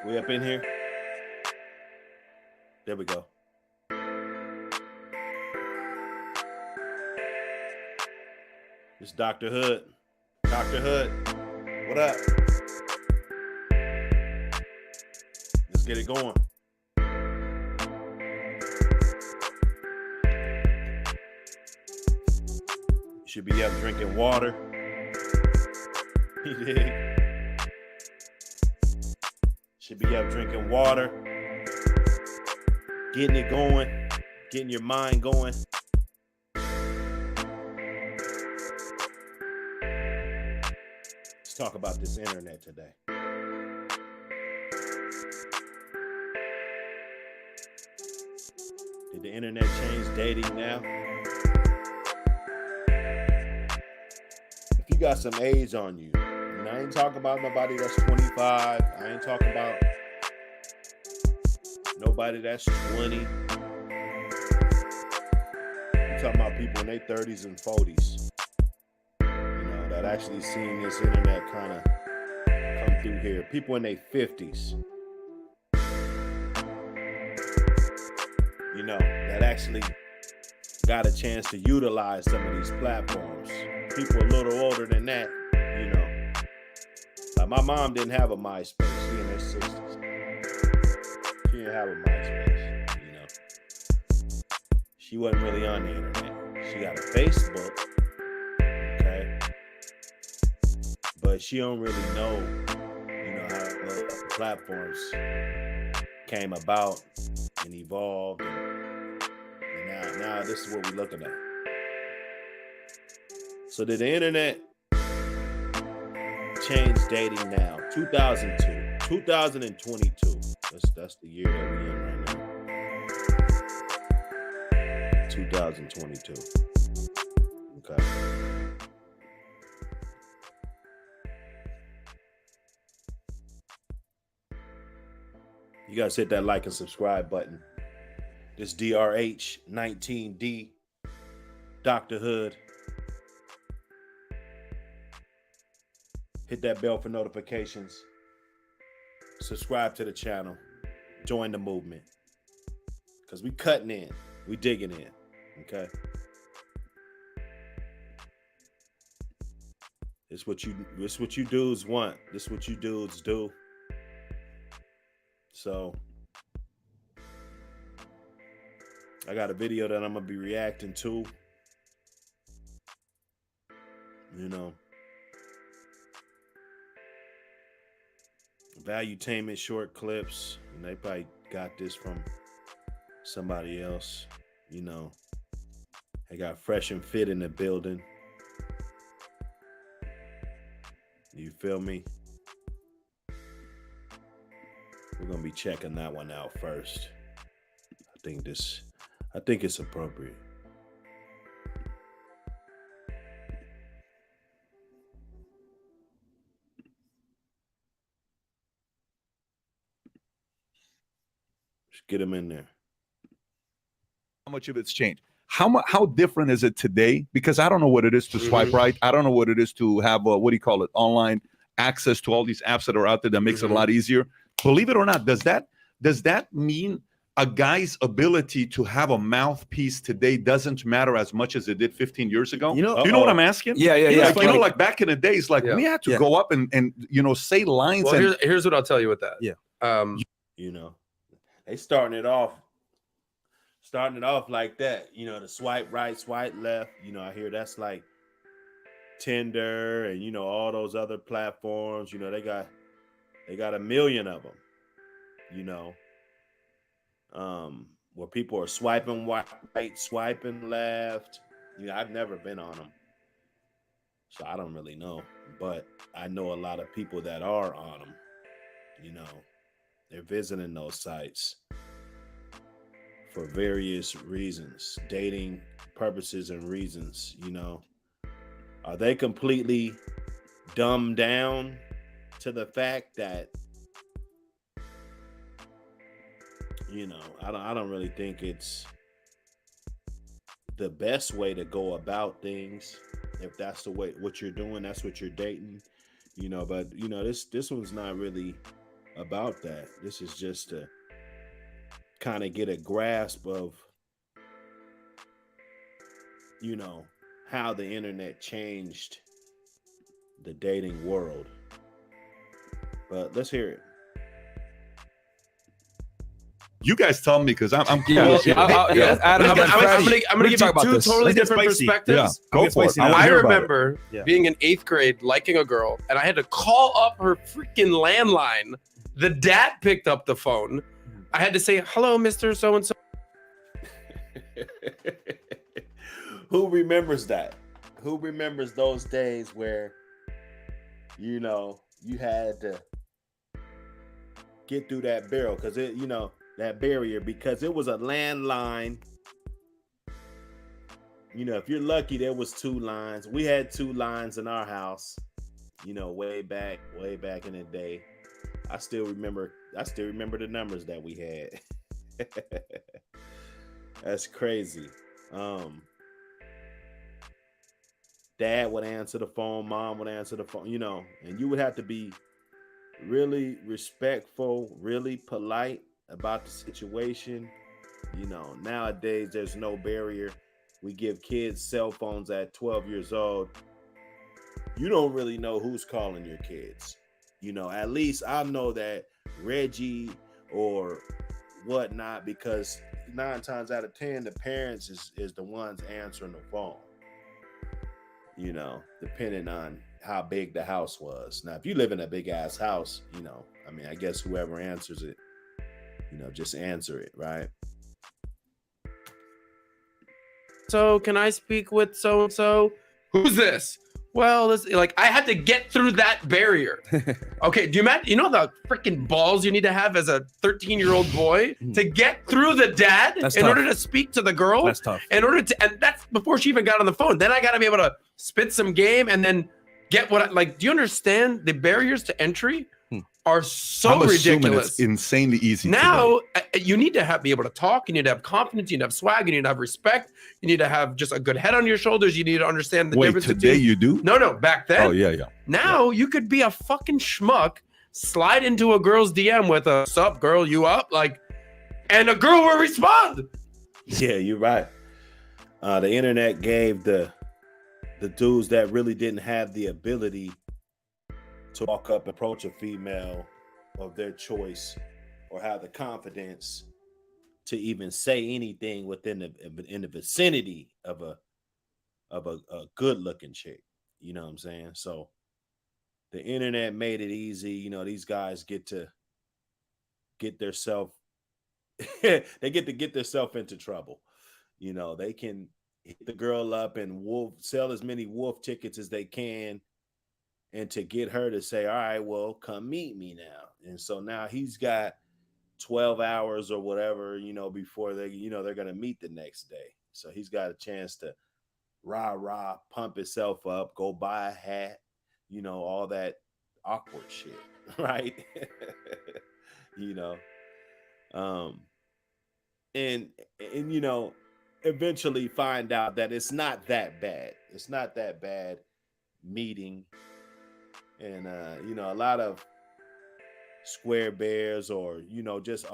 We up in here? There we go. It's Dr. Hood. Dr. Hood, what up? Let's get it going. You should be up drinking water. You dig? Should be up drinking water, getting it going, getting your mind going. Let's talk about this internet today. Did the internet change dating now? If you got some age on you, and I ain't talking about nobody that's 25. I ain't talking about nobody that's 20. I'm talking about people in their 30s and 40s. You know, that actually seen this internet kind of come through here. People in their 50s. You know, that actually got a chance to utilize some of these platforms. People a little older than that, you know. Like my mom didn't have a MySpace. She in her 60s. She didn't have a MySpace, you know. She wasn't really on the internet. She got a Facebook, okay? But she don't really know, you know, how the platforms came about and evolved. And now this is what we're looking at. So did the internet change dating now? 2002, 2022. That's the year that we're in right now. 2022. Okay. You guys hit that like and subscribe button. This H19D, Dr. Hood. Hit that bell for notifications. Subscribe to the channel. Join the movement. Because we cutting in. We digging in. Okay? It's what you dudes want. This is what you dudes do. So I got a video that I'm gonna be reacting to. You know. Valuetainment short clips. And they probably got this from somebody else. You know. They got Fresh and Fit in the building. You feel me? We're gonna be checking that one out first. I think it's appropriate. Just get them in there. How much of it's changed? How different is it today? Because I don't know what it is to swipe right. I don't know what it is to have online access to all these apps that are out there that makes it a lot easier. Believe it or not, does that mean a guy's ability to have a mouthpiece today doesn't matter as much as it did 15 years ago? You know, do you know what I'm asking? Yeah. Like back in the days, we had to go up and say lines. Well, here's what I'll tell you with that. Yeah. You know, they starting it off like that. You know, the swipe right, swipe left. You know, I hear that's like Tinder and all those other platforms. You know, they got a million of them. You know. Where people are swiping right, swiping left. You know, I've never been on them, so I don't really know. But I know a lot of people that are on them. You know, they're visiting those sites for various reasons, dating purposes and reasons. You know, are they completely dumbed down to the fact that? You know, I don't really think it's the best way to go about things. If that's the way what you're doing, that's what you're dating. You know, but this one's not really about that. This is just to kind of get a grasp of, you know, how the internet changed the dating world. But let's hear it. You guys tell me, because I'm Yeah, curious. Adam, I'm gonna give you talk about two this. totally Let's get different spicy. perspectives. Yeah, go for it. wanna I hear about it. remember Yeah. being in 8th grade, liking a girl, and I had to call up her freaking landline. The dad picked up the phone. I had to say, "Hello, Mr. So-and-so." Who remembers that? Who remembers those days where, you know, you had to get through that barrel because it, you know, that barrier, because it was a landline. You know, if you're lucky, there was 2 lines. We had 2 lines in our house, you know, way back in the day. I still remember the numbers that we had. That's crazy. Dad would answer the phone, mom would answer the phone, you know, and you would have to be really respectful, really polite about the situation. You know, nowadays there's no barrier. We give kids cell phones at 12 years old. You don't really know who's calling your kids. You know, at least I know that Reggie or whatnot, because 9 times out of 10, the parents is the ones answering the phone. You know, depending on how big the house was. Now, if you live in a big ass house, you know, I mean, I guess whoever answers it, you know, just answer it, right? So, can I speak with so-and-so? Who's this? Well, this, like, I had to get through that barrier. Okay, do you imagine? You know the freaking balls you need to have as a 13-year-old boy to get through the dad That's in tough. order to speak to the girl? That's tough. In order to, and that's before she even got on the phone. Then I got to be able to spit some game and then get what I like. Do you understand the barriers to entry are so I'm assuming ridiculous? it's insanely easy. Now you need to be able to talk. You need to have confidence. You need to have swag. You need to have respect. You need to have just a good head on your shoulders. You need to understand the Wait, difference today between. you do? No, back then. Oh yeah. Now you could be a fucking schmuck, slide into a girl's DM with a "Sup, girl, you up?" like, and a girl will respond. Yeah, you're right. The internet gave the dudes that really didn't have the ability to walk up and approach a female of their choice or have the confidence to even say anything within the vicinity of a good looking chick. You know what I'm saying? So the internet made it easy. You know, these guys get to get themselves they get to get themselves into trouble. You know, they can hit the girl up and sell as many wolf tickets as they can, and to get her to say, all right, well, come meet me now. And so now he's got 12 hours or whatever, you know, before they're going to meet the next day. So he's got a chance to rah, pump himself up, go buy a hat, you know, all that awkward shit, right? You know, and you know, eventually find out that it's not that bad. It's not that bad meeting. And you know, a lot of square bears or, you know, just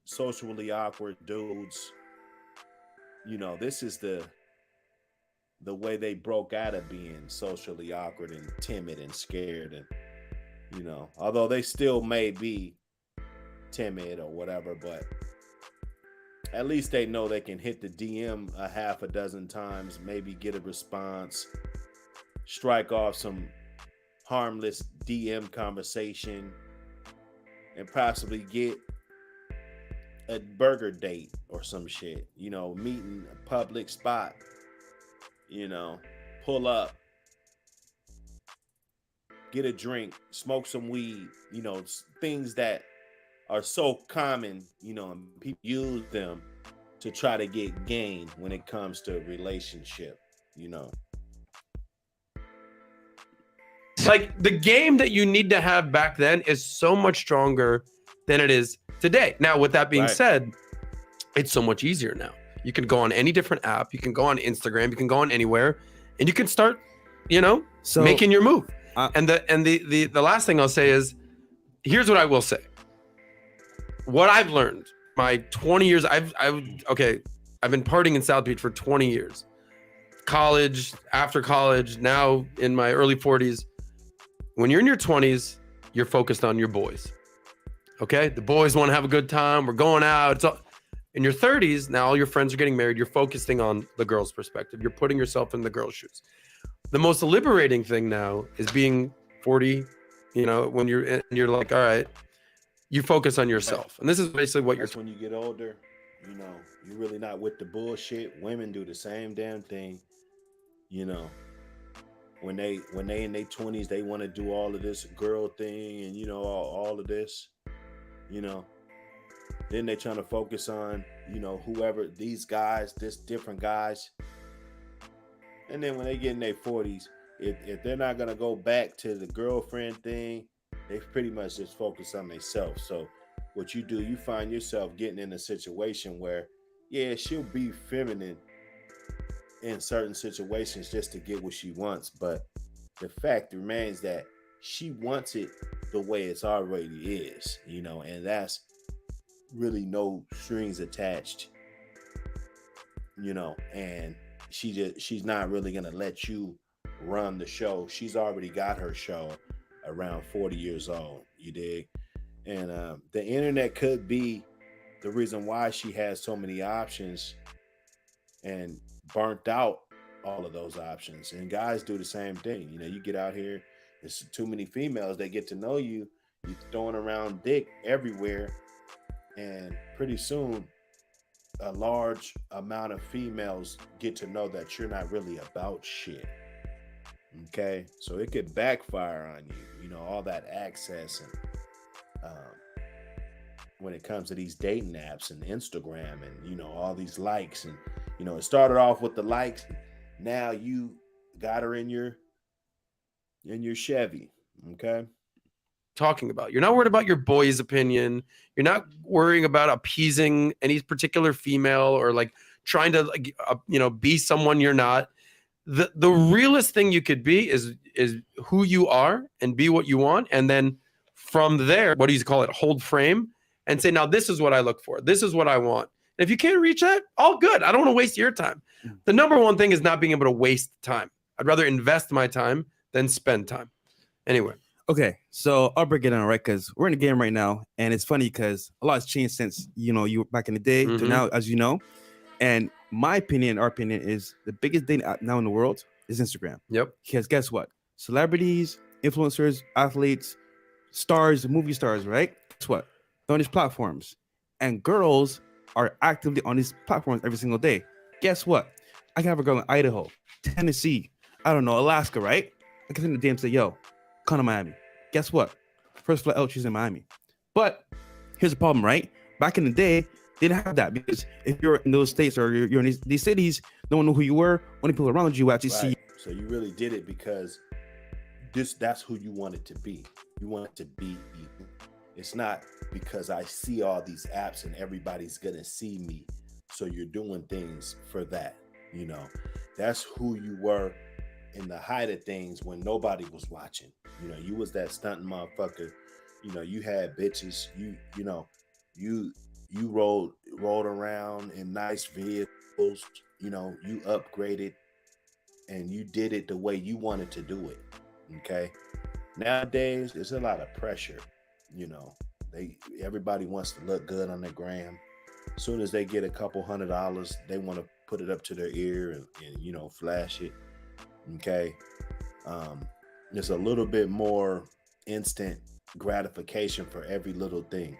socially awkward dudes, you know, this is the way they broke out of being socially awkward and timid and scared. And, you know, although they still may be timid or whatever, but at least they know they can hit the DM a half a dozen times, maybe get a response, strike off some harmless DM conversation, and possibly get a burger date or some shit, you know, meeting a public spot, you know, pull up, get a drink, smoke some weed, you know, things that are so common, you know, and people use them to try to get gain when it comes to a relationship, you know. Like, the game that you need to have back then is so much stronger than it is today. Now, with that being said, it's so much easier now. You can go on any different app. You can go on Instagram. You can go on anywhere, and you can start, you know, making your move. And the last thing I'll say is, here's what I will say. what I've learned, my 20 years, I've been partying in South Beach for 20 years. College, after college, now in my early 40s. When you're in your 20s, you're focused on your boys. Okay? The boys want to have a good time. We're going out. It's all, in your 30s, now all your friends are getting married. You're focusing on the girl's perspective. You're putting yourself in the girl's shoes. The most liberating thing now is being 40, when you're like, all right, you focus on yourself. And this is basically what That's when you get older, you're really not with the bullshit. Women do the same damn thing. When they in their 20s, they want to do all of this girl thing and all of this. Then they trying to focus on whoever these guys, this different guys. And then when they get in their 40s, if they're not gonna go back to the girlfriend thing, they pretty much just focus on themselves. So what you do, you find yourself getting in a situation where, yeah, she'll be feminine in certain situations just to get what she wants, but the fact remains that she wants it the way it's already is, and that's really no strings attached, and she's not really gonna let you run the show. She's already got her show around 40 years old, you dig? And the internet could be the reason why she has so many options and burnt out all of those options. And guys do the same thing. You get out here, there's too many females, they get to know you, you're throwing around dick everywhere, and pretty soon a large amount of females get to know that you're not really about shit. Okay, so it could backfire on you, all that access. And when it comes to these dating apps and Instagram and all these likes, and it started off with the likes, now you got her in your Chevy. Okay, talking about. You're not worried about your boy's opinion. You're not worrying about appeasing any particular female or like trying to be someone you're not. The realest thing you could be is who you are and be what you want, and then from there, what do you call it? Hold frame and say, now this is what I look for. This is what I want. And if you can't reach that, all good. I don't want to waste your time. The number one thing is not being able to waste time. I'd rather invest my time than spend time. Anyway. Okay, so I'll break it down, right? Because we're in the game right now, and it's funny because a lot has changed since you were back in the day to now, as you know. And my opinion, our opinion, is the biggest thing now in the world is Instagram. Yep. Because guess what? Celebrities, influencers, athletes, stars, movie stars, right? Guess what? They're on these platforms, and girls are actively on these platforms every single day. Guess what? I can have a girl in Idaho, Tennessee, I don't know, Alaska, right? I can send a DM and say, yo, come to Miami. Guess what? First flight out, she's in Miami. But here's the problem, right? Back in the day, they didn't have that, because if you're in those states or you're in these cities, no one knew who you were. Only people around you actually see. So you really did it because that's who you wanted to be. You want to be Ethan. It's not because I see all these apps and everybody's gonna see me. So you're doing things for that. That's who you were in the height of things when nobody was watching. You was that stunting motherfucker. You had bitches. You rode around in nice vehicles. You upgraded, and you did it the way you wanted to do it. Okay. Nowadays, there's a lot of pressure. Everybody wants to look good on their gram. As soon as they get a couple $100, they want to put it up to their ear and flash it. Okay. There's a little bit more instant gratification for every little thing.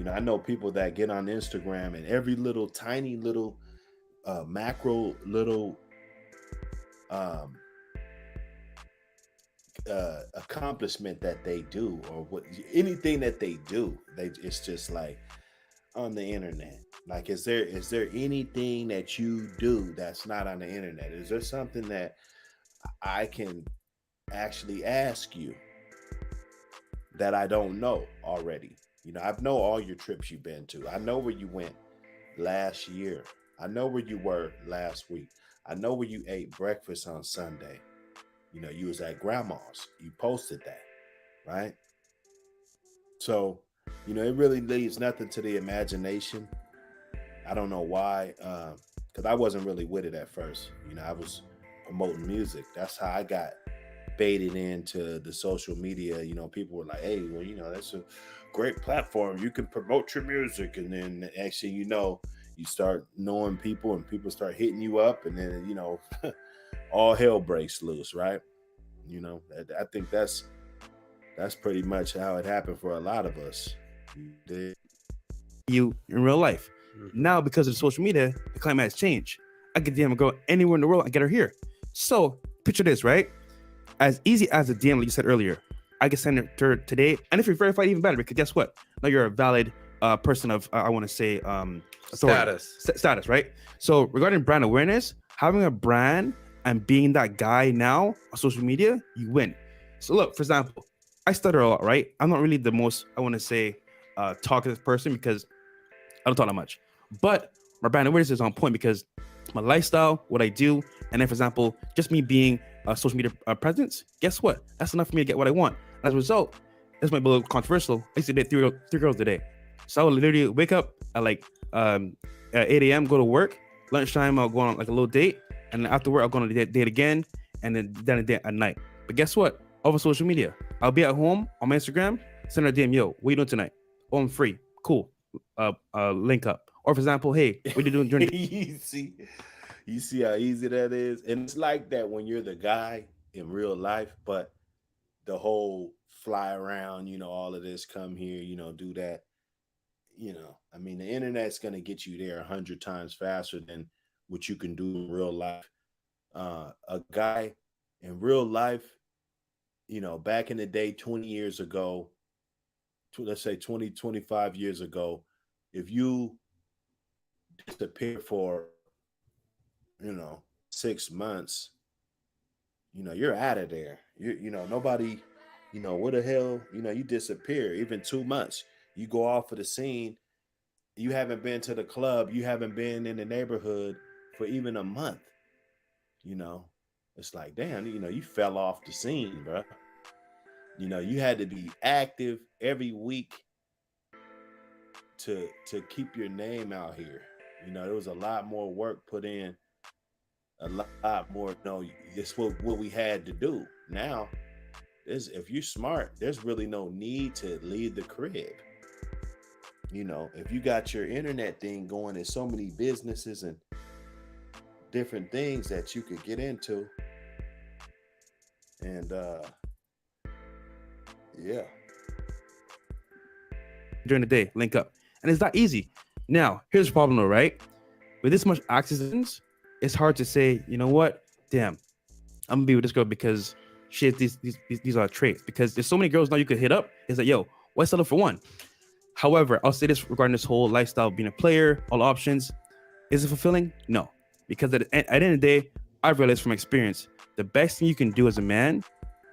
I know people that get on Instagram, and every little tiny little macro little accomplishment that they do, or anything that they do, it's just like on the internet. Like, is there anything that you do that's not on the internet? Is there something that I can actually ask you that I don't know already? I know all your trips you've been to. I know where you went last year. I know where you were last week. I know where you ate breakfast on Sunday. You was at grandma's. You posted that, right? So it really leaves nothing to the imagination. I don't know why, because I wasn't really with it at first. I was promoting music. That's how I got baited into the social media. People were like, "Hey, well, that's a great platform. You can promote your music," and then actually, you start knowing people, and people start hitting you up, and then all hell breaks loose, right? I think that's pretty much how it happened for a lot of us. You in real life. Now, because of social media, the climate has changed. I can DM a girl anywhere in the world and get her here. So picture this, right? As easy as a DM, like you said earlier, I can send it to her today. And if you're verified, even better, because guess what? Now you're a valid person of, I want to say, authority. Status, right? So regarding brand awareness, having a brand and being that guy now on social media, you win. So look, for example, I stutter a lot, right? I'm not really the most, I want to say, talkative person because I don't talk that much. But my brand awareness is on point because my lifestyle, what I do, and then, for example, just me being a social media presence, guess what? That's enough for me to get what I want. As a result, this might be a little controversial. I used to date three girls a day. So I would literally wake up at like at 8 a.m., go to work. Lunchtime, I'll go on like a little date. And then after work, I'll go on a date again. And then a date at night. But guess what? Over social media, I'll be at home on my Instagram, send her a DM, yo, what you doing tonight? Oh, I'm free. Cool. Link up. Or for example, hey, what are you doing during you see how easy that is? And it's like that when you're the guy in real life, but the whole fly around, all of this, come here, do that. I mean, the internet's going to get you there 100 times faster than what you can do in real life. A guy in real life, back in the day, 20 years ago, let's say 20, 25 years ago, if you disappear for, 6 months, you're out of there. Nobody, what the hell, you disappear. Even 2 months, you go off of the scene. You haven't been to the club. You haven't been in the neighborhood for even a month. It's like, damn, you fell off the scene, bro. You had to be active every week to keep your name out here. There was a lot more work put in, a lot more. It's what we had to do. Now, if you're smart, there's really no need to leave the crib. If you got your internet thing going, there's so many businesses and different things that you could get into. And yeah. During the day, link up. And it's that easy. Now, here's the problem though, right? With this much access, it's hard to say, you know what? Damn, I'm gonna be with this girl because she has these are traits. Because there's so many girls now you could hit up. It's like, yo, why settle for one? However, I'll say this regarding this whole lifestyle, being a player, all options. Is it fulfilling? No. Because at the end of the day, I've realized from experience, the best thing you can do as a man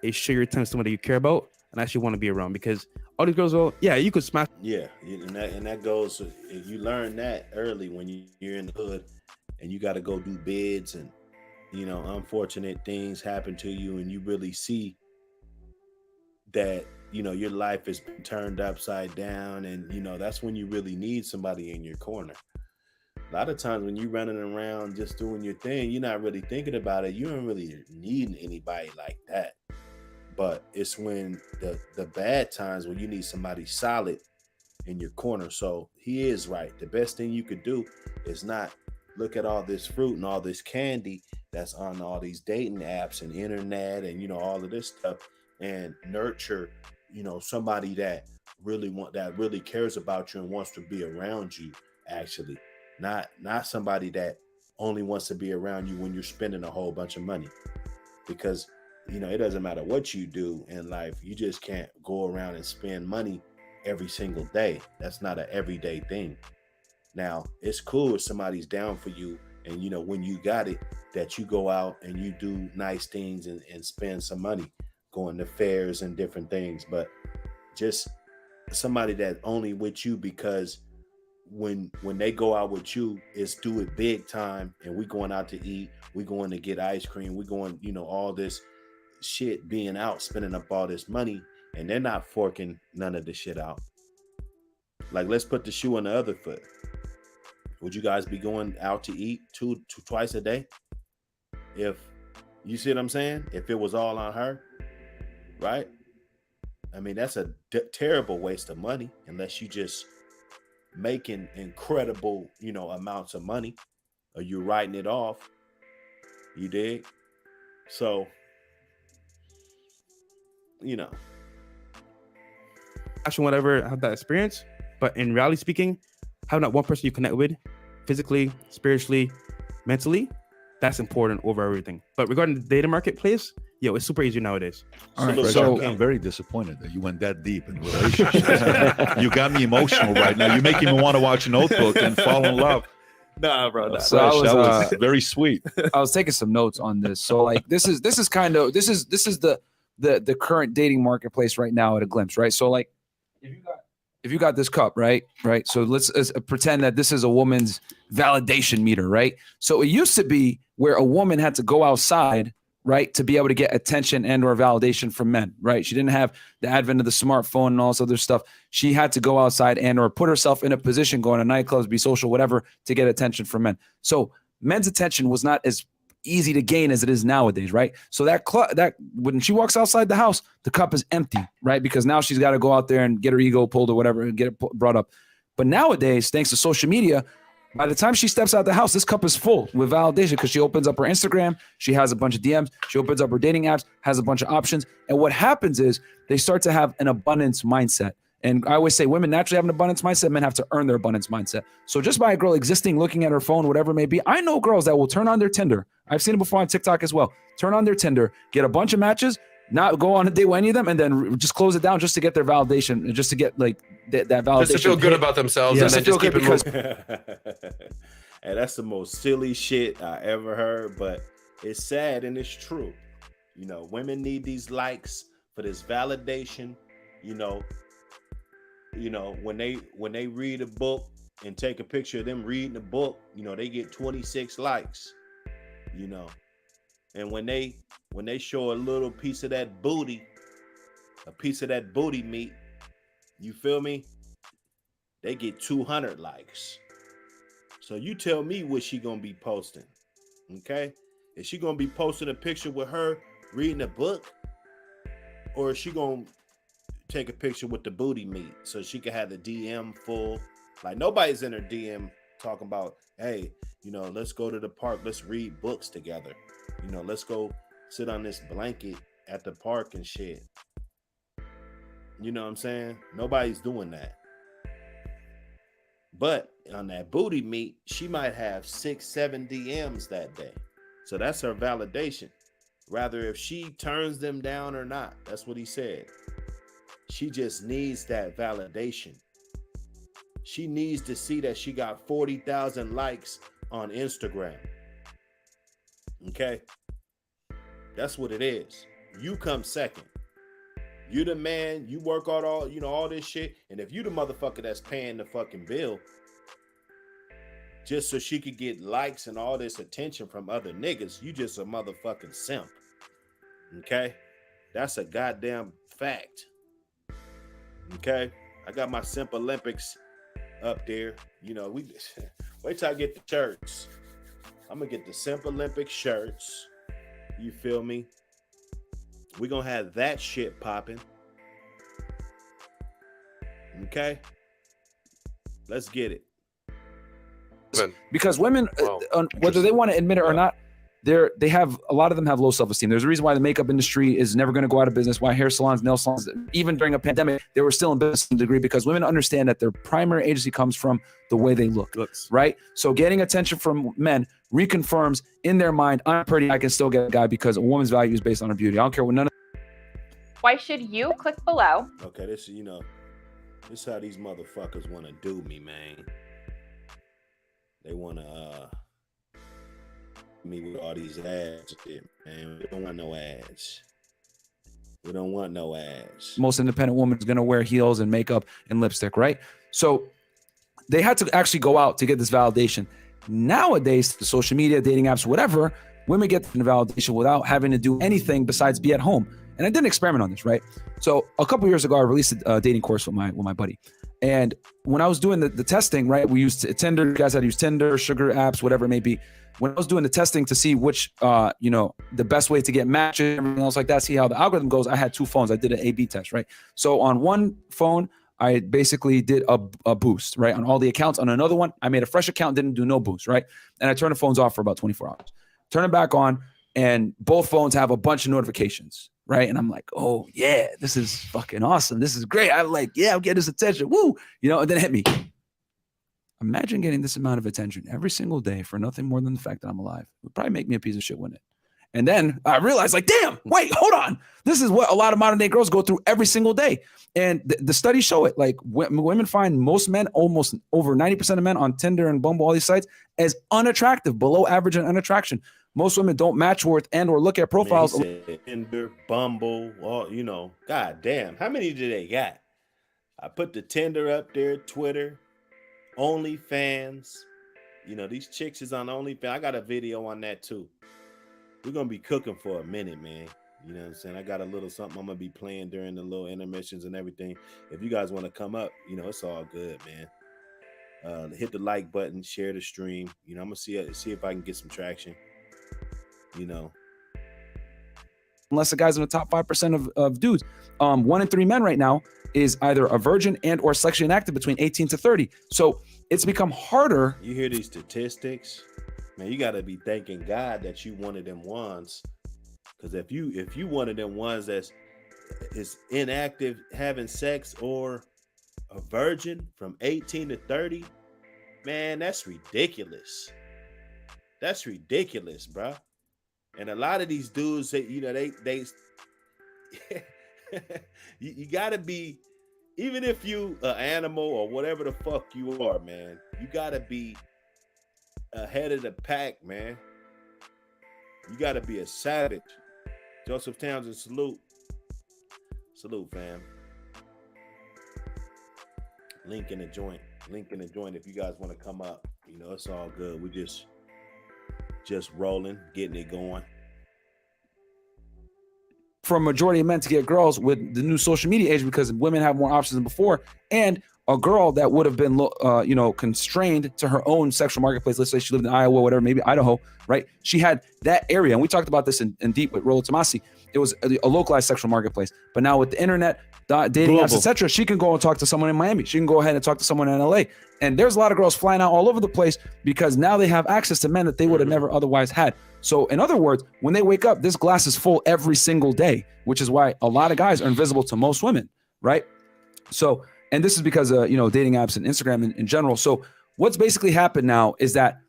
is share your time with someone that you care about and actually want to be around. Because all these girls, yeah, you could smash. Yeah, and that goes. You learn that early when you're in the hood, and you got to go do bids, and unfortunate things happen to you, and you really see that your life has been turned upside down, and that's when you really need somebody in your corner. A lot of times when you're running around just doing your thing, you're not really thinking about it. You don't really need anybody like that. But it's when the bad times when you need somebody solid in your corner. So he is right. The best thing you could do is not look at all this fruit and all this candy that's on all these dating apps and internet and all of this stuff, and nurture somebody that really cares about you and wants to be around you. Actually, not somebody that only wants to be around you when you're spending a whole bunch of money. Because it doesn't matter what you do in life, you just can't go around and spend money every single day. That's not an everyday thing. Now, it's cool if somebody's down for you and when you got it, that you go out and you do nice things and spend some money going to fairs and different things. But just somebody that only with you because when they go out with you, it's do it big time, and we going out to eat, we going to get ice cream, we going all this shit, being out, spending up all this money, and they're not forking none of the shit out. Like, let's put the shoe on the other foot. Would you guys be going out to eat twice a day? If you see what I'm saying? If it was all on her, right? I mean, that's a terrible waste of money unless you just making incredible, amounts of money, or you writing it off. You dig? So, Passion, whatever, have that experience. But in reality speaking, having that one person you connect with, physically, spiritually, mentally, that's important over everything. But regarding the dating marketplace, it's super easy nowadays. All right, so I'm very disappointed that you went that deep in relationships. You got me emotional right now. You're making me want to watch Notebook and fall in love. Nah, bro. Nah. So that was very sweet. I was taking some notes on this. So like this is the current dating marketplace right now at a glimpse, right? So like if you got this cup, right? So let's pretend that this is a woman's validation meter, right? So it used to be where a woman had to go outside, right, to be able to get attention and or validation from men, right? She didn't have the advent of the smartphone and all this other stuff. She had to go outside and or put herself in a position, go to nightclubs, be social, whatever, to get attention from men. So men's attention was not as easy to gain as it is nowadays, right? So that when she walks outside the house, the cup is empty, right? Because now she's got to go out there and get her ego pulled or whatever and get it brought up. But nowadays, thanks to social media, by the time she steps out the house, this cup is full with validation because she opens up her Instagram, she has a bunch of DMs, she opens up her dating apps, has a bunch of options. And what happens is they start to have an abundance mindset. And I always say women naturally have an abundance mindset, men have to earn their abundance mindset. So just by a girl existing, looking at her phone, whatever it may be, I know girls that will turn on their Tinder. I've seen it before on TikTok as well. Turn on their Tinder, get a bunch of matches, not go on a date with any of them, and then just close it down just to get their validation, just to get like that validation. Just to feel good about themselves, and then just keep it moving. And that's the most silly shit I ever heard, but it's sad and it's true. Women need these likes for this validation. When they read a book and take a picture of them reading the book, they get 26 likes. And when they show a little piece of that booty, meat, you feel me? They get 200 likes. So you tell me what she gonna be posting, okay? Is she gonna be posting a picture with her reading a book, or is she gonna take a picture with the booty meat so she can have the DM full? Like, nobody's in her DM talking about, hey, let's go to the park, let's read books together. Let's go sit on this blanket at the park and shit. You know what I'm saying? Nobody's doing that. But on that booty meat, she might have 6-7 DMs that day. So that's her validation. Rather if she turns them down or not. That's what he said. She just needs that validation. She needs to see that she got 40,000 likes on Instagram. Okay? That's what it is. You come second. You the man, you work out all this shit. And if you the motherfucker that's paying the fucking bill just so she could get likes and all this attention from other niggas, you just a motherfucking simp. Okay? That's a goddamn fact. Okay? I got my Simp Olympics up there. Wait till I get the shirts. I'm gonna get the Simp Olympic shirts. You feel me? We're gonna have that shit popping. Okay? Let's get it. Because women, whether they want to admit it or not, they have a lot of them have low self-esteem. There's a reason why the makeup industry is never going to go out of business. Why hair salons, nail salons, even during a pandemic, they were still in business to a degree because women understand that their primary agency comes from the way they look, right? So getting attention from men reconfirms in their mind, I'm pretty, I can still get a guy because a woman's value is based on her beauty. I don't care what none of. Why should you click below? Okay, this is how these motherfuckers want to do me, man. They want to me with all these ads, man. We don't want no ads. We don't want no ads. Most independent woman is going to wear heels and makeup and lipstick, right? So they had to actually go out to get this validation. Nowadays, the social media, dating apps, whatever, women get the validation without having to do anything besides be at home. And I did an experiment on this, right? So a couple years ago, I released a dating course with my buddy. And when I was doing the testing, right, we used Tinder. You guys had to use Tinder, sugar apps, whatever it may be. When I was doing the testing to see which, the best way to get matches, everything else like that, see how the algorithm goes, I had 2 phones. I did an A/B test, right? So on one phone, I basically did a boost, right, on all the accounts. On another one, I made a fresh account, didn't do no boost, right? And I turned the phones off for about 24 hours. Turn it back on, and both phones have a bunch of notifications, right? And I'm like, oh, yeah, this is fucking awesome. This is great. I'm like, yeah, I'm getting this attention. Woo! And then it hit me. Imagine getting this amount of attention every single day for nothing more than the fact that I'm alive. It would probably make me a piece of shit, wouldn't it? And then I realized, like, damn, wait, hold on. This is what a lot of modern day girls go through every single day. And the studies show it. Like, women find most men, almost over 90% of men on Tinder and Bumble, all these sites, as unattractive, below average in unattraction. Most women don't match with and or look at profiles. Tinder, Bumble, god damn. How many do they got? I put the Tinder up there, Twitter, OnlyFans. These chicks is on OnlyFans. I got a video on that too. We're going to be cooking for a minute, man. You know what I'm saying? I got a little something I'm going to be playing during the little intermissions and everything. If you guys want to come up, it's all good, man. Hit the like button, share the stream. I'm going to see if I can get some traction. Unless the guy's in the top 5% of dudes. 1 in 3 men right now is either a virgin and or sexually inactive between 18 to 30. So it's become harder. You hear these statistics? Man, you got to be thanking God that you one of them ones. Because if you one of them ones that's is inactive having sex or a virgin from 18 to 30, man, that's ridiculous. That's ridiculous, bro. And a lot of these dudes, they you gotta be, even if you an animal or whatever the fuck you are, man, you gotta be ahead of the pack, man. You gotta be a savage. Joseph Townsend, salute. Salute, fam. Link in the joint if you guys want to come up. It's all good. We just rolling, getting it going. For a majority of men to get girls with the new social media age, because women have more options than before, and a girl that would have been, constrained to her own sexual marketplace. Let's say she lived in Iowa, whatever, maybe Idaho, right? She had that area, and we talked about this in deep with Rolo Tomasi. It was a localized sexual marketplace, but now with the internet, dating apps, etc., she can go and talk to someone in Miami. She can go ahead and talk to someone in LA. And there's a lot of girls flying out all over the place because now they have access to men that they would have never otherwise had. So in other words, when they wake up, this glass is full every single day, which is why a lot of guys are invisible to most women, right? So, and this is because dating apps and Instagram in general. So what's basically happened now is that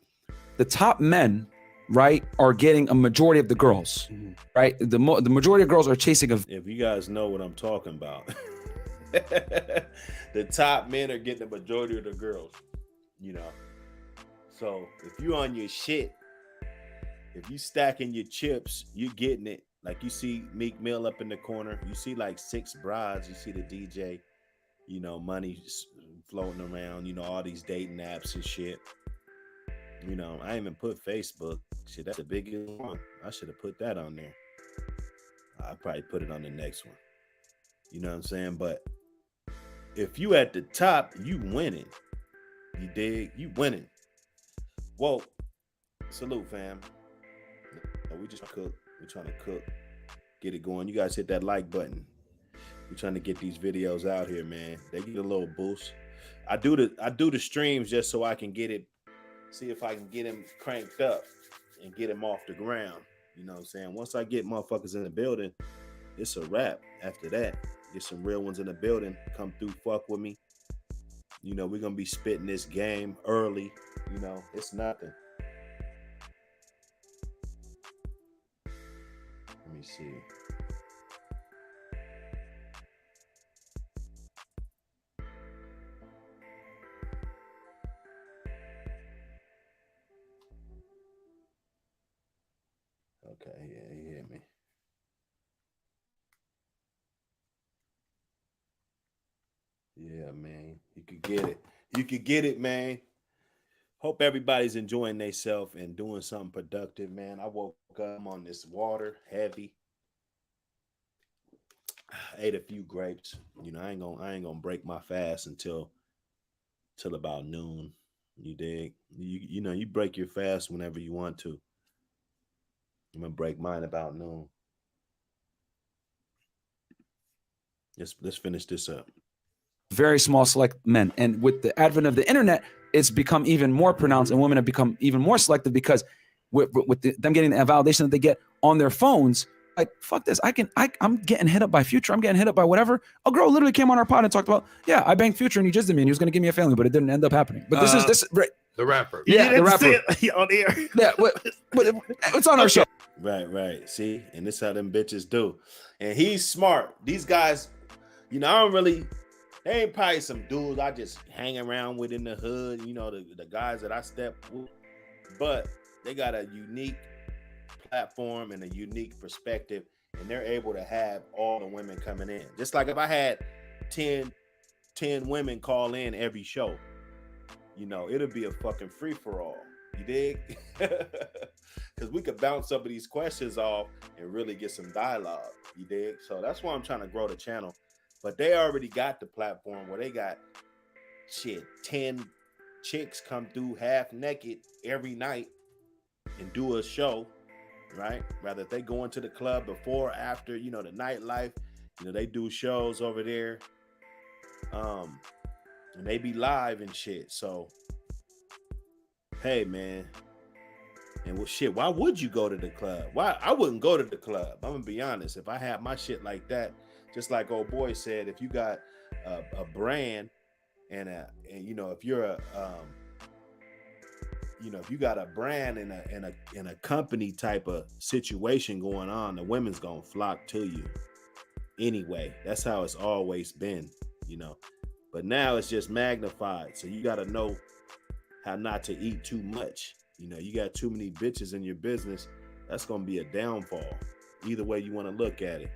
the top men, right, are getting a majority of the girls, right? The majority of girls are chasing if you guys know what I'm talking about. The top men are getting the majority of the girls, So if you on your shit, if you stacking your chips, you getting it. Like you see Meek Mill up in the corner, you see like 6 brides, you see the DJ, money floating around, all these dating apps and shit. I even put Facebook. Shit, that's the biggest one. I should have put that on there. I'll probably put it on the next one. You know what I'm saying? But if you at the top, you winning. You dig? You winning. Whoa. Salute, fam. We just cook. We're trying to cook. Get it going. You guys hit that like button. We're trying to get these videos out here, man. They get a little boost. I do the streams just so I can get it. See if I can get him cranked up and get him off the ground. You know what I'm saying? Once I get motherfuckers in the building, it's a wrap. After that, get some real ones in the building. Come through, fuck with me. We're going to be spitting this game early. It's nothing. Let me see. Okay, yeah, you hear me. Yeah, man. You could get it. You could get it, man. Hope everybody's enjoying themselves and doing something productive, man. I woke up on this water, heavy. ate a few grapes. You know, I ain't gonna break my fast until about noon. You dig? You know, you break your fast whenever you want to. I'm gonna break mine about noon. Let's finish this up. Very small select men. And with the advent of the internet, it's become even more pronounced, and women have become even more selective because with them getting the validation that they get on their phones, like, fuck this. I'm getting hit up by Future. I'm getting hit up by whatever. A girl literally came on our pod and talked about, yeah, I banged Future and he just did me and he was going to give me a family, but it didn't end up happening. But this right. The rapper. Yeah, the rapper. On the air. Yeah, but it's on our show. Right. See, and this how them bitches do. And he's smart. These guys, you know, I don't really. They ain't probably some dudes I just hang around with in the hood. You know, the guys that I step with, but they got a unique platform and a unique perspective, and they're able to have all the women coming in. Just like if I had 10 women call in every show, you know, it'll be a fucking free-for-all. You dig? Because we could bounce some of these questions off and really get some dialogue. You dig? So that's why I'm trying to grow the channel. But they already got the platform where they got 10 chicks come through half naked every night and do a show, right? Rather if they go into the club before or after, you know, the nightlife, you know, they do shows over there. And they be live and shit. So, hey, man. And well, shit, why would you go to the club? Why? I wouldn't go to the club. I'm gonna be honest. If I had my shit like that, just like old boy said, if you got a brand and you know, if you're a you know, if you got a brand in a company type of situation going on, the women's gonna flock to you anyway. That's how it's always been, you know. But now it's just magnified. So you gotta know how not to eat too much. You know, you got too many bitches in your business, that's gonna be a downfall. Either way you want to look at it.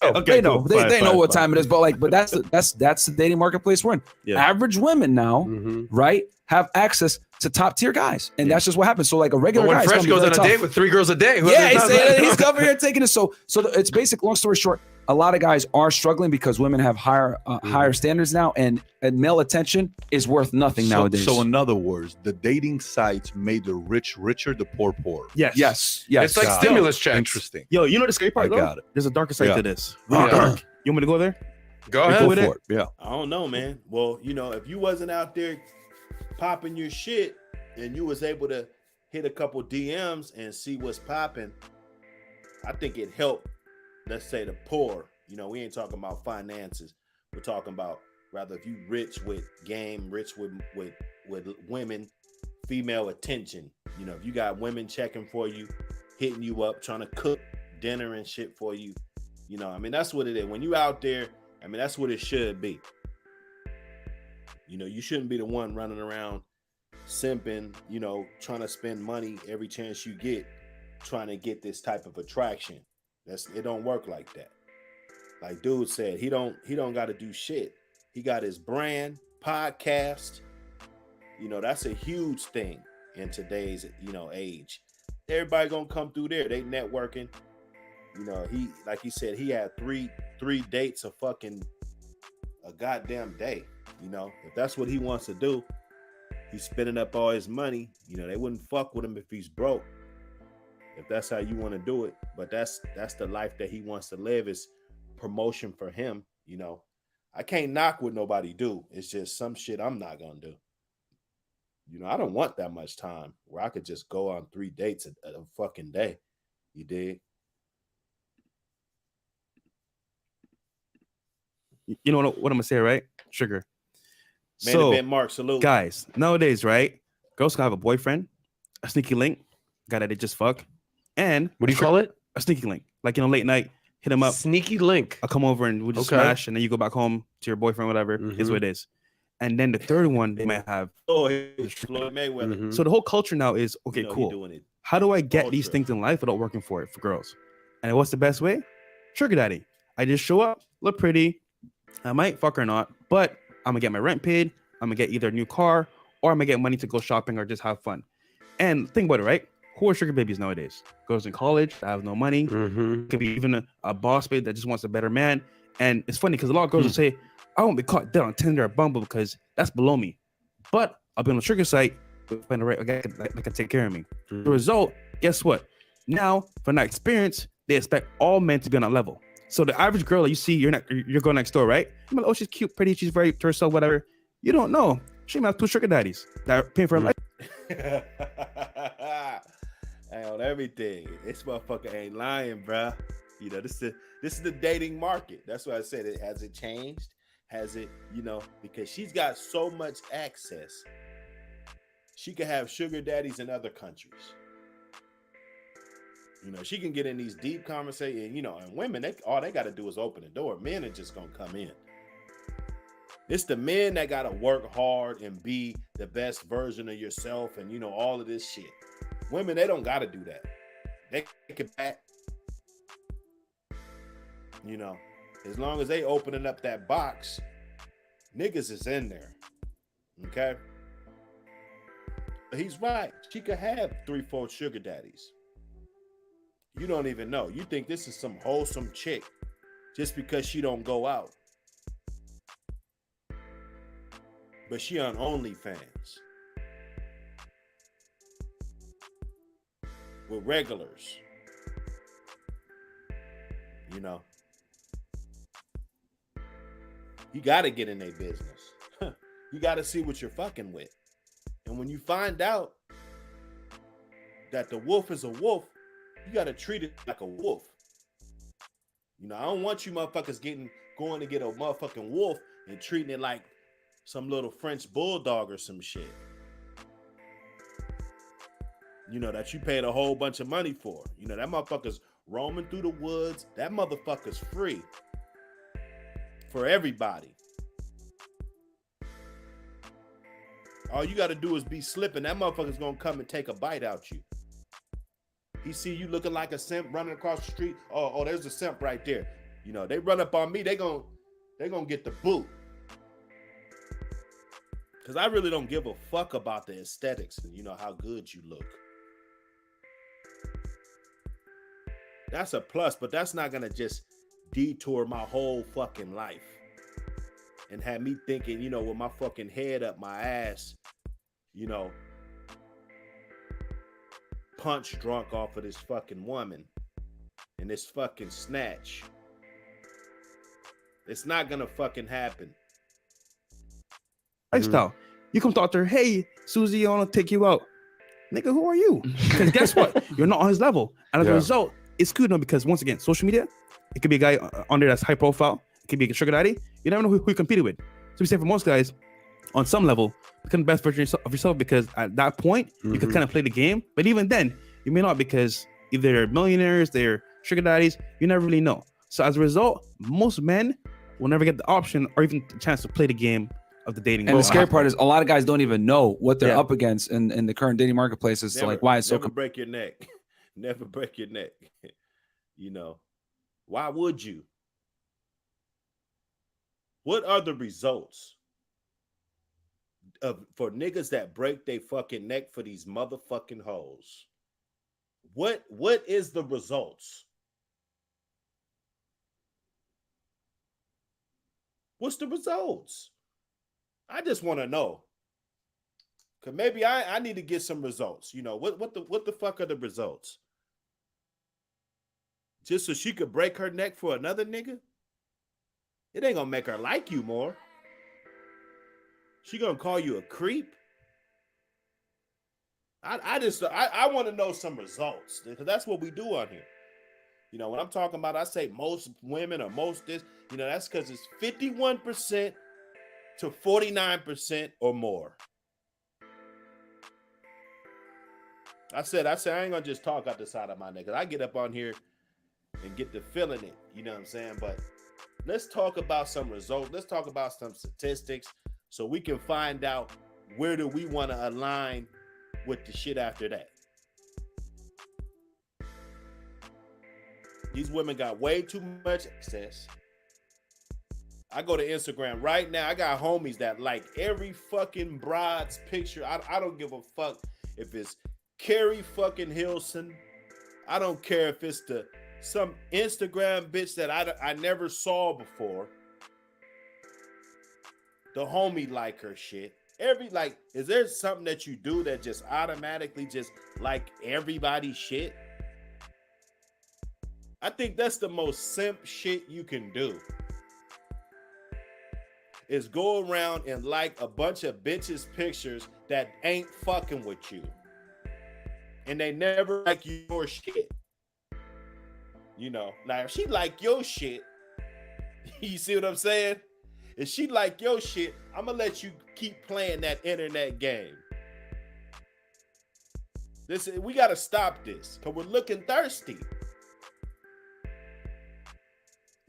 Okay, they know. Cool. They know what time it is, but that's the dating marketplace we're in. Yeah. Average women now, right, have access to top tier guys, and that's just what happens. So like a regular guy, Fresh goes on a date with 3 girls a day. Yeah, he's over here taking it. So it's basic. Long story short, a lot of guys are struggling because women have higher standards now, and male attention is worth nothing nowadays. So in other words, the dating sites made the rich richer, the poor poorer. Yes. It's like stimulus checks. Interesting. Yo, you know the scary part? Got it. There's a darker side to this. Really dark. You want me to go there? Go ahead with it. Yeah. I don't know, man. Well, you know, if you wasn't out there popping your shit and you was able to hit a couple DMs and see what's popping, I think it helped. Let's say the poor, you know, we ain't talking about finances. We're talking about rather if you rich with game, rich with women, female attention. You know, if you got women checking for you, hitting you up, trying to cook dinner and shit for you, you know, I mean, that's what it is. When you out there, I mean, that's what it should be. You know, you shouldn't be the one running around simping, you know, trying to spend money every chance you get, trying to get this type of attraction. It don't work like that. Like dude said, he don't got to do shit. He got his brand, podcast. You know, that's a huge thing in today's, you know, age. Everybody gonna come through there. They networking. You know, like he said, he had three dates a goddamn day. You know, if that's what he wants to do, he's spending up all his money. You know, they wouldn't fuck with him if he's broke. If that's how you want to do it, but that's the life that he wants to live, is promotion for him. You know, I can't knock what nobody do. It's just some shit I'm not gonna do. You know, I don't want that much time where I could just go on 3 dates a fucking day. You dig? You know what I'm gonna say, right? Sugar. Man, so, event Mark, salute. Guys, nowadays, right? Girls can have a boyfriend, a sneaky link, guy that they just fuck. And what do you call it? A sneaky link. Like, you know, late night, hit him up. Sneaky link. I'll come over and we'll just smash, and then you go back home to your boyfriend, whatever. Is what it is. And then the third one, they might have. Oh, Floyd Mayweather. So the whole culture now is, okay, you know, cool. How do I get these things in life without working for it for girls? And what's the best way? Sugar daddy. I just show up, look pretty. I might fuck or not, but I'm gonna get my rent paid. I'm gonna get either a new car or I'm gonna get money to go shopping or just have fun. And think about it, right? Who are sugar babies nowadays? Girls in college that have no money. Mhm. Could be even a boss babe that just wants a better man. And it's funny because a lot of girls will say, I won't be caught dead on Tinder or Bumble because that's below me. But I'll be on the sugar site with find the right guy that can take care of me. The result, guess what? Now, from that experience, they expect all men to be on that level. So the average girl that you see, you're going next door, right? You're like, oh, she's cute, pretty, she's very to herself, whatever. You don't know. She might have 2 sugar daddies that are paying for her life. Hey, on everything. This motherfucker ain't lying, bruh. You know, this is the dating market. That's why I said it. Has it changed? Has it, because she's got so much access. She could have sugar daddies in other countries. She can get in these deep conversations, and women, all they got to do is open the door. Men are just going to come in. It's the men that got to work hard and be the best version of yourself and, all of this shit. Women, they don't got to do that. They can back, as long as they opening up that box, niggas is in there. Okay? But he's right. She could have 3-4 sugar daddies. You don't even know. You think this is some wholesome chick just because she don't go out. But she on OnlyFans with regulars. You got to get in their business. You got to see what you're fucking with. And when you find out that the wolf is a wolf, you got to treat it like a wolf. I don't want you motherfuckers going to get a motherfucking wolf and treating it like some little French bulldog or some shit. That you paid a whole bunch of money for. That motherfucker's roaming through the woods. That motherfucker's free for everybody. All you got to do is be slipping. That motherfucker's going to come and take a bite out you. He see you looking like a simp running across the street. Oh, there's a simp right there. They run up on me. They gonna get the boot. Because I really don't give a fuck about the aesthetics and how good you look. That's a plus, but that's not gonna just detour my whole fucking life and have me thinking, with my fucking head up my ass, punch drunk off of this fucking woman and this fucking snatch. It's not gonna fucking happen. Lifestyle. You come talk to her, hey, Susie, I want to take you out. Nigga, who are you? Because guess what? You're not on his level. And as a result, it's good though, because once again, social media, it could be a guy on there that's high profile. It could be a sugar daddy. You never know who you competed with. So we say for most guys, on some level, become the best version of yourself, because at that point, you can kind of play the game. But even then, you may not, because either they're millionaires, they're sugar daddies, you never really know. So as a result, most men will never get the option or even the chance to play the game of the dating. And the scary part is a lot of guys don't even know what they're up against in the current dating marketplaces. So like, why it's so never break your neck. Never break your neck. Why would you? What are the results for niggas that break their fucking neck for these motherfucking hoes? What is the results? What's the results? I just want to know. Cause maybe I need to get some results. What the fuck are the results? Just so she could break her neck for another nigga? It ain't gonna make her like you more. She gonna call you a creep? I want to know some results, because that's what we do on here. When I'm talking about, I say most women or most this, that's because it's 51% to 49% or more. I said I ain't gonna just talk out the side of my neck. I get up on here and get to feeling it. You know what I'm saying? But let's talk about some results. Let's talk about some statistics so we can find out where do we want to align with the shit after that. These women got way too much access. I go to Instagram right now. I got homies that like every fucking broad's picture. I don't give a fuck if it's Carrie fucking Hilson. I don't care if it's some Instagram bitch that I never saw before. The homie like her shit. Is there something that you do that just automatically just like everybody's shit? I think that's the most simp shit you can do. Is go around and like a bunch of bitches' pictures that ain't fucking with you. And they never like your shit. You know, now if she like your shit, you see what I'm saying? If she like your shit, I'm gonna let you keep playing that internet game. We gotta stop this, because we're looking thirsty.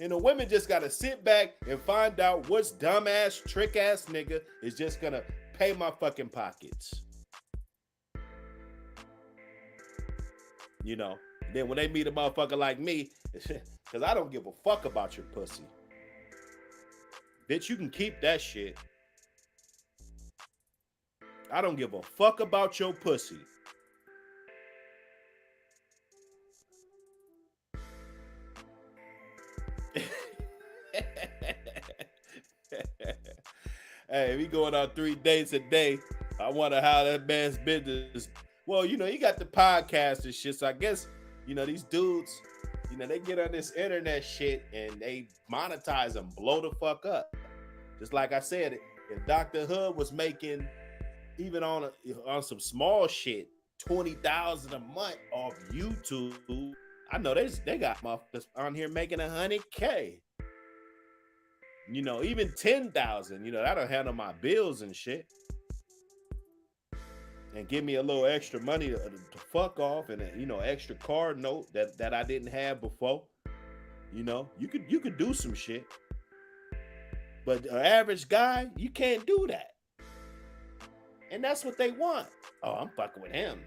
And the women just gotta sit back and find out what's dumbass, trick ass nigga is just gonna pay my fucking pockets. You know, then when they meet a motherfucker like me, because I don't give a fuck about your pussy. Bitch, you can keep that shit. I don't give a fuck about your pussy. Hey, we going on 3 dates a day. I wonder how that man's business. Well, you know, you got the podcast and shit. So I guess, you know, these dudes, you know, they get on this internet shit and they monetize and blow the fuck up. Just like I said, if Dr. Hood was making, even on some small shit, 20,000 a month off YouTube, I know they got motherfuckers on here making 100K. You know, even 10,000. You know, that'll handle my bills and shit, and give me a little extra money to fuck off, and you know, extra card note that I didn't have before. You know, you could do some shit. But an average guy, you can't do that. And that's what they want. Oh, I'm fucking with him.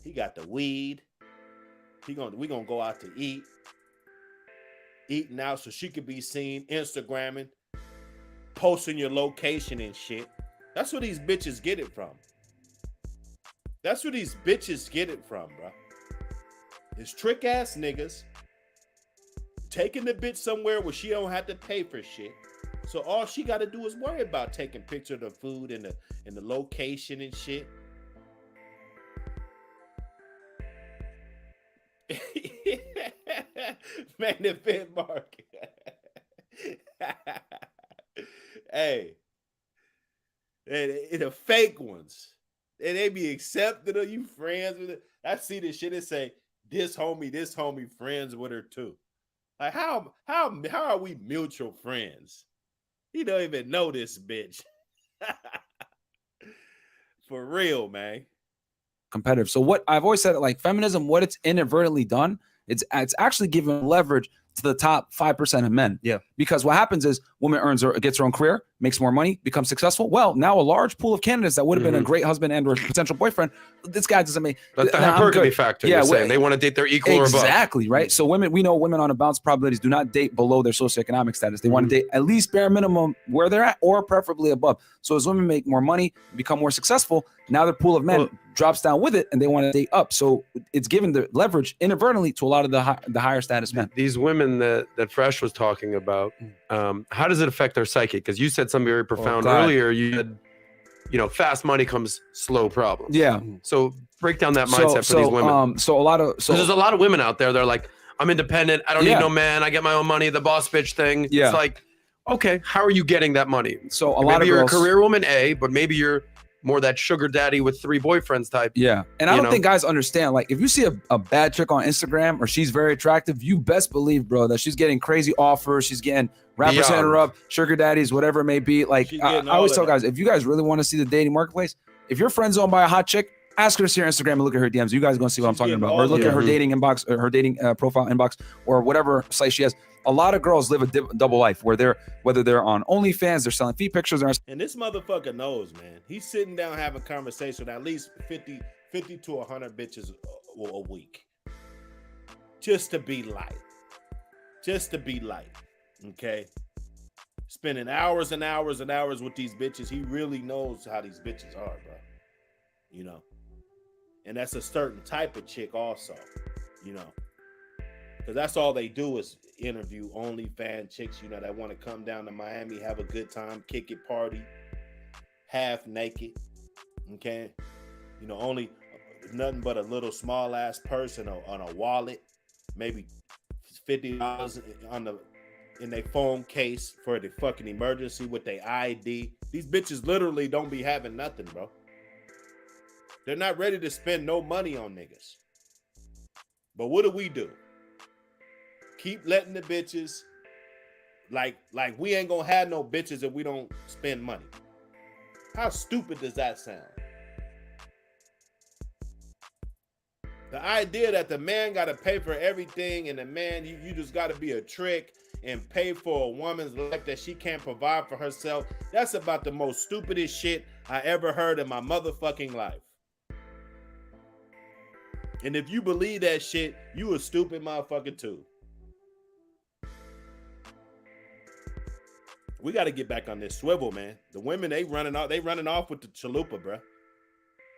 He got the weed. We gonna go out to eat. Eating out so she could be seen, Instagramming, posting your location and shit. That's where these bitches get it from. That's where these bitches get it from, bro. It's trick ass niggas taking the bitch somewhere where she don't have to pay for shit. So all she got to do is worry about taking pictures of the food and the location and shit. Man, the fit market. Hey, and the fake ones, and they be accepting of you friends with it. I see this shit and say this homie friends with her too. Like how are we mutual friends? He don't even know this bitch. For real, man. Competitive. So what I've always said, like feminism, what it's inadvertently done, it's actually giving leverage to the top 5% of men. Yeah. Because what happens is woman gets her own career, makes more money, becomes successful. Well, now a large pool of candidates that would have been a great husband and or potential boyfriend. This guy doesn't make the hypergamy factor. Yeah, you're saying they want to date their equal or above. Exactly, right? So we know women on a balance probabilities do not date below their socioeconomic status. They want to date at least bare minimum where they're at or preferably above. So as women make more money, become more successful, now their pool of men drops down with it and they want to date up. So it's given the leverage inadvertently to a lot of the higher status men. These women that Fresh was talking about, how does it affect their psyche? Because you said something very profound earlier. You said, you know, fast money comes slow problems. Yeah. So break down that mindset for these women. There's a lot of women out there. They're like, I'm independent. I don't need no man. I get my own money. The boss bitch thing. Yeah. It's like, okay, how are you getting that money? So maybe lot of you're girls, a career woman, but maybe you're more that sugar daddy with 3 boyfriends type. Yeah. And I don't think guys understand, like, if you see a bad chick on Instagram or she's very attractive, you best believe, bro, that she's getting crazy offers. She's getting rappers hitting her up, sugar daddies, whatever it may be. Like, I always tell guys, if you guys really want to see the dating marketplace, if you're friend zoned by a hot chick, ask her to see her Instagram and look at her DMs. You guys are going to see what I'm talking about. Or look at her dating inbox, or her dating profile inbox, or whatever site she has. A lot of girls live a double life where whether they're on OnlyFans, they're selling feet pictures. And this motherfucker knows, man. He's sitting down having conversation with at least 50 to 100 bitches a week. Just to be light. Okay? Spending hours and hours and hours with these bitches. He really knows how these bitches are, bro. You know? And that's a certain type of chick also, you know. Because that's all they do is interview OnlyFans chicks, you know, that want to come down to Miami, have a good time, kick it, party, half naked, okay? You know, only nothing but a little small ass purse and on a wallet, maybe $50 in their phone case for the fucking emergency with their ID. These bitches literally don't be having nothing, bro. They're not ready to spend no money on niggas. But what do? Keep letting the bitches, like we ain't gonna have no bitches if we don't spend money. How stupid does that sound? The idea that the man got to pay for everything and the man, you just got to be a trick and pay for a woman's life that she can't provide for herself. That's about the most stupidest shit I ever heard in my motherfucking life. And if you believe that shit, you a stupid motherfucker too. We got to get back on this swivel, man. The women, they running off with the chalupa, bro.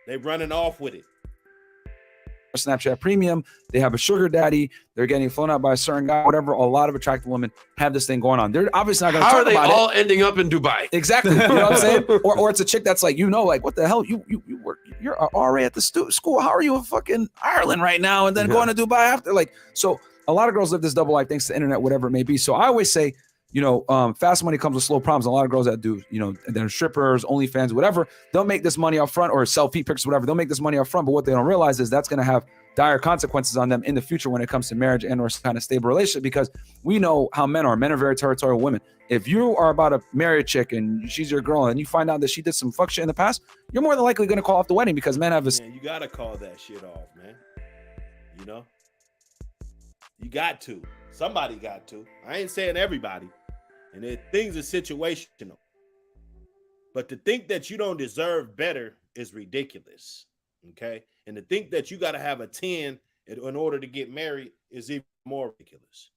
They running off with it. Snapchat Premium, they have a sugar daddy, they're getting flown out by a certain guy, whatever. A lot of attractive women have this thing going on. They're obviously not going to talk about it. How are they all ending up in Dubai? Exactly. You know what I'm saying? Or it's a chick that's like, you know, like, what the hell? You work, you're an RA at the school. How are you in fucking Ireland right now and then going to Dubai after? Like, so a lot of girls live this double life thanks to the internet, whatever it may be. So I always say, you know, fast money comes with slow problems. A lot of girls that do, you know, they're strippers, OnlyFans, whatever, they'll make this money up front, or sell feet pics, whatever. They'll make this money up front, but what they don't realize is that's going to have dire consequences on them in the future when it comes to marriage and or kind of stable relationship, because we know how men are. Men are very territorial women. If you are about to marry a chick and she's your girl and you find out that she did some fuck shit in the past, you're more than likely going to call off the wedding, because men have a... Man, you got to call that shit off, man. You know? You got to. Somebody got to. I ain't saying everybody. And things are situational. But to think that you don't deserve better is ridiculous. Okay? And to think that you got to have a 10 in order to get married is even more ridiculous.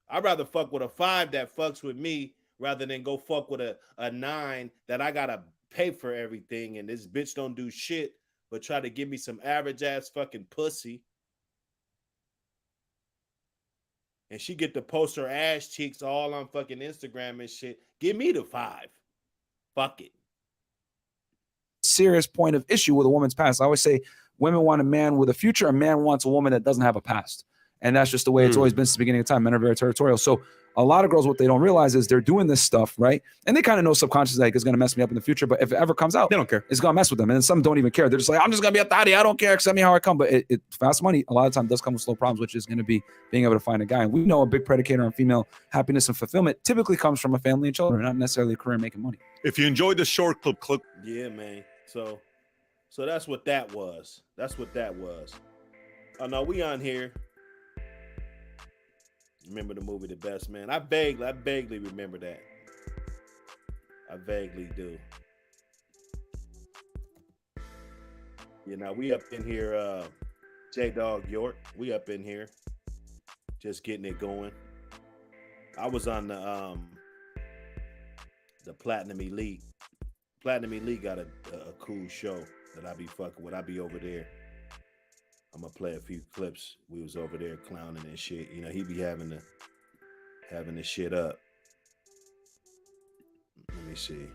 I'd rather fuck with a 5 that fucks with me rather than go fuck with a 9 that I got to pay for everything and this bitch don't do shit but try to give me some average ass fucking pussy. And she get to post her ass cheeks all on fucking Instagram and shit. Give me the 5. Fuck it. Serious point of issue with a woman's past. I always say women want a man with a future. A man wants a woman that doesn't have a past. And that's just the way it's always been since the beginning of time. Men are very territorial. So a lot of girls, what they don't realize is they're doing this stuff, right? And they kind of know subconsciously like it's going to mess me up in the future. But if it ever comes out, They don't care. it's going to mess with them. And then some don't even care. They're just like, I'm just going to be a thotty. I don't care. Accept me how I come. But it fast money, a lot of time does come with slow problems, which is going to be being able to find a guy. And we know a big predicator on female happiness and fulfillment typically comes from a family and children, not necessarily a career making money. If you enjoyed the short clip. Yeah, man. So that's what that was. That's what that was. Oh no, we on here. Remember the movie The Best Man? I vaguely remember that. I vaguely do. You know, we up in here, J-Dog York. We up in here, just getting it going. I was on the Platinum Elite. Platinum Elite got a cool show that I be fucking with. I be over there. I'm gonna play a few clips. We was over there clowning and shit. You know, he be having the shit up. Let me see.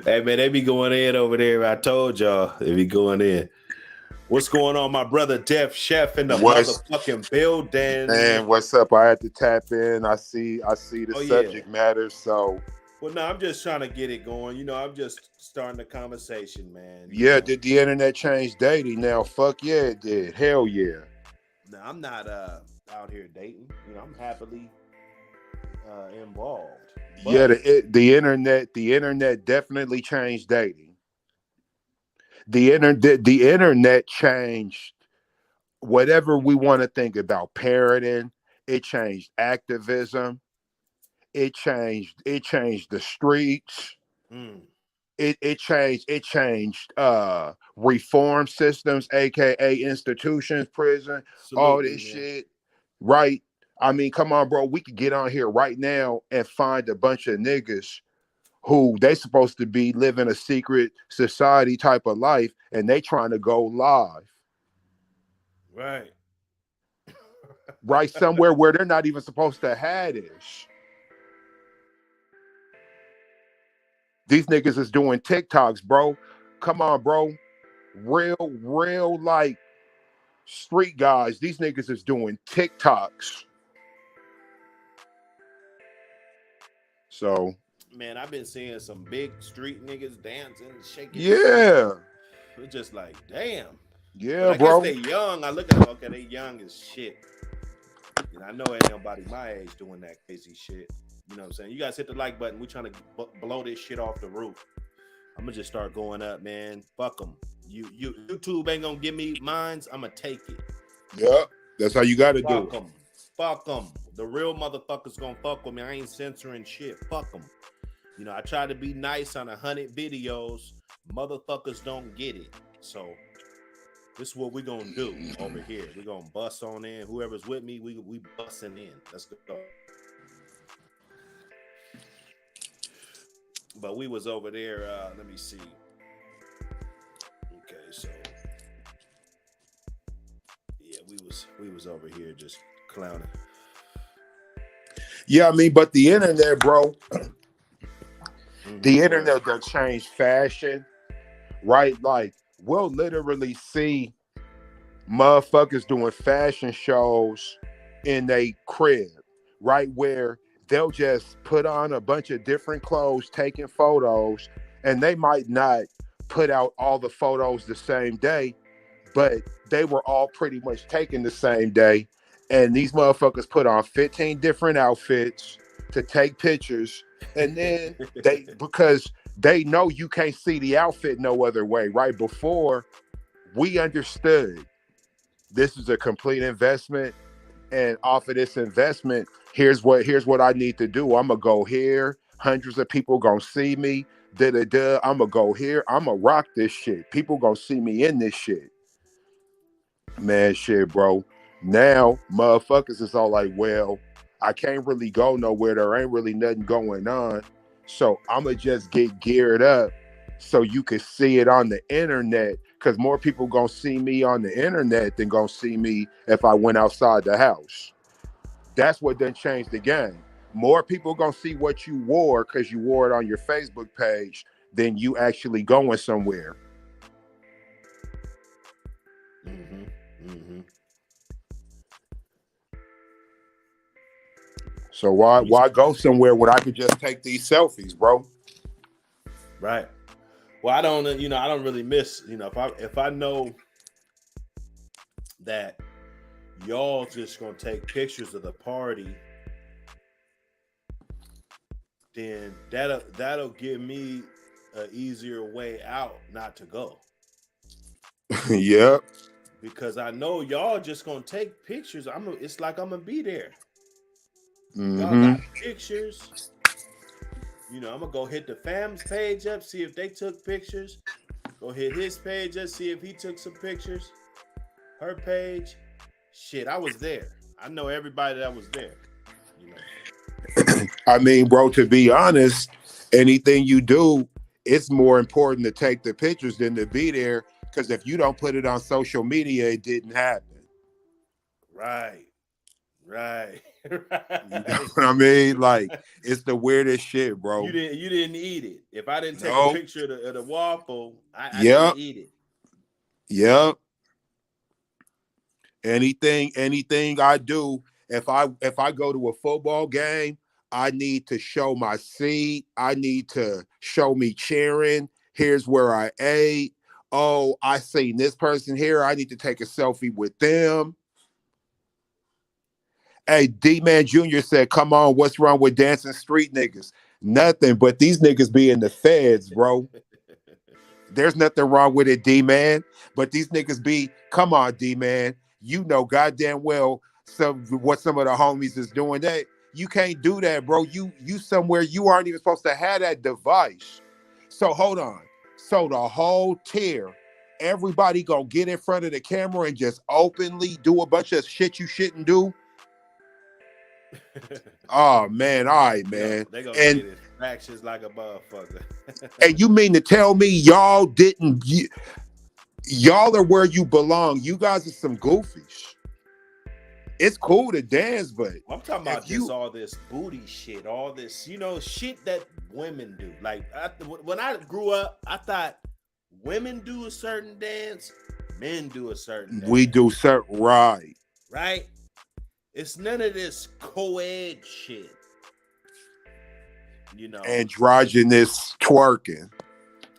Hey man, they be going in over there. I told y'all they be going in. What's going on, my brother Def Chef in the motherfucking building? Man, what's up? I had to tap in. I see the subject matter. So well, no, I'm just trying to get it going. You know, I'm just starting the conversation, man. Yeah, did the internet change dating? Now, fuck yeah, it did. Hell yeah. No, I'm not out here dating. You know, I'm happily involved. But yeah, the internet definitely changed dating. The internet changed whatever we want to think about parenting. It changed activism. It changed the streets. It changed reform systems, aka institutions, prison, all this shit. Right? I mean, come on, bro. We could get on here right now and find a bunch of niggas who they supposed to be living a secret society type of life, and they trying to go live. Right. Right, somewhere where they're not even supposed to have this. These niggas is doing TikToks, bro. Come on, bro. Real like street guys. These niggas is doing TikToks. So, man, I've been seeing some big street niggas dancing, shaking. Yeah. It's just like, damn. Yeah, but I bro. guess they young. I look at them, okay, they young as shit. You know, I know ain't nobody my age doing that crazy shit. You know what I'm saying? You guys hit the like button. We trying to blow this shit off the roof. I'm gonna just start going up, man. Fuck them. YouTube ain't gonna give me mines. I'm gonna take it. Yep, that's how you gotta do it. Fuck them. The real motherfuckers gonna fuck with me. I ain't censoring shit. Fuck them. You know, I try to be nice on 100 videos. Motherfuckers don't get it. So this is what we gonna do over here. We gonna bust on in. Whoever's with me, we busting in. Let's go. But we was over there. Let me see. Okay, so yeah, we was over here just clowning. Yeah, I mean, but the internet, bro. The internet that changed fashion, right? Like, we'll literally see motherfuckers doing fashion shows in a crib, right? Where they'll just put on a bunch of different clothes, taking photos, and they might not put out all the photos the same day, but they were all pretty much taken the same day. And these motherfuckers put on 15 different outfits to take pictures. And then because they know you can't see the outfit no other way, right? Before, we understood this is a complete investment. And off of this investment, here's what I need to do. I'm gonna go here. Hundreds of people gonna see me. I'm gonna go here. I'm gonna rock this shit. People gonna see me in this shit. Man, shit, bro. Now, motherfuckers is all like, well, I can't really go nowhere. There ain't really nothing going on. So I'm gonna just get geared up so you can see it on the internet, because more people gonna see me on the internet than gonna see me if I went outside the house. That's what done changed the game. More people gonna see what you wore because you wore it on your Facebook page than you actually going somewhere. So why go somewhere when I could just take these selfies, bro? Right. Well, I don't really miss, if I know that y'all just gonna take pictures of the party, then that'll give me an easier way out not to go. Yep. Because I know y'all just gonna take pictures. It's like I'm gonna be there. Y'all got pictures. I'm gonna go hit the fam's page up, see if they took pictures. Go hit his page up, see if he took some pictures. Her page. Shit, I was there. I know everybody that was there. I mean, bro, to be honest, anything you do, it's more important to take the pictures than to be there. Because if you don't put it on social media, it didn't happen. Right. Right. You know Right. what I mean? Like, it's the weirdest shit, bro. You didn't eat it. If I didn't take a No. picture of the waffle, I Yep. didn't eat it. Yep. Anything I do, if I go to a football game, I need to show my seat. I need to show me cheering. Here's where I ate. Oh, I seen this person here. I need to take a selfie with them. Hey, D-Man Jr. said, come on, what's wrong with dancing street niggas? Nothing, but these niggas be in the feds, bro. There's nothing wrong with it, D-Man. But these niggas be, come on, D-Man. You know goddamn well what some of the homies is doing. That you can't do that, bro. You somewhere you aren't even supposed to have that device. So hold on. So the whole tier, everybody gonna get in front of the camera and just openly do a bunch of shit you shouldn't do. Oh man, all right, man. They gonna And get it. Actions like a motherfucker. and you mean to tell me y'all didn't? Y'all are where you belong. You guys are some goofies. It's cool to dance, but I'm talking about if you- all this booty shit, all this, shit that women do. Like when I grew up, I thought women do a certain dance, men do a certain dance. we do certain right. Right? It's none of this co-ed shit. Androgynous twerking.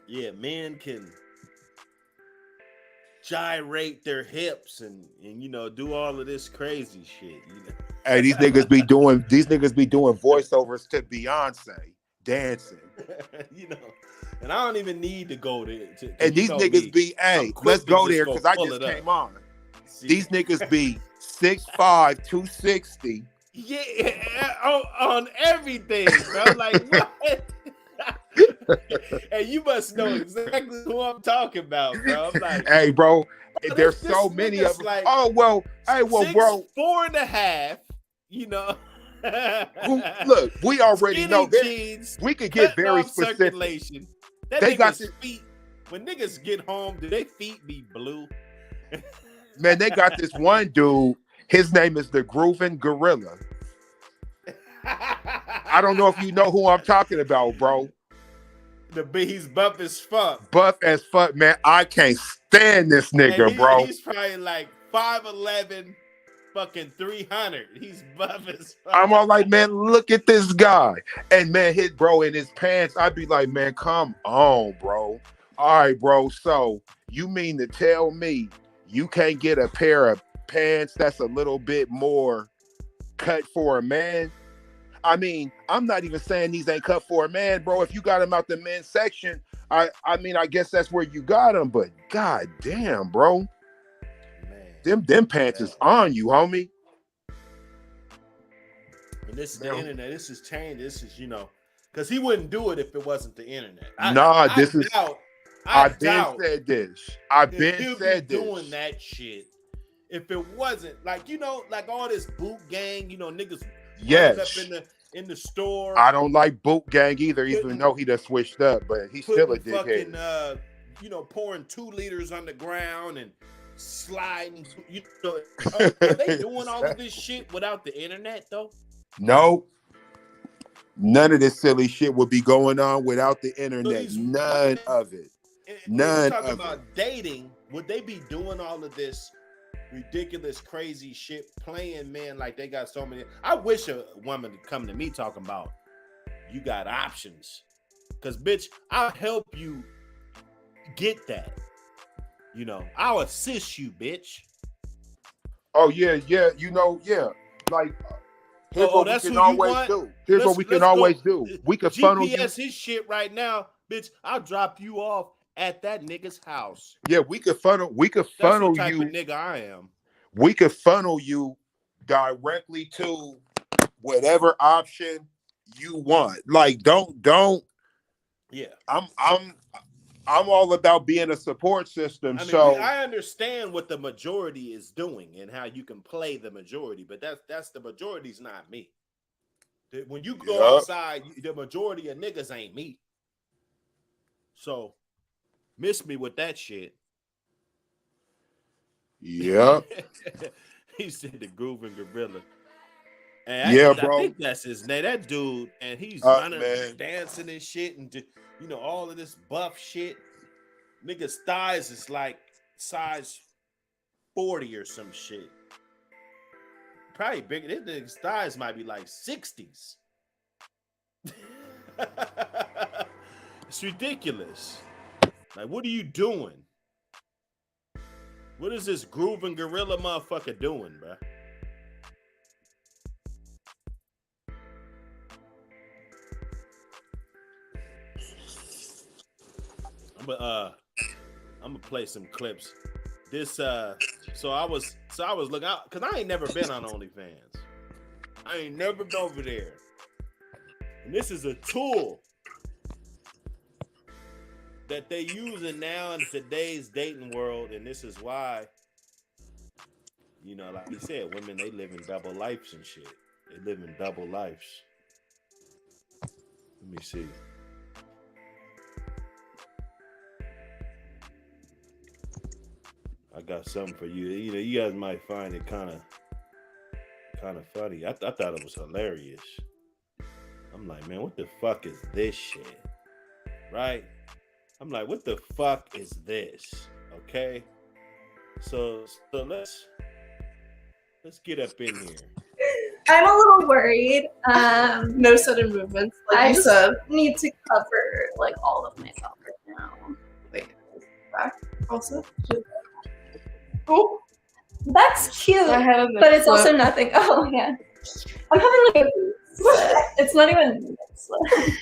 Yeah, men can gyrate their hips and do all of this crazy shit. Hey, these niggas be doing voiceovers to Beyonce dancing. And I don't even need to go to And these niggas be, hey, let's go there because I just came on. See? These niggas be 6'5", 260. Yeah, on everything, bro. Like what? And you must know exactly who I'm talking about, bro. I'm like, hey, bro, there's this so many of them. like oh well, hey, well, 6', bro, 4.5. Look, we already know that jeans, we could get very specific. Circulation. They got feet. When niggas get home, do their feet be blue? Man, they got this one dude. His name is the Groovin' Gorilla. I don't know if you know who I'm talking about, bro. He's buff as fuck. Buff as fuck, man. I can't stand this nigga, bro. He's probably like 5'11", fucking 300. He's buff as fuck. I'm all like, man, look at this guy. And man, hit bro in his pants. I'd be like, man, come on, bro. All right, bro. So you mean to tell me you can't get a pair of pants that's a little bit more cut for a man? I mean, I'm not even saying these ain't cut for a man, bro. If you got them out the men's section, I mean, I guess that's where you got them. But god damn, bro, man, them pants is on you, homie. And this is the internet. This has changed. This is because he wouldn't do it if it wasn't the internet. I've been said this. I've been said this. Doing that shit. If it wasn't like like all this boot gang, niggas. Yes. Up in the store. I don't like boot gang either, even though he done switched up, but he's still a dickhead. Fucking, pouring 2 liters on the ground and sliding. Are they doing all of this shit without the internet though? No. None of this silly shit would be going on without the internet. None of it. None of it. About dating, would they be doing all of this ridiculous, crazy shit, playing men like they got so many? I wish a woman would come to me talking about you got options, because bitch, I'll help you get that. I'll assist you, bitch. Oh yeah, yeah, like here's what we can always do. Here's what we can always do. We could funnel you. GPS his shit right now, bitch. I'll drop you off at that nigga's house. Yeah, we could funnel That's the type you. Of nigga I am. We could funnel you directly to whatever option you want. Like, don't. Yeah, I'm all about being a support system. I mean, so I understand what the majority is doing and how you can play the majority, but that's the majority's not me. When you go outside, the majority of niggas ain't me. So miss me with that shit. Yeah. He said the Groovin' Gorilla. And Yeah, I bro. think that's his name. That dude, and he's running, Man. dancing and shit, and all of this buff shit. Nigga's thighs is like size 40 or some shit. Probably bigger. This nigga's thighs might be like 60s. It's ridiculous. Like, what are you doing? What is this grooving gorilla motherfucker doing, bruh? I'm gonna play some clips. This so I was looking out because I ain't never been on OnlyFans. I ain't never been over there. And this is a tool that they using now in today's dating world, and this is why, like he said, women, they live in double lives and shit. They live in double lives. Let me see. I got something for you. You guys might find it kind of funny. I thought it was hilarious. I'm like, man, what the fuck is this shit? Right? I'm like, what the fuck is this? Okay. So let's get up in here. I'm a little worried. No sudden movements. Like I you just said. need to cover like all of myself right now. Wait, back also. Oh, that's cute, I had a but it's slip. also nothing. Oh yeah, I'm having like a slip. It's not even a slip.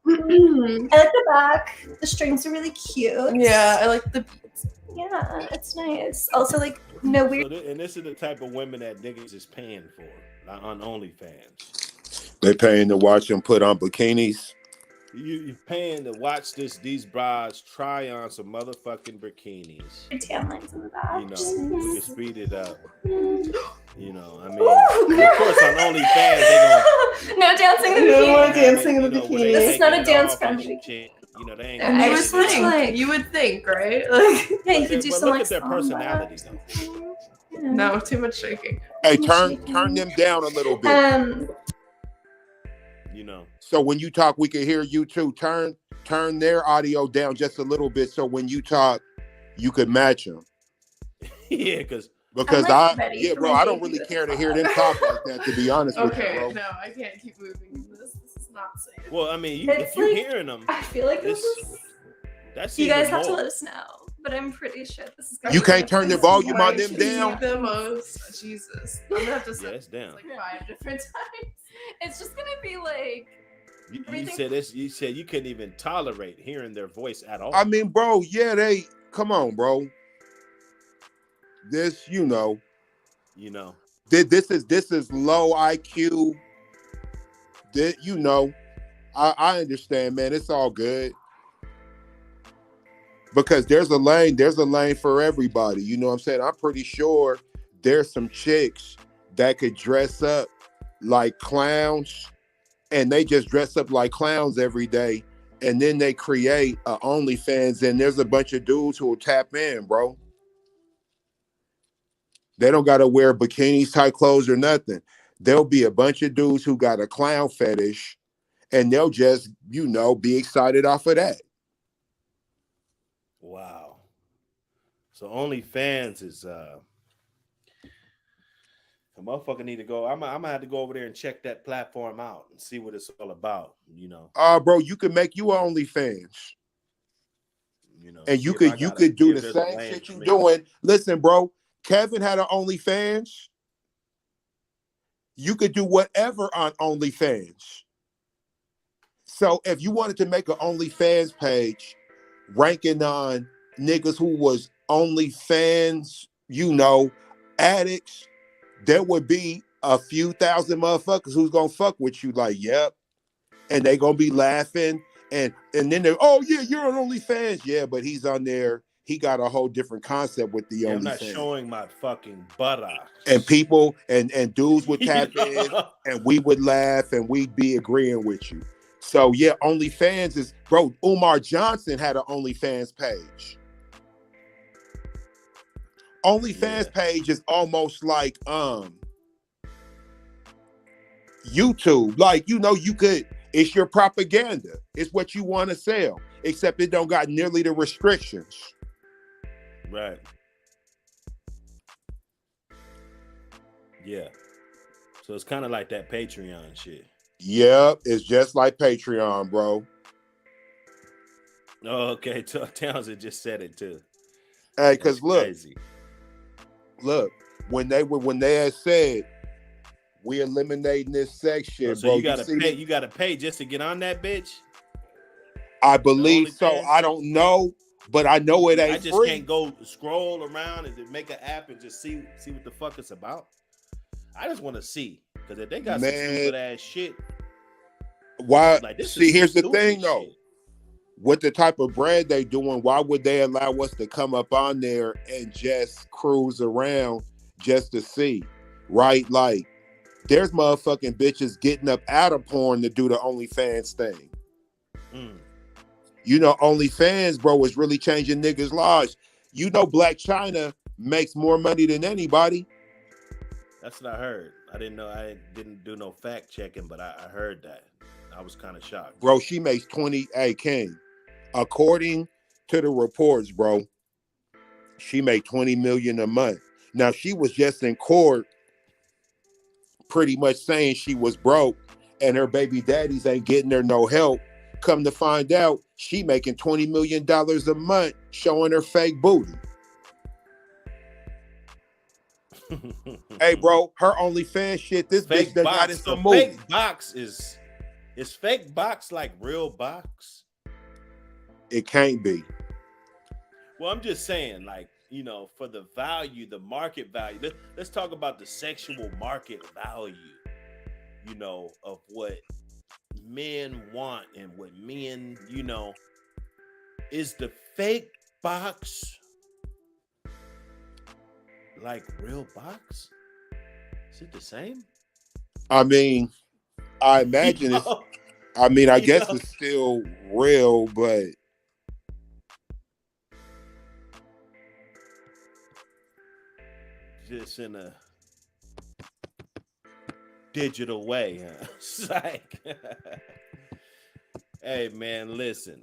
I like the back. The strings are really cute. Yeah, I like the beats. Yeah, it's nice. Also, like no weird. And this is the type of women that niggas is paying for, not on OnlyFans. They paying to watch them put on bikinis. You're paying to watch these brides try on some motherfucking bikinis. tan lines in the back. You can speed it up. I mean, of course on OnlyFans they gonna No dancing in the No more bikini. dancing in the where they bikini. This is not taking a it dance off and friendly. shit. They ain't And I you would just wish, think, like- you would think, right? Like, Yeah, you could do But some look like at their samba. personalities though. Yeah. no, too much shaking. Hey, turn them down a little bit. So when you talk, we can hear you too. Turn their audio down just a little bit, so when you talk, you could match them. Yeah, because I'm, like, ready yeah, for bro, my I don't debut really as care to well. hear them talk like that. To be honest with you, Okay, bro. no, I can't keep moving. This is not safe. well, I mean, It's if you're like- hearing them, I feel like this is. that's You even guys have to more. let us know, but I'm pretty sure this is. You can't turn the volume on Right, them down. The most. Jesus. I'm gonna have to Yeah, set it's down. like 5 different times. It's just gonna be like. You Everything- said this. You said you couldn't even tolerate hearing their voice at all. I mean, bro, yeah, come on, bro. This, you know. this is low IQ. I understand, man. It's all good. Because there's a lane for everybody. You know what I'm saying? I'm pretty sure there's some chicks that could dress up like clowns, and they just dress up like clowns every day, and then they create a OnlyFans, and there's a bunch of dudes who will tap in, bro. They don't gotta wear bikinis, tight clothes, or nothing. There'll be a bunch of dudes who got a clown fetish, and they'll just, be excited off of that. Wow. So OnlyFans is a motherfucker need to go. I'm gonna have to go over there and check that platform out and see what it's all about. Bro, you can make you OnlyFans. And you could do the same shit you doing. Listen, bro, Kevin had an OnlyFans. You could do whatever on OnlyFans. So if you wanted to make an OnlyFans page ranking on niggas who was OnlyFans, addicts, there would be a few thousand motherfuckers who's gonna fuck with you like, yep. And they gonna be laughing. And then they're, oh yeah, you're on OnlyFans. Yeah, but he's on there. He got a whole different concept with the I'm not OnlyFans. showing my fucking buttocks. And people and dudes would tap in, and we would laugh, and we'd be agreeing with you. So yeah, OnlyFans is, bro. Umar Johnson had an OnlyFans page. OnlyFans page is almost like YouTube. Like, you know, you could, it's your propaganda. It's what you want to sell, except it don't got nearly the restrictions. Right. Yeah. So it's kind of like that Patreon shit. Yep, it's just like Patreon, bro. Oh, okay. Townsend just said it too. Hey, That's because crazy. look, when they had said we eliminating this section, Oh, so bro, you gotta see pay. me? You gotta pay just to get on that bitch. I The believe so. OnlyFans? I don't know, but I know it I ain't just free. can't go scroll around and then make an app and just see what the fuck it's about. I just want to see, because if they got some Man, stupid ass shit, why? like this See, is here's the stupid thing, though. shit. With the type of bread they doing, why would they allow us to come up on there and just cruise around just to see, right? Like, there's motherfucking bitches getting up out of porn to do the OnlyFans thing. Mm. You know, OnlyFans, bro, is really changing niggas' lives. You know, Black China makes more money than anybody. That's what I heard. I didn't know. I didn't do no fact checking, but I heard that. I was kind of shocked. Bro, she makes 20. Hey, King, according to the reports, bro, she made 20 million a month. Now, she was just in court pretty much saying she was broke and her baby daddies ain't getting her no help. Come to find out, she making $20 million a month showing her fake booty. Hey, bro, her OnlyFans shit, this bitch Fake done box. got in So some movies. fake box is fake box like real box? It can't be. Well, I'm just saying, like, you know, for the value, the market value. Let's talk about the sexual market value, you know, of what men want and what men, you know, is the fake box like real box? Is it the same? I mean, I imagine You it's, know? I mean, I You guess know? it's still real, but Just in a digital way, huh? It's like, hey man, listen.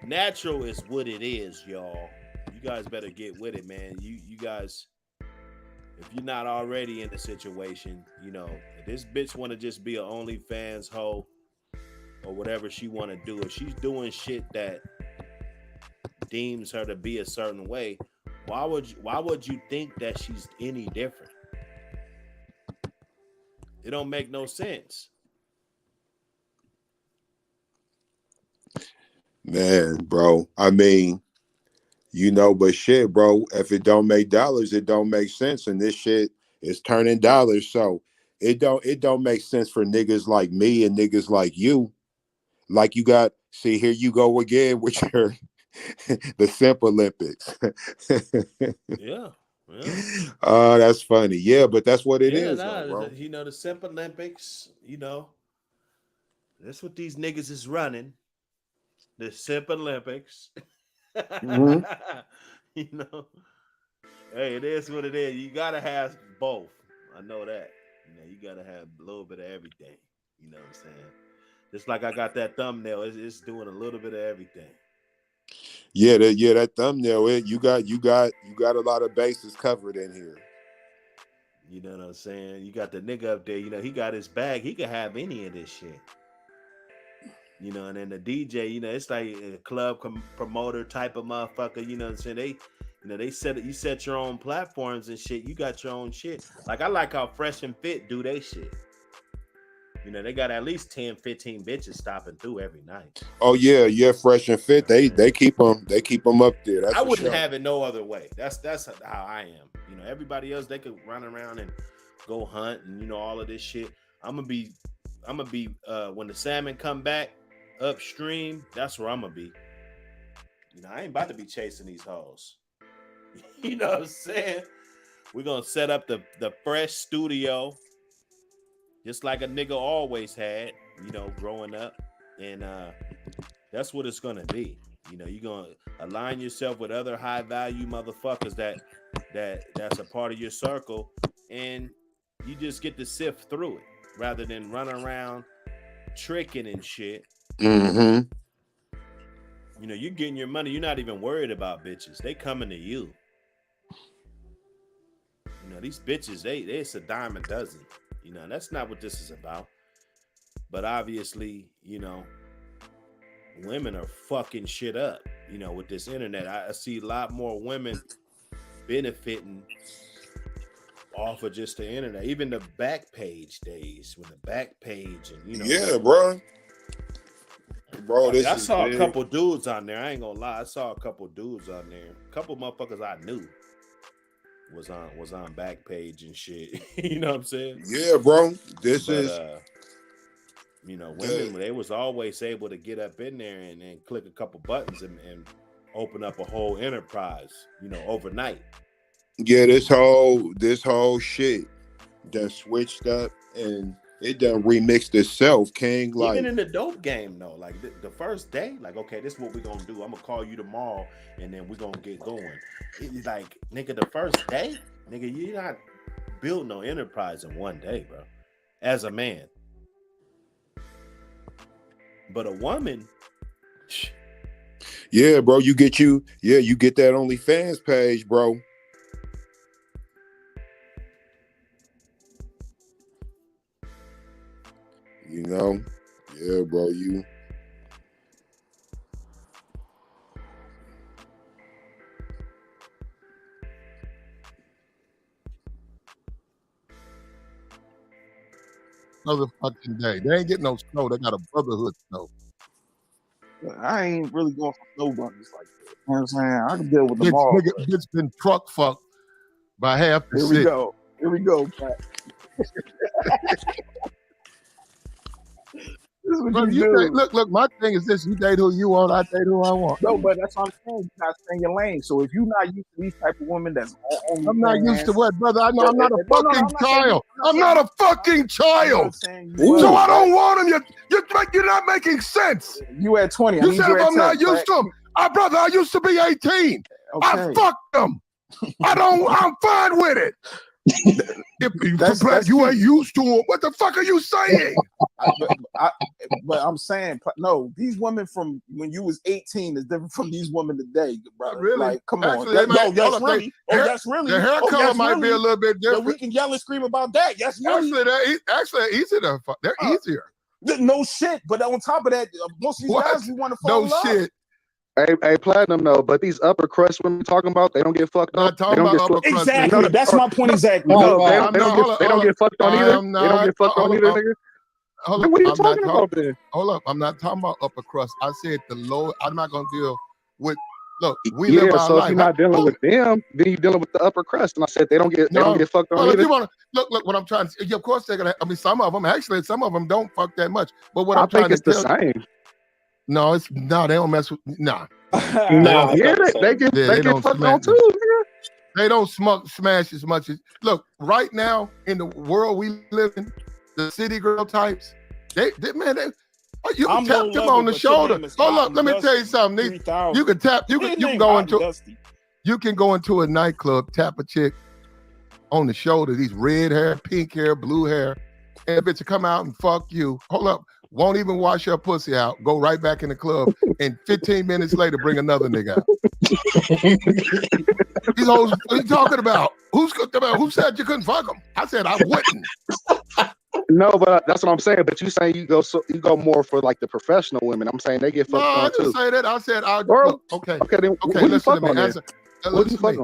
Natural is what it is, y'all. You guys better get with it, man. You guys, if you're not already in the situation, you know, if this bitch want to just be an OnlyFans hoe or whatever she want to do, if she's doing shit that deems her to be a certain way, why would you think that she's any different? It don't make no sense. man, bro, I mean, you know, but shit, bro, if it don't make dollars, it don't make sense. And this shit is turning dollars. So it don't make sense for niggas like me and niggas like you. Like you got, see, here you go again with your the Simp Olympics. Yeah. Yeah. That's funny. Yeah, but that's what it Yeah, is, nah, though, bro. you know, the Simp Olympics, you know, that's what these niggas is running. The Simp Olympics. Mhm. You know, hey, it is what it is. You gotta have both. I know that. You know, you gotta have a little bit of everything. You know what I'm saying? Just like I got that thumbnail, it's doing a little bit of everything. Yeah, that thumbnail. You got a lot of bases covered in here. You know what I'm saying? You got the nigga up there, you know, he got his bag. He could have any of this shit. You know, and then the DJ, you know, it's like a club promoter type of motherfucker. You know what I'm saying? They, you know, they set it. You set your own platforms and shit. You got your own shit. Like I like how Fresh and Fit do they shit. You know, they got at least 10, 15 bitches stopping through every night. Oh yeah, Fresh and Fit. They keep them up there. That's I for wouldn't sure. have it no other way. That's how I am. You know, everybody else they could run around and go hunt and you know all of this shit. I'm gonna be when the salmon come back upstream. That's where I'm gonna be. You know, I ain't about to be chasing these hoes. You know what I'm saying? We're gonna set up the fresh studio, just like a nigga always had. You know, growing up, and that's what it's gonna be. You know, you're gonna align yourself with other high value motherfuckers that's a part of your circle, and You just get to sift through it rather than run around tricking and shit. Mm-hmm. You know, you're getting your money. You're not even worried about bitches. They coming to you. You know, these bitches, it's a dime a dozen. You know, that's not what this is about. But obviously, you know, women are fucking shit up, you know, with this internet. I see a lot more women benefiting off of just the internet. Even the back page days, when the back page and, you know. Yeah, bro. Bro, this I is saw big. a couple dudes on there. I ain't gonna lie. I saw a couple dudes on there. A couple motherfuckers I knew was on back page and shit. You know what I'm saying? Yeah, bro. This But, is you know, women, they was always able to get up in there and click a couple buttons and open up a whole enterprise, you know, overnight. yeah, this whole shit done switched up and it done remixed itself, King. Like, Even in the dope game, though, like the first day, like, okay, this is what we're gonna do. I'm gonna call you tomorrow and then we're gonna get going. It's like, nigga, the first day, nigga, you're not building no enterprise in one day, bro, as a man. But a woman, yeah, bro, you get that OnlyFans page, bro. You know, yeah, bro, you. Another fucking day. They ain't getting no snow. They got a brotherhood snow. I ain't really going for snow bunnies like that. You know what I'm saying? I can deal with them all. It's been truck fucked by half the Here city. we go. Here we go, Pat. This is what Bro, you do. look, my thing is this: you date who you want, I date who I want. No, but that's what I'm saying. You're not staying in your lane. So if you're not used to these type of women that's on I'm not used to what, brother? I know I'm not a fucking child. I'm not a fucking child. So I don't want them. You're not making sense. You at 20. You said if I'm not used to them. Brother, I used to be 18. I fucked them. I'm fine with it. If you ain't used to them, what the fuck are you saying? But I'm saying, no, these women from when you was 18 is different from these women today, brother. Really? Like, come Actually, on. really. Yes, really. The hair color might be a little bit different. But we can yell and scream about that. Yes, really. Actually, they're easy to fuck. They're easier. No shit. But on top of that, most of these guys we want to fall in love. No shit. Hey, Platinum, though, but these upper crust women talking about, they don't get fucked up. They don't get exactly. No, that's my point exactly. No, they don't get fucked on either. They don't get fucked on either, nigga. What are you talking about then? Hold up. I'm not talking about upper crust. I said the low. I'm not going to deal with. Look, we live our so life. if you're not dealing with them, then you're dealing with the upper crust. And I said they don't get fucked on either. You want to look what I'm trying to say. Yeah, of course they're gonna. I mean, some of them don't fuck that much. But what I'm trying to tell you, same. No, they don't mess with they get fucked on too. Nigga. They don't smash as much as look right now in the world we live in. The city girl types, you can tap them on the shoulder. Hold up, let me tell you something. You can tap. You can go into a nightclub, tap a chick on the shoulder. These red hair, pink hair, blue hair, and a bitch will come out and fuck you. Hold up. Won't even wash her pussy out, go right back in the club, and 15 minutes later bring another nigga out. These hoes, what are you talking about? Who said you couldn't fuck them? I said I wouldn't. No, but that's what I'm saying. But you saying you go more for like the professional women. I'm saying they get fucked on too. I didn't say that. I said okay. Okay, listen to me. Listen to me.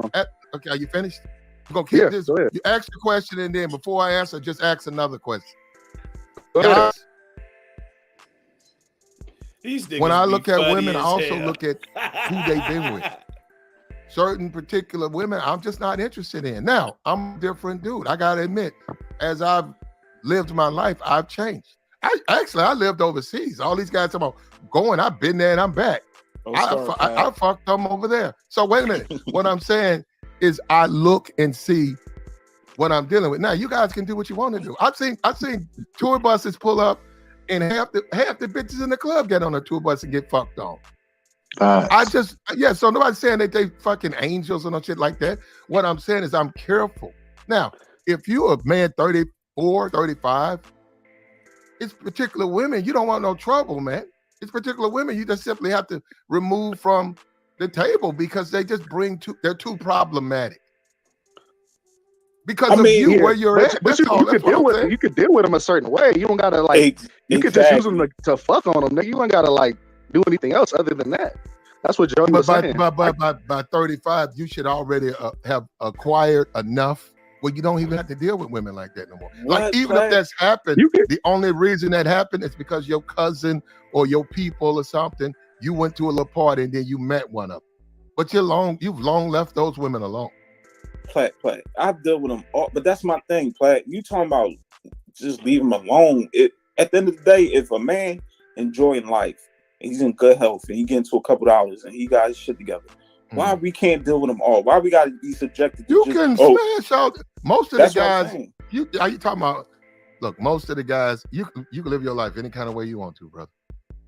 Okay, are you finished? I'm gonna keep this. You ask the question, and then before I answer, just ask another question. When I look at women, I also look at who they've been with. Certain particular women, I'm just not interested in. Now, I'm a different dude. I gotta admit, as I've lived my life, I've changed. I lived overseas. All these guys talking about going, I've been there and I'm back. I fucked them over there. So wait a minute. What I'm saying is I look and see what I'm dealing with. Now, you guys can do what you want to do. I've seen tour buses pull up and half the bitches in the club get on a tour bus and get fucked on. So nobody's saying that they fucking angels or no shit like that. What I'm saying is I'm careful. Now, if you a man 34, 35, it's particular women, you don't want no trouble, man. It's particular women you just simply have to remove from the table because they just they're too problematic. Because of you, where you're at. But you could deal with them a certain way. You don't gotta you could just use them to fuck on them. You don't gotta do anything else other than that. That's what Joey was saying. By 35, you should already have acquired enough where you don't even have to deal with women like that no more. If that's happened, the only reason that happened is because your cousin or your people or something, you went to a little party and then you met one of them. But you've long left those women alone. Platt. I've dealt with them all, but that's my thing, Platt. You talking about just leave them alone. At the end of the day, if a man enjoying life, and he's in good health, and he get into a couple dollars, and he got his shit together, why we can't deal with them all? Why we got to be subjected to smash out most of the guys. Are you talking about? Look, most of the guys, you can live your life any kind of way you want to, brother.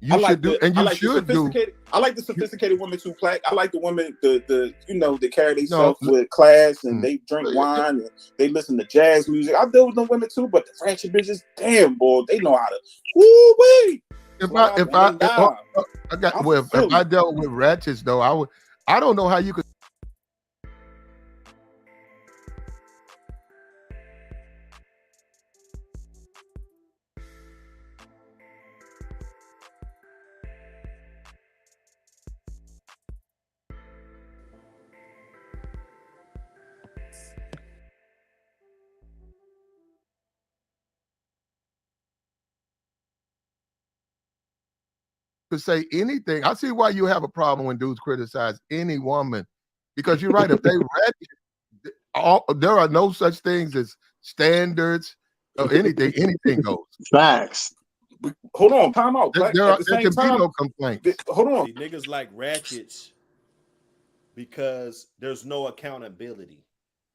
I like the sophisticated women too, Platt. I like the women that carry themselves with class and they drink wine and they listen to jazz music. I deal with them women too, but the ratchet bitches, damn boy, they know how to. Woo-wee. If I dealt with ratchets though, I don't know how you could. To say anything. I see why you have a problem when dudes criticize any woman, because you're right. If they there are no such things as standards or anything. Anything goes. Facts. Hold on, time out. There can be no complaints. Hold on. See, niggas like ratchets because there's no accountability.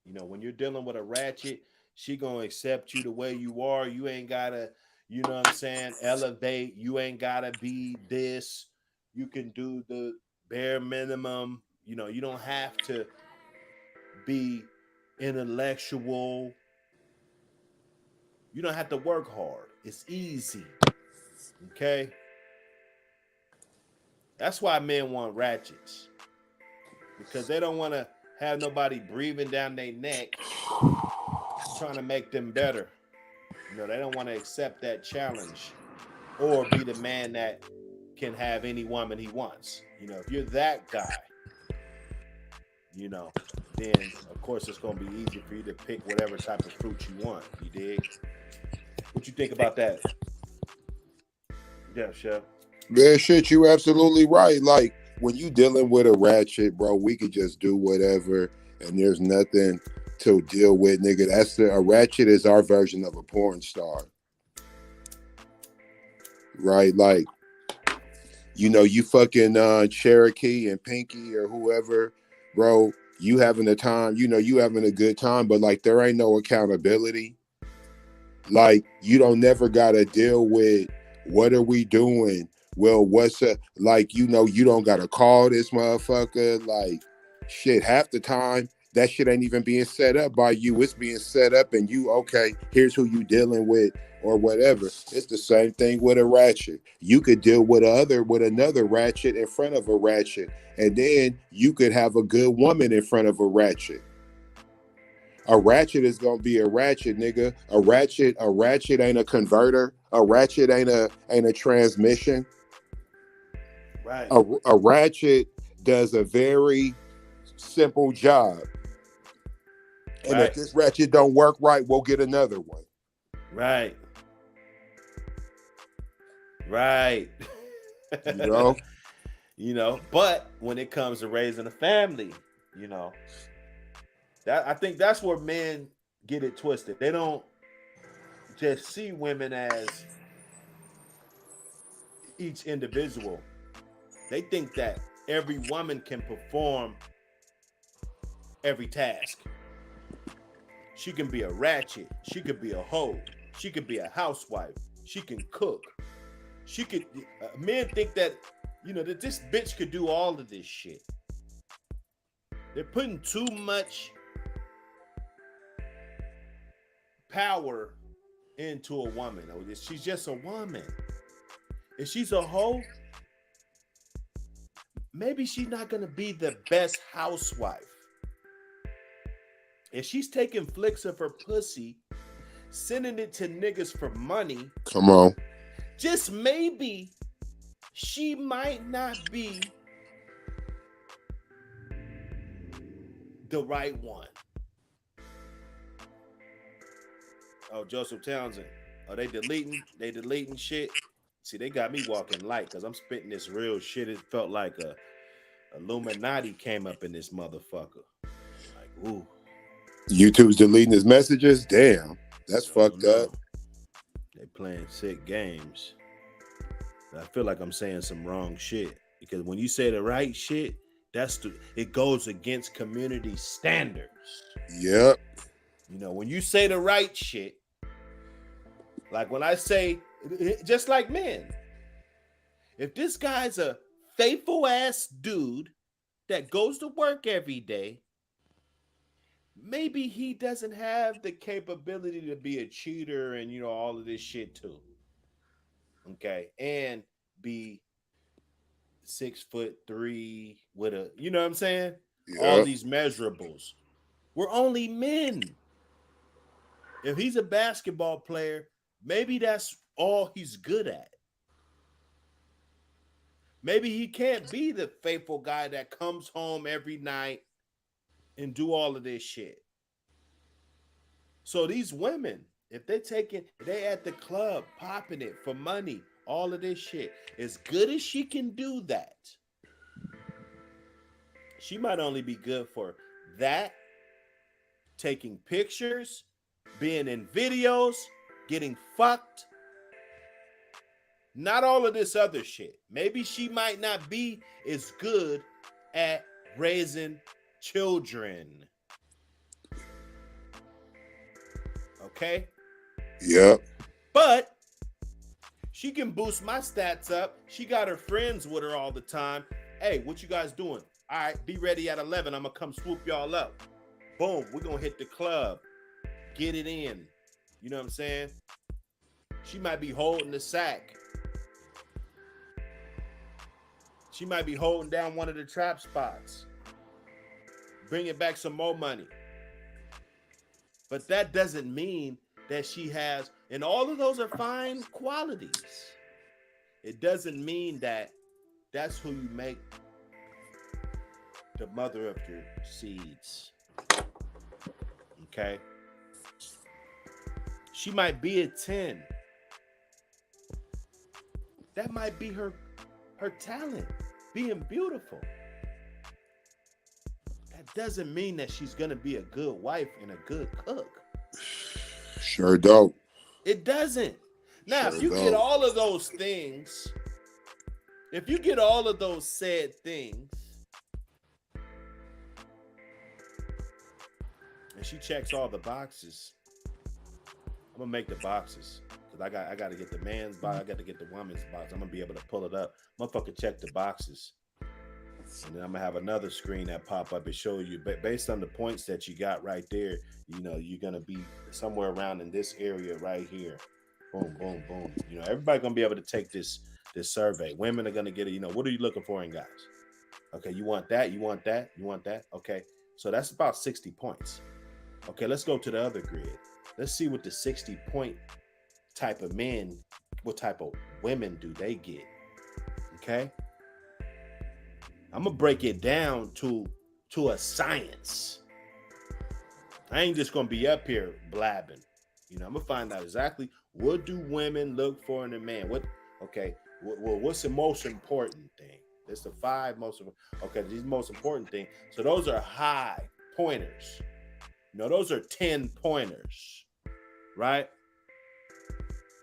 When you're dealing with a ratchet, she gonna accept you the way you are. You ain't gotta. You know what I'm saying? Elevate. You ain't gotta be this. You can do the bare minimum. You don't have to be intellectual. You don't have to work hard. It's easy. Okay? That's why men want ratchets. Because they don't want to have nobody breathing down their neck trying to make them better. They don't want to accept that challenge or be the man that can have any woman he wants. If you're that guy, then of course it's going to be easy for you to pick whatever type of fruit you want. You dig? What you think about that? Yeah, Chef. Man, shit, you absolutely right. Like when you dealing with a ratchet, bro, we could just do whatever and there's nothing to deal with, nigga. A ratchet is our version of a porn star. Right? Like, you fucking Cherokee and Pinky or whoever, bro, you having a time, you having a good time, but like there ain't no accountability. Like you don't never gotta deal with what are we doing? Well, what's up? Like, you don't gotta call this motherfucker. Like shit, half the time that shit ain't even being set up by you. It's being set up and okay, here's who you dealing with or whatever. It's the same thing with a ratchet. You could deal with another ratchet in front of a ratchet. And then you could have a good woman in front of a ratchet. A ratchet is gonna be a ratchet, nigga. A ratchet ain't a converter. A ratchet ain't a transmission. Right. A ratchet does a very simple job. And if this ratchet don't work right, we'll get another one. Right. But when it comes to raising a family, that I think that's where men get it twisted. They don't just see women as each individual. They think that every woman can perform every task. She can be a ratchet. She could be a hoe. She could be a housewife. She can cook. She could. Men think that that this bitch could do all of this shit. They're putting too much power into a woman. She's just a woman. If she's a hoe, maybe she's not going to be the best housewife. If she's taking flicks of her pussy, sending it to niggas for money, come on, just maybe she might not be the right one. Oh, Joseph Townsend. Oh, they deleting shit. See, they got me walking light because I'm spitting this real shit. It felt like a Illuminati came up in this motherfucker. Like, ooh. YouTube's deleting his messages. Damn, that's fucked up. They playing sick games. I feel like I'm saying some wrong shit because when you say the right shit, it goes against community standards. Yep. You know, when you say the right shit, like when I say, just like men, if this guy's a faithful ass dude that goes to work every day, maybe he doesn't have the capability to be a cheater and, you know, all of this shit too. Okay. And be 6'3" with a, you know what I'm saying? Yep. All these measurables. We're only men. If he's a basketball player, maybe that's all he's good at. Maybe he can't be the faithful guy that comes home every night and do all of this shit. So these women, if they at the club popping it for money, all of this shit, as good as she can do that, she might only be good for that, taking pictures, being in videos, getting fucked. Not all of this other shit. Maybe she might not be as good at raising children. Okay? Yep. But she can boost my stats up. She got her friends with her all the time. Hey, what you guys doing? All right, be ready at 11. I'm going to come swoop y'all up. Boom, we're going to hit the club. Get it in. You know what I'm saying? She might be holding the sack. She might be holding down one of the trap spots. Bringing back some more money. But that doesn't mean that she has, and all of those are fine qualities. It doesn't mean that that's who you make the mother of your seeds. Okay? She might be a 10. That might be her talent, being beautiful. That doesn't mean that she's gonna be a good wife and a good cook. Sure don't. It doesn't. Now, if you get all of those things, if you get all of those said things, and she checks all the boxes, I'm gonna make the boxes. Cause I gotta get the man's box, I gotta get the woman's box. I'm gonna be able to pull it up. Motherfucker, check the boxes. And then I'm gonna have another screen that pop up and show you, but based on the points that you got right there, you know, you're gonna be somewhere around in this area right here. Boom, boom, boom. You know, everybody gonna be able to take this survey. Women are gonna get it. You know, what are you looking for in guys? Okay, you want that, you want that, you want that. Okay, so that's about 60 points. Okay, let's go to the other grid. Let's see what the 60-point type of men, what type of women do they get? Okay, I'm gonna break it down to a science. I ain't just gonna be up here blabbing. You know, I'm gonna find out exactly what do women look for in a man. What's the most important thing? That's the 5 most. Okay, these most important thing. So those are high pointers. You know, those are 10 pointers, right?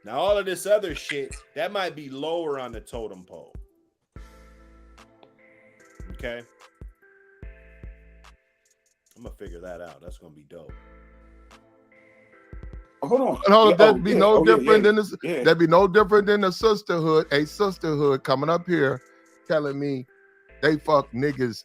Now all of this other shit that might be lower on the totem pole. Okay, I'm gonna figure that out. That's gonna be dope. Hold on. No, that'd be no different than this. That'd be no different than a sisterhood coming up here telling me they fuck niggas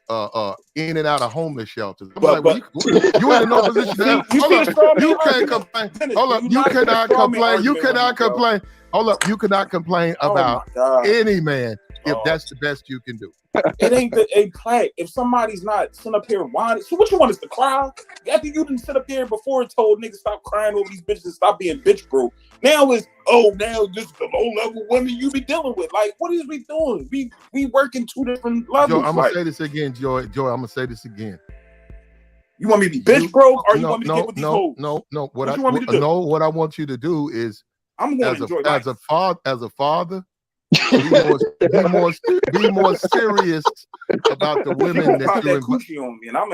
in and out of homeless shelters. I'm like, well, you in no position to help. Hold up, you can't complain. Hold up, you cannot complain. You cannot complain. Hold up, you cannot complain about any man if that's the best you can do. It ain't a plaque. If somebody's not sitting up here whining, so what you want us to cry? After you didn't sit up here before and told niggas stop crying over these bitches and stop being bitch broke. Now it's now this is the low level women you be dealing with. Like, what is we doing? We working two different levels. Joe, I'm gonna say this again, Joy. Joy, I'm gonna say this again. You want me to be bitch broke, or you want me to get with these hoes? No. What you want me to do? No, what I want you to do is, I'm going to enjoy life. As a father. Be more serious about the women that you invite. On me, and I'm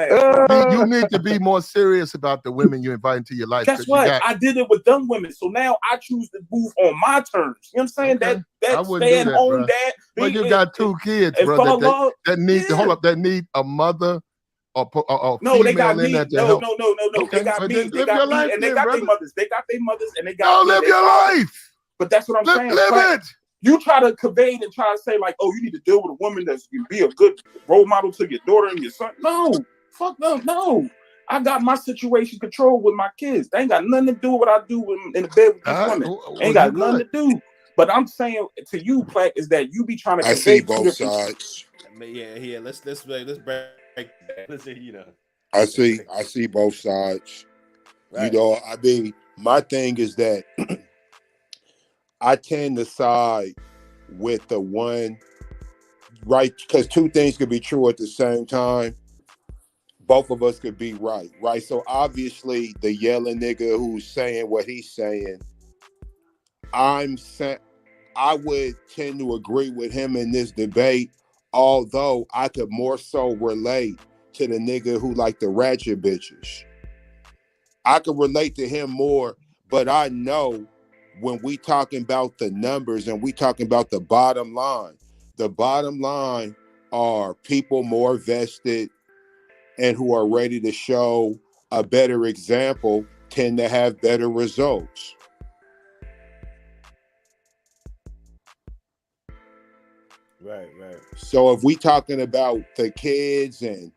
you need to be more serious about the women you invite into your life. Guess what? I did it with them women, so now I choose to move on my terms. You know what I'm saying? Okay. That stay at home dad. But you got two kids, bro. That need that need a mother or no, they got in me. that to No. Okay. They got me. They got me, and they got their mothers. They got their mothers, and they got. No, live your life. But that's what I'm saying. Live it. You try to convey and try to say like, oh, you need to deal with a woman that's can be a good role model to your daughter and your son. No, fuck no. I got my situation controlled with my kids. They ain't got nothing to do with what I do in the bed with these women. Ain't got nothing to do. But I'm saying to you, Platt, is that you be trying to. I see both sides. Yeah. Let's break. Let's see, you know. I see both sides. Right. You know, I mean, my thing is that. I tend to side with the one, right? Because two things could be true at the same time. Both of us could be right? So obviously, the yelling nigga who's saying what he's saying, I would tend to agree with him in this debate, although I could more so relate to the nigga who like the ratchet bitches. I could relate to him more, but I know when we talking about the numbers and we talking about the bottom line are people more vested and who are ready to show a better example tend to have better results. Right. So if we talking about the kids and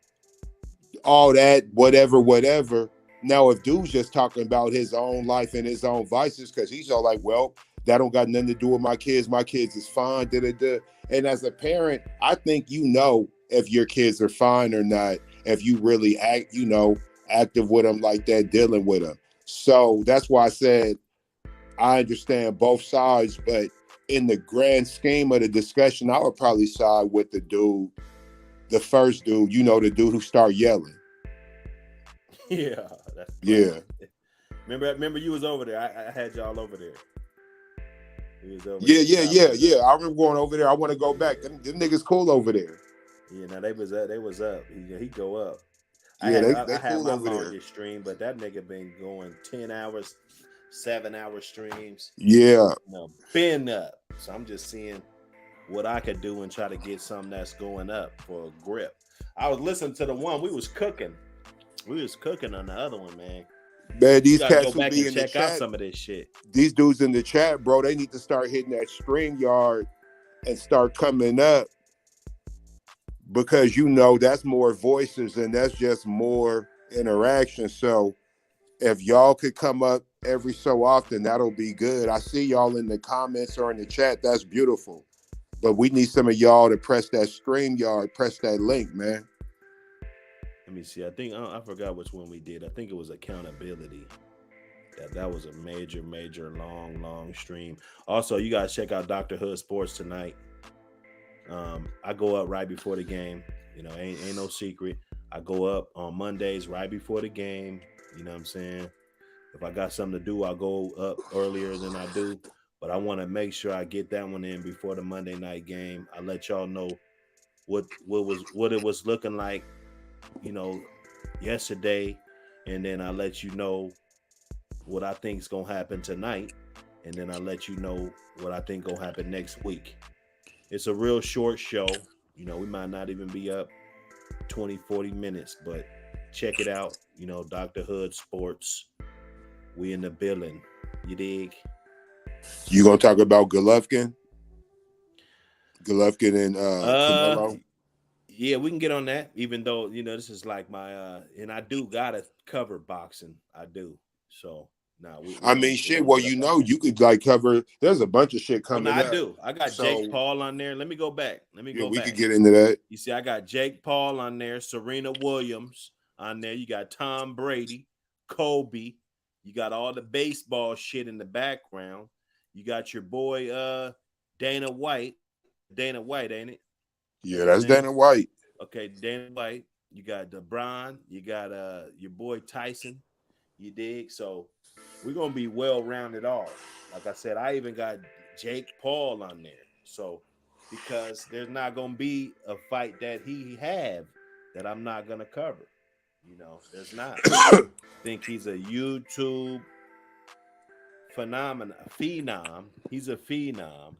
all that, whatever, now, if dude's just talking about his own life and his own vices, because he's all like, well, that don't got nothing to do with my kids. My kids is fine, And as a parent, I think you know if your kids are fine or not, if you really active with them like that, dealing with them. So that's why I said I understand both sides, but in the grand scheme of the discussion, I would probably side with the first dude, the dude who started yelling. Yeah. Yeah. Remember you was over there. I had y'all over there. Yeah. I remember going over there. I want to go back. Them niggas cool over there. Yeah, now they was up. He go up. They I had cool my over there. longest stream, but that nigga been going 10 hours, 7-hour streams. Yeah. Been up. So I'm just seeing what I could do and try to get something that's going up for a grip. I was listening to the one we was cooking. We was cooking on the other one, man. Man, these cats who be in the check chat, out some of this shit. These dudes in the chat, bro, they need to start hitting that StreamYard and start coming up because that's more voices and that's just more interaction. So if y'all could come up every so often, that'll be good. I see y'all in the comments or in the chat. That's beautiful. But we need some of y'all to press that StreamYard, press that link, man. Let me see. I think I forgot which one we did. I think it was accountability. That was a major, long stream. Also, you guys check out Dr. Hood Sports tonight. I go up right before the game. Ain't no secret. I go up on Mondays right before the game. You know what I'm saying? If I got something to do, I'll go up earlier than I do. But I want to make sure I get that one in before the Monday night game. I let y'all know what it was looking like, yesterday, and then I let you know what I think is gonna happen tonight, and then I let you know what I think gonna happen next week. It's a real short show. We might not even be up 20-40 minutes, but check it out. Dr. Hood Sports. We in the building. You dig? You gonna talk about Golovkin and Canelo? Yeah, we can get on that. Even though this is like my and I do gotta cover boxing. I do. So now I mean, shit. Well, you could like cover. There's a bunch of shit coming I up. do. I got Jake Paul on there. Let me go back. We could get into that. You see, I got Jake Paul on there, Serena Williams on there. You got Tom Brady, Kobe. You got all the baseball shit in the background. You got your boy Dana White. Dana White, ain't it? Yeah, that's Dana White. Okay, Dana White. You got LeBron. You got your boy Tyson. You dig? So we're gonna be well-rounded all. Like I said, I even got Jake Paul on there. So because there's not gonna be a fight that he have that I'm not gonna cover. There's not. I think he's a YouTube phenom. He's a phenom.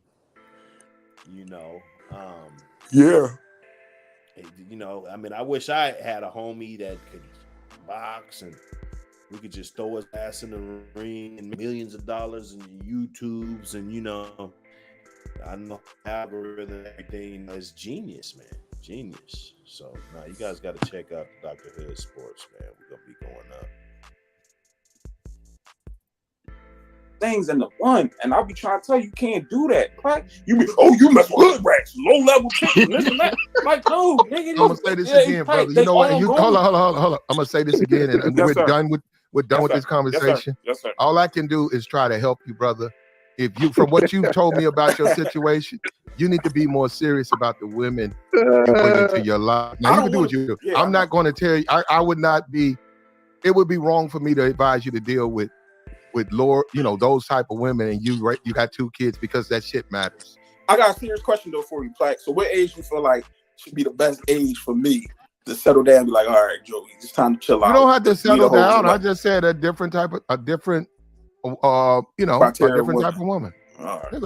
Yeah. I mean, I wish I had a homie that could box and we could just throw his ass in the ring and millions of dollars in YouTubes and I know algorithm everything is genius, man. Genius. So now you guys got to check out Dr. Hood Sports, man. We're gonna be going up. Things in the one, and I'll be trying to tell you can't do that. Right? You mess with hood rats, low level chicken, this and that. Like, no, nigga. I'm gonna say this again, brother. You know what? Hold on. I'm gonna say this again, and Yes, we're sir. done with this conversation. Yes, sir. All I can do is try to help you, brother. If you, from what you've told me about your situation, you need to be more serious about the women you bring into your life. Now you can do what you do. Yeah, I'm not going to tell you. I would not be. It would be wrong for me to advise you to deal with Lord, those type of women, and you got 2 kids, because that shit matters. I got a serious question though for you, Plaque. So what age you feel like should be the best age for me to settle down and be like, all right, Joey, it's time to chill out? You don't have to settle down. I just said a different type of different woman. All right.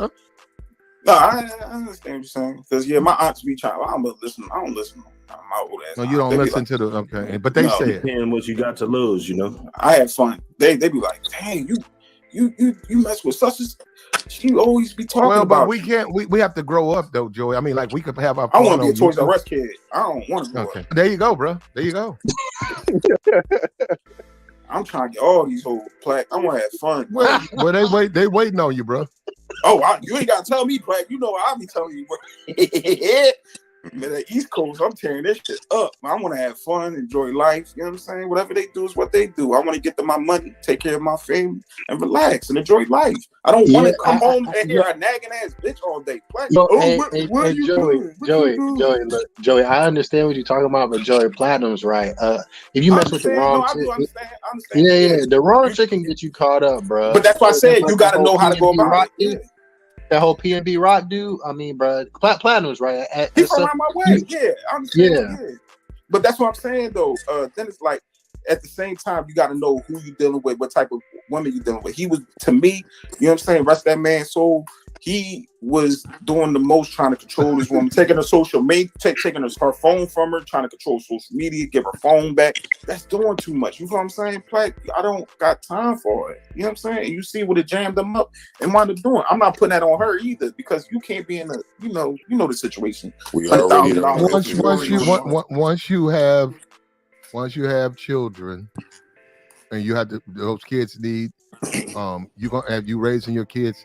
No, I understand what you're saying. Because my aunts be trying. I don't listen. My old ass. No, you don't listen to the okay. But they say it. What you got to lose, I had fun. They be like, dang, you mess with such as she always be talking about. But we can't. We have to grow up though, Joey. I mean, like we could have our. I want to be a Toys R Us kid. I don't want to grow up. There you go, bro. There you go. I'm trying to get all these whole Plaque. I want to have fun. Well, they waiting on you, bro. Oh, you ain't got to tell me, Plaque. You know I'll be telling you. Man, the East Coast, I'm tearing this shit up. I want to have fun, enjoy life. You know what I'm saying? Whatever they do is what they do. I want to get to my money, take care of my family, and relax and enjoy life. I don't want to come home and hear a nagging ass bitch all day. Plaque. Joey, I understand what you're talking about, but Joey, Platinum's right. If you mess with the wrong chick, understand. The wrong chick can get you caught up, bro. But that's why I said you got to know how to go about it. That whole PNB Rock dude, I mean, bro, Platinum's right. He's around my way, yeah. I understand. Yeah. But that's what I'm saying, though. Then it's like, at the same time, you got to know who you're dealing with, what type of woman you're dealing with. He was, to me, you know what I'm saying, rest of that man's soul, he was doing the most trying to control this woman, taking her taking her phone from her, trying to control social media, give her phone back. That's doing too much. You know what I'm saying? Plaque, I don't got time for it. You know what I'm saying? And you see what it jammed them up and wound up doing. I'm not putting that on her either, because you can't be in a, you know the situation. Once you have children, and you have those kids need, you gonna have you raising your kids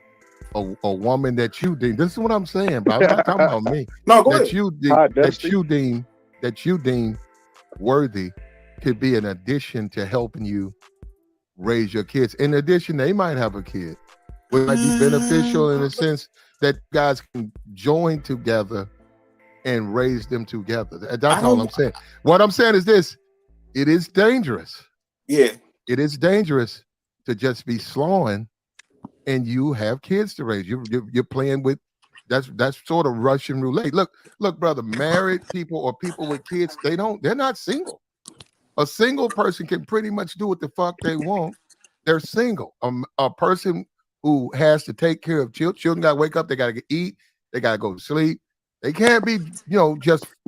a woman that you deem. This is what I'm saying, but I'm not talking about me. No, go that ahead. You deem worthy could be an addition to helping you raise your kids. In addition, they might have a kid, which might be beneficial in the sense that guys can join together and raise them together. That's all I'm saying. What I'm saying is this: it is dangerous. Yeah, it is dangerous to just be slowing, and you have kids to raise. You're playing with that's sort of Russian roulette. Look, brother. Married people or people with kids, they're not single. A single person can pretty much do what the fuck they want. They're single. A person who has to take care of children got to wake up. They got to eat. They got to go to sleep. They can't be,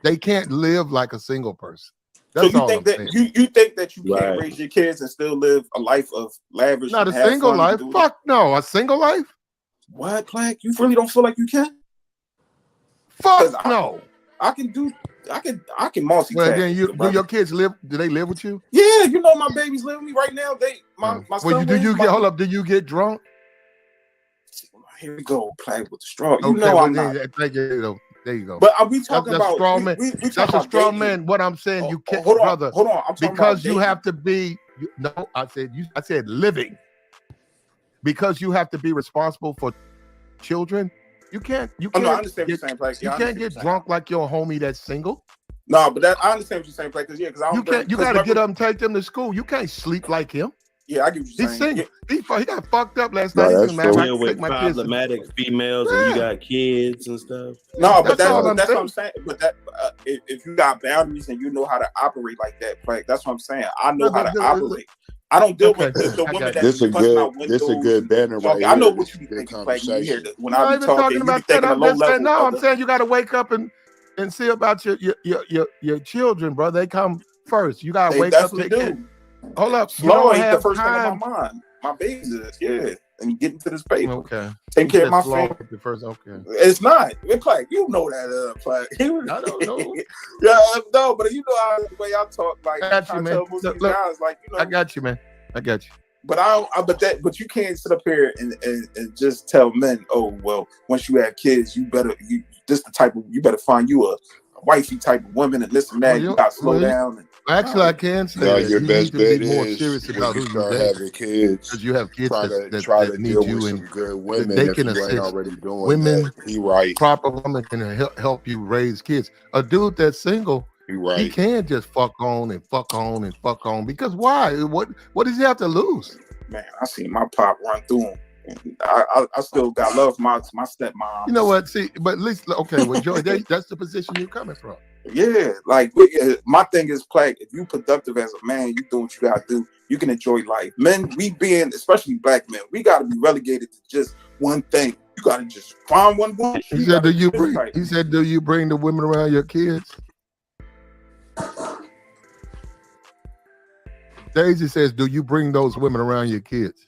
they can't live like a single person. That's so you think that you think that you can't raise your kids and still live a life of lavish? Not a single life. Fuck no, a single life. What, Plaque? You really don't feel like you can? Fuck no. I can do. I can multitask. Well, then do your kids live? Do they live with you? Yeah, you know my babies live with me right now. My son. Do you get drunk? Here we go, play with the straw. You Okay, know well, I'm not. There you go. But are we talking that's about straw man? We that's talking a about straw dating. man. What I'm saying, you can't, hold on, brother. Hold on, I'm talking because about you have to be. I said living. Because you have to be responsible for children. You can't. I understand what you're saying, Play. You can't get drunk like your homie that's single. No, but I understand what you're saying, Play. Because you got to get up and take them to school. You can't sleep like him. Yeah, I get what you're saying. He's single. He got fucked up last No, night. that's He's true. With problematic females and you got kids and stuff. No, but that's what I'm saying. But if you got boundaries and you know how to operate like that, like that's what I'm saying. I know how to operate. I don't deal with the women that busting out windows. This is a good banner right here. I know what you be thinking. Like you hear when I be talking about that. I'm saying you got to wake up and see about your children, bro. They come first. You got to wake up. Hold up. Slow ain't the first thing on my mind. My babies is, and getting to this paper. Okay. Taking care of my family. The first, okay. It's not. It's like, you know that, like. I don't know. Yeah, no, but you know how the way I talk, like, I got you, man. Look, guys, like, you know. I got you, man. I got you. But but you can't sit up here and just tell men, oh, well, once you have kids, you better find you a wifey type of woman and this and that. You got to slow down. Actually, I can say that your you best need to bet be more is serious about who you start date. having kids. Because you have kids try to need deal you with and some good women. they can if you ain't assist. already doing Women, that. He right. Proper woman can help you raise kids. A dude that's single, he can't just fuck on and fuck on and fuck on. Because why? What does he have to lose? Man, I seen my pop run through him. I still got love for my stepmom. You know what? See, but at least well, Joey, that's the position you're coming from. Yeah, like my thing is, Plague, if you productive as a man, you do what you gotta do, you can enjoy life. Men, especially black men, we gotta be relegated to just one thing. You gotta just find one woman. He said, do you bring the women around your kids? Daisy says, do you bring those women around your kids?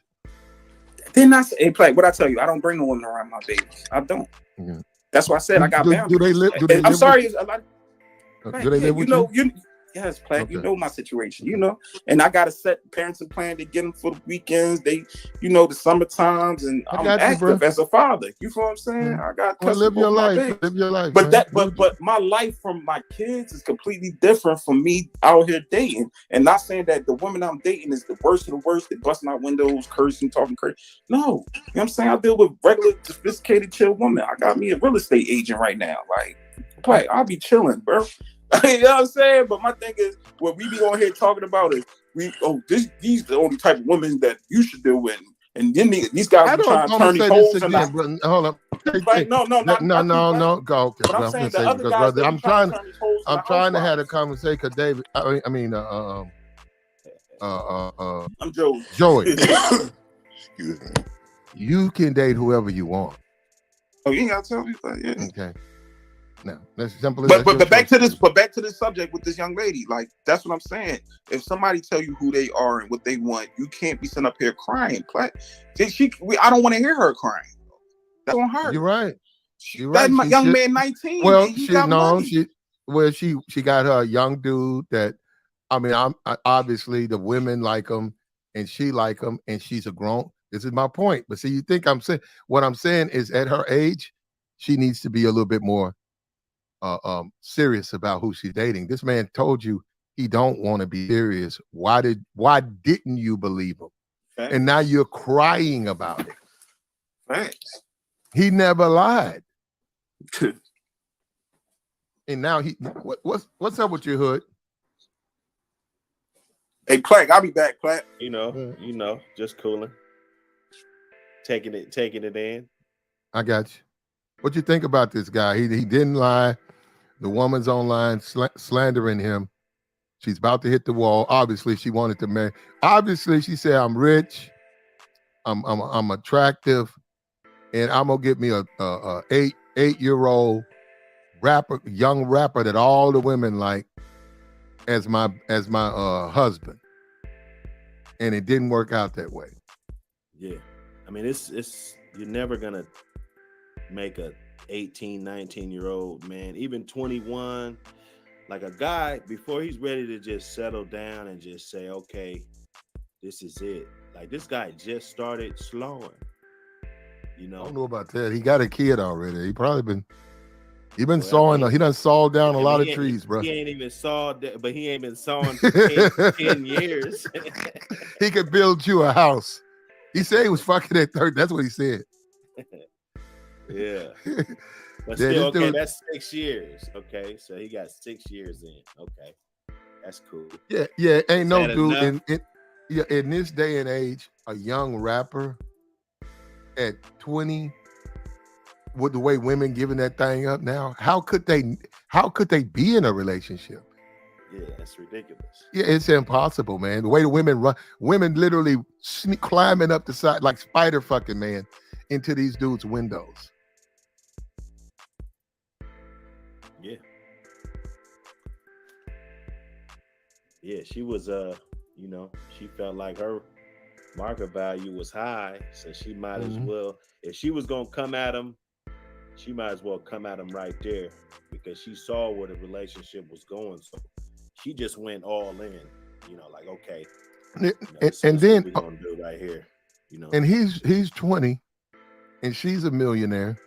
Then I say, hey, Plague, what I tell you, I don't bring no women around my babies. I don't. Yeah. That's why I said I got boundaries. Do they live? I'm sorry. Do they live with you? Yes, Plague. Okay. You know my situation. You know, and I got to set parenting plan to get them for the weekends. They, the summer times, and I'm active as a father. You feel what I'm saying? I got to live your life. Live your life. But but my life from my kids is completely different from me out here dating. And not saying that the woman I'm dating is the worst of the worst. They busting out windows, cursing, talking crazy. No, you know what I'm saying? I deal with regular, sophisticated, chill women. I got me a real estate agent right now. Like I'll be chilling, bro. You know what I'm saying? But my thing is, what we be on here talking about is these the only type of women that you should deal with, and then these guys are trying to turn these holes in the. Hold up. No. Go. Okay. But I'm saying the other guys, I'm trying to have a conversation because David. I'm Joey. Excuse me. You can date whoever you want. Oh, you ain't gotta tell me that. Yeah. Okay. No, that's simple. But back to this subject with this young lady. Like that's what I'm saying. If somebody tell you who they are and what they want, you can't be sitting up here crying. I don't want to hear her crying. That's on her. You're right. That young man, 19. Well, she got her a young dude that. I mean, I'm obviously the women like him and she like him and she's a grown. This is my point. But see, you think I'm saying what I'm saying is at her age, she needs to be a little bit more serious about who she's dating. This man told you he don't want to be serious. Why didn't you believe him? Thanks. And now you're crying about it. Thanks. He never lied. And now what's up with your hood? Hey, Plague, I'll be back, Plague. You know, just cooling. Taking it in. I got you. What you think about this guy? He didn't lie. The woman's online slandering him. She's about to hit the wall. Obviously, she wanted to marry. Obviously, she said, "I'm rich. I'm attractive, and I'm gonna get me a 8-year-old young rapper that all the women like as my husband." And it didn't work out that way. Yeah, I mean, it's you're never gonna make a 18, 19-year-old man, even 21, like a guy before he's ready to just settle down and just say, okay, this is it. Like this guy just started slowing. You know, I don't know about that. He got a kid already. He done Well, sawing. He done sawed down a lot of he trees, bro. He ain't even sawed, but he ain't been sawing for 10 years. He could build you a house. He said he was fucking at 30. That's what he said. Yeah. But Yeah, still, this okay, dude- that's 6 years. Okay, so he got 6 years in. Okay, that's cool. Yeah, ain't Is no that dude enough? in this day and age, a young rapper at 20, with the way women giving that thing up now, how could they be in a relationship? Yeah, that's ridiculous. Yeah, it's impossible, man. The way the women run, women literally climbing up the side like spider fucking, man, into these dudes' windows. Yeah. Yeah, she was you know, she felt like her market value was high, so she might as well, if she was gonna come at him, she might as well come at him right there because she saw where the relationship was going. So she just went all in, you know, like okay, you know, And then we're gonna do right here, you know. and he's 20 and she's a millionaire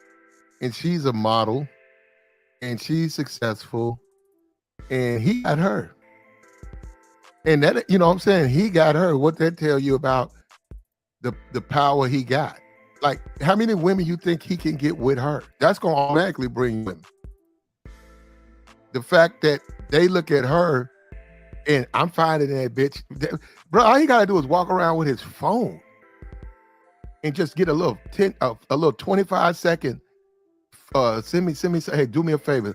and she's a model and she's successful and he got her. And that, you know what I'm saying? He got her. What that tell you about the power he got? Like, how many women you think he can get with her? That's going to automatically bring women. The fact that they look at her and I'm finding that bitch. Bro, all he got to do is walk around with his phone and just get a little 25-second, send me, say, hey, do me a favor.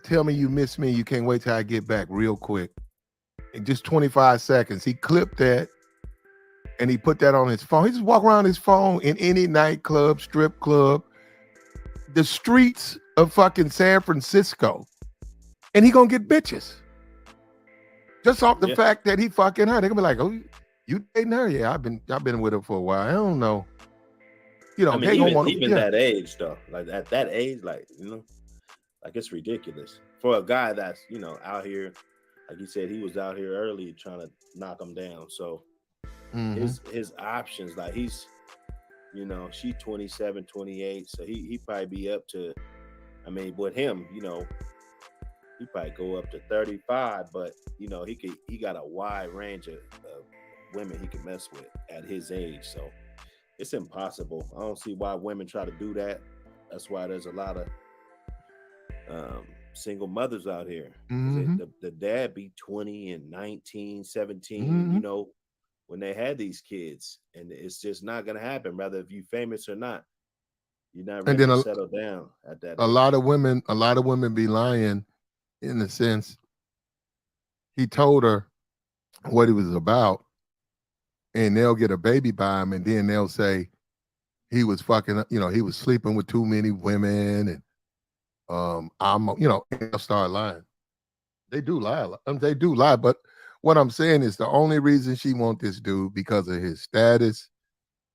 Tell me you miss me. You can't wait till I get back real quick. In just 25 seconds. He clipped that and he put that on his phone. He just walk around his phone in any nightclub, strip club, the streets of fucking San Francisco. And he gonna get bitches. Just off the fact that he fucking her. They're gonna be like, oh, you dating her? Yeah, I've been with her for a while. I don't know. You know, I mean, they gonna want even that age though, like at that age, like, you know, like it's ridiculous for a guy that's, you know, out here. Like you said, he was out here early trying to knock him down. So his options, like he's, you know, she's 27, 28. So he probably be up to, I mean, with him, you know, he probably go up to 35, but you know, he got a wide range of women he can mess with at his age. So it's impossible. I don't see why women try to do that. That's why there's a lot of single mothers out here. The dad be 20 and 19, 17, you know, when they had these kids, and it's just not gonna happen, whether if you famous or not. You're not ready to settle down at that age. A lot of women be lying in the sense he told her what he was about, and they'll get a baby by him, and then they'll say he was fucking, you know, he was sleeping with too many women, and I'm, you know, they'll start lying. They do lie. They do lie, but what I'm saying is the only reason she want this dude because of his status.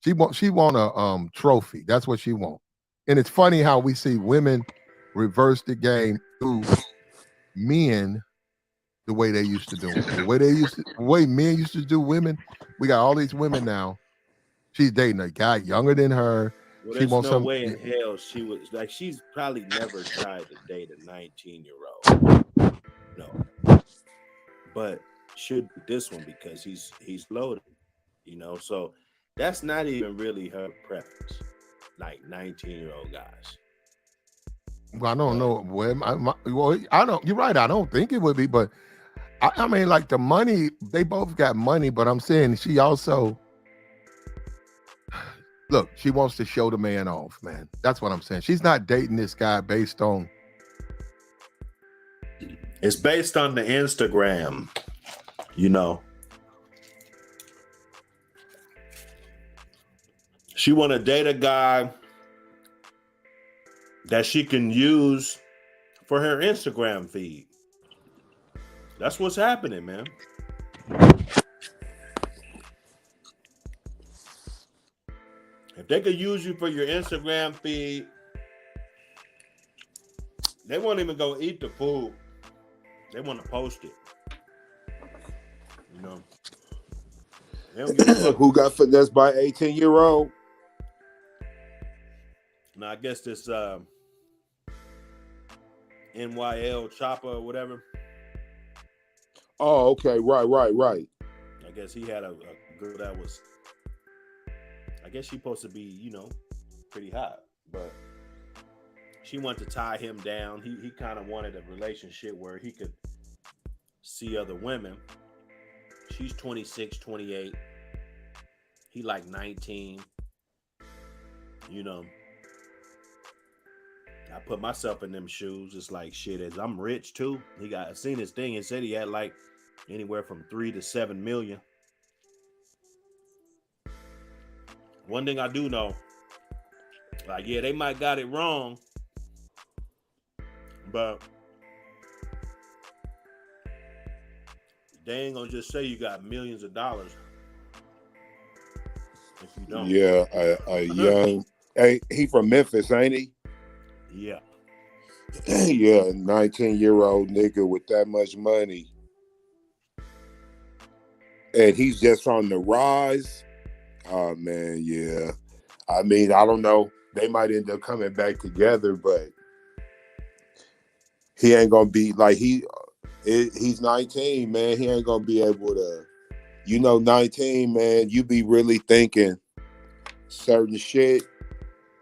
She want a trophy. That's what she want. And it's funny how we see women reverse the game to men the way they used to do it. The way men used to do women. We got all these women now. She's dating a guy younger than her. Well, she there's wants no way in hell she was like, she's probably never tried to date a 19-year-old. No. But should be this one because he's loaded, you know. So that's not even really her preference, like 19-year-old guys. Well, I don't know. Well, I don't. You're right. I don't think it would be, but I mean, like the money. They both got money, but I'm saying she also look. She wants to show the man off, man. That's what I'm saying. She's not dating this guy based on. It's based on the Instagram, you know. She want to date a guy that she can use for her Instagram feed. That's what's happening, man. If they could use you for your Instagram feed, they won't even go eat the food. They want to post it. You know. They don't give a fuck. Who got finessed by 18-year-old? Now I guess this NYL Chopper or whatever. Oh, okay, right. I guess he had a girl that was. I guess she supposed to be, you know, pretty hot, but she wanted to tie him down. He kind of wanted a relationship where he could see other women. She's 26, 28. He like 19. You know, I put myself in them shoes. It's like shit. As I'm rich too. I seen his thing and said he had like anywhere from 3 to 7 million. One thing I do know, like, yeah, they might got it wrong, but they ain't gonna just say you got millions of dollars if you don't. Yeah, a young. Hey, he from Memphis, ain't he? Yeah. Yeah, 19-year-old nigga with that much money, and he's just on the rise. Oh man, yeah. I mean, I don't know. They might end up coming back together, but he ain't gonna be like he's 19, man. He ain't gonna be able to. 19, man. You be really thinking certain shit,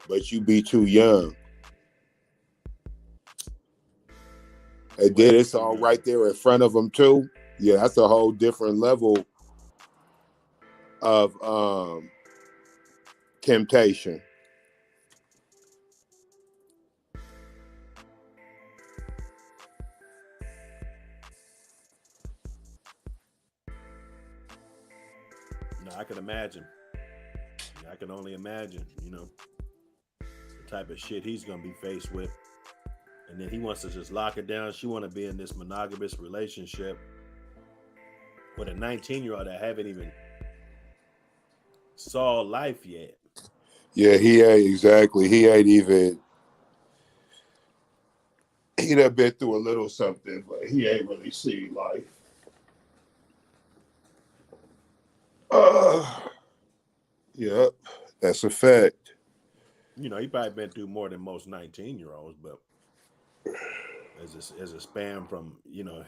but you be too young. And then it's all right there in front of him too. Yeah, that's a whole different level of temptation. No, I can imagine. I can only imagine, the type of shit he's gonna be faced with. And then he wants to just lock it down. She want to be in this monogamous relationship with a 19-year-old that haven't even saw life yet. Yeah, he ain't exactly. He ain't even. He done been through a little something, but he ain't really seen life. Yep, that's a fact. He probably been through more than most 19-year-olds, but as a span from,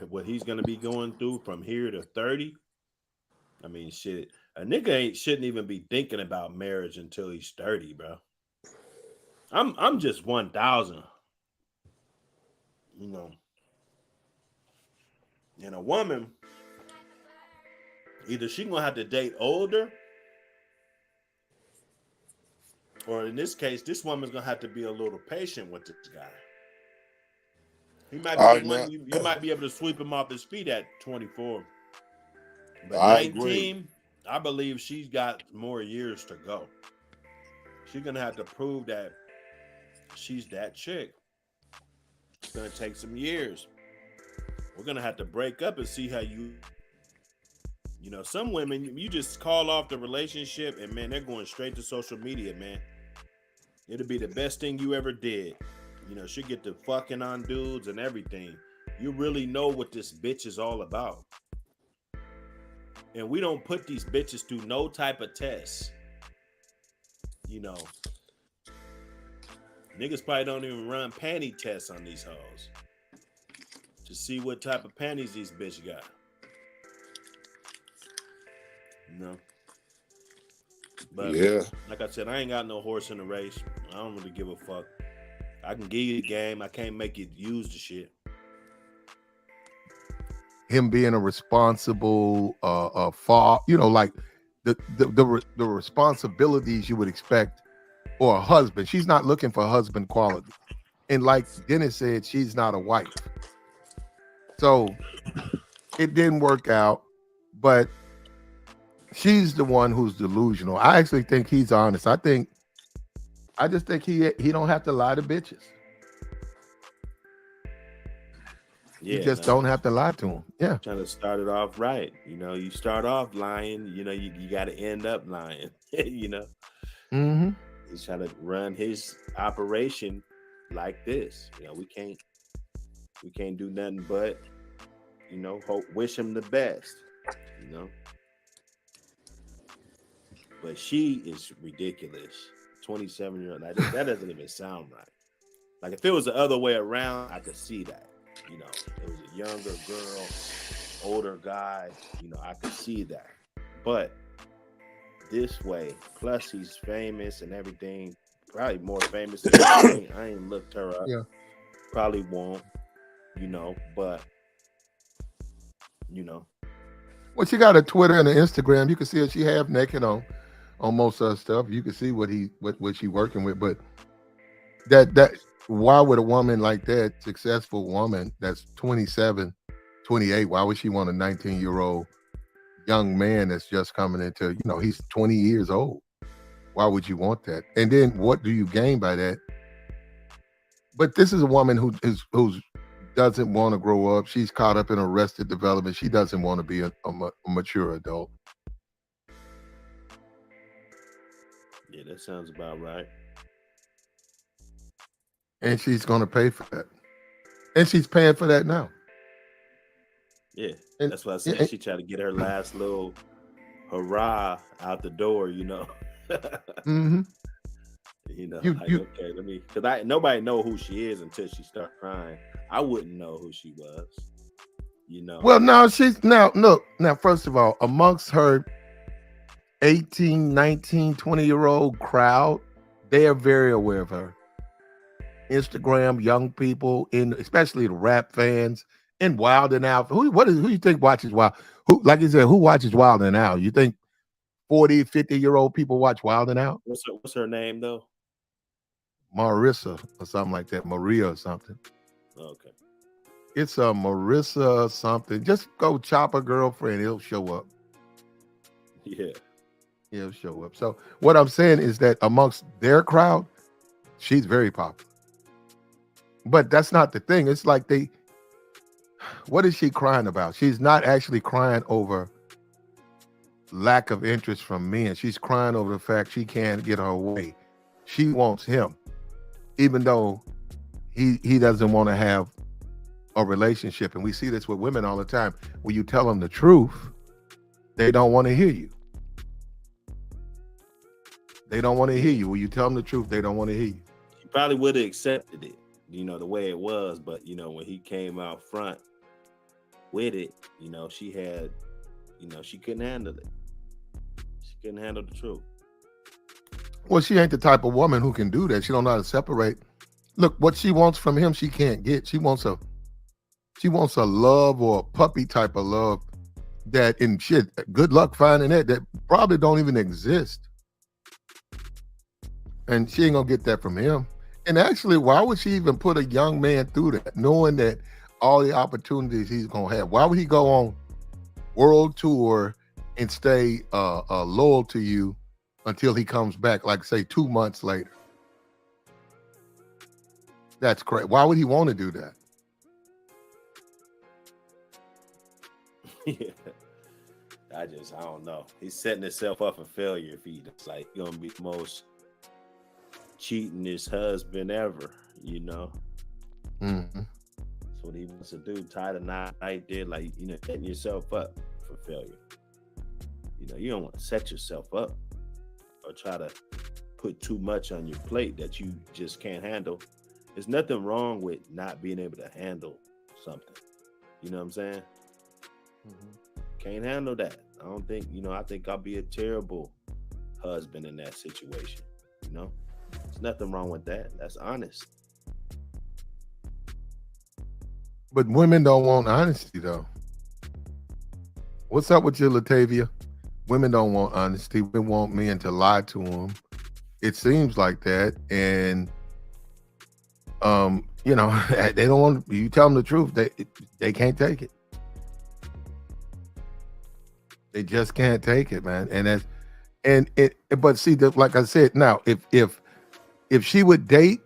what he's going to be going through from here to 30, I mean, shit, a nigga shouldn't even be thinking about marriage until he's 30, bro. I'm just 1,000, and a woman, either she gonna have to date older, or in this case, this woman's gonna have to be a little patient with this guy. He might be the one you might be able to sweep him off his feet at 24. But 19, I believe she's got more years to go. She's gonna have to prove that she's that chick. It's gonna take some years. We're gonna have to break up and see how some women, you just call off the relationship and man, they're going straight to social media, man. It'll be the best thing you ever did. She'll get to fucking on dudes and everything. You really know what this bitch is all about. And we don't put these bitches through no type of tests. Niggas probably don't even run panty tests on these hoes to see what type of panties these bitches got. But yeah, like I said, I ain't got no horse in the race. I don't really give a fuck. I can give you the game. I can't make you use the shit. Him being a responsible like the responsibilities you would expect for a husband. She's not looking for husband quality. And like Dennis said, she's not a wife. So it didn't work out, but she's the one who's delusional. I actually think he's honest. I just think he don't have to lie to bitches. Yeah, you just don't have to lie to them. Yeah. Trying to start it off right. You start off lying, you got to end up lying, Mm-hmm. He's trying to run his operation like this. We can't do nothing but wish him the best, you know. But she is ridiculous. 27-year-old. That doesn't even sound right. Like if it was the other way around, I could see that. You know, it was a younger girl, older guy. You know, I could see that. But this way, plus he's famous and everything. Probably more famous than me. I ain't looked her up. Yeah. Probably won't. You know, but you know. Well, she got a Twitter and an Instagram. You can see her. She half naked on most of her stuff. You can see what she working with. But that why would a woman like that, successful woman that's 27, 28, why would she want a 19-year-old young man that's just coming into, you know, he's 20 years old? Why would you want that? And then what do you gain by that? But this is a woman who doesn't want to grow up. She's caught up in arrested development. She doesn't want to be a mature adult. Yeah, that sounds about right. And she's going to pay for that. And she's paying for that now. Yeah, and, that's what I said. She tried to get her last little hurrah out the door, you know. Mm-hmm. You know, okay, let me, because nobody know who she is until she start crying. I wouldn't know who she was, you know. Well, now look, first of all, amongst her 18, 19, 20-year-old crowd, they are very aware of her. Instagram, young people, especially the rap fans, and Wild and Out. Who you think watches Wild? Who, like you said, who watches Wild and Out? You think 40, 50-year-old people watch Wild and Out? What's her name though? Marissa or something like that. Maria or something. Okay. It's a Marissa something. Just go chop a girlfriend. It'll show up. Yeah. It'll show up. So what I'm saying is that amongst their crowd, she's very popular. But that's not the thing. It's like what is she crying about? She's not actually crying over lack of interest from men. She's crying over the fact she can't get her way. She wants him, even though he doesn't want to have a relationship. And we see this with women all the time. When you tell them the truth, they don't want to hear you. They don't want to hear you. When you tell them the truth, they don't want to hear you. He probably would have accepted it, you know, the way it was. But, you know, when he came out front with it, you know, she had, you know, she couldn't handle it. She couldn't handle the truth. Well, she ain't the type of woman who can do that. She don't know how to separate. Look, what she wants from him, she can't get. She wants a love or a puppy type of love that, and shit, good luck finding that probably don't even exist. And she ain't gonna get that from him. And actually, why would she even put a young man through that, knowing that all the opportunities he's gonna have? Why would he go on world tour and stay loyal to you until he comes back, like say 2 months later? That's crazy. Why would he want to do that? Yeah. I don't know. He's setting himself up for failure if he's like gonna be the most cheatingest husband ever, you know. Mm-hmm. That's what he wants to do. Tie the knot right there, like, you know, setting yourself up for failure. You know, you don't want to set yourself up or try to put too much on your plate that you just can't handle. There's nothing wrong with not being able to handle something. You know what I'm saying? Mm-hmm. Can't handle that. I don't think, you know, I think I'll be a terrible husband in that situation. You know, there's nothing wrong with that. That's honest. But women don't want honesty, though. What's up with you, Latavia? Women don't want honesty. Women want men to lie to them. It seems like that. And, you know, they don't want, you tell them the truth, they can't take it. They just can't take it, man. But see, like I said, now, if she would date,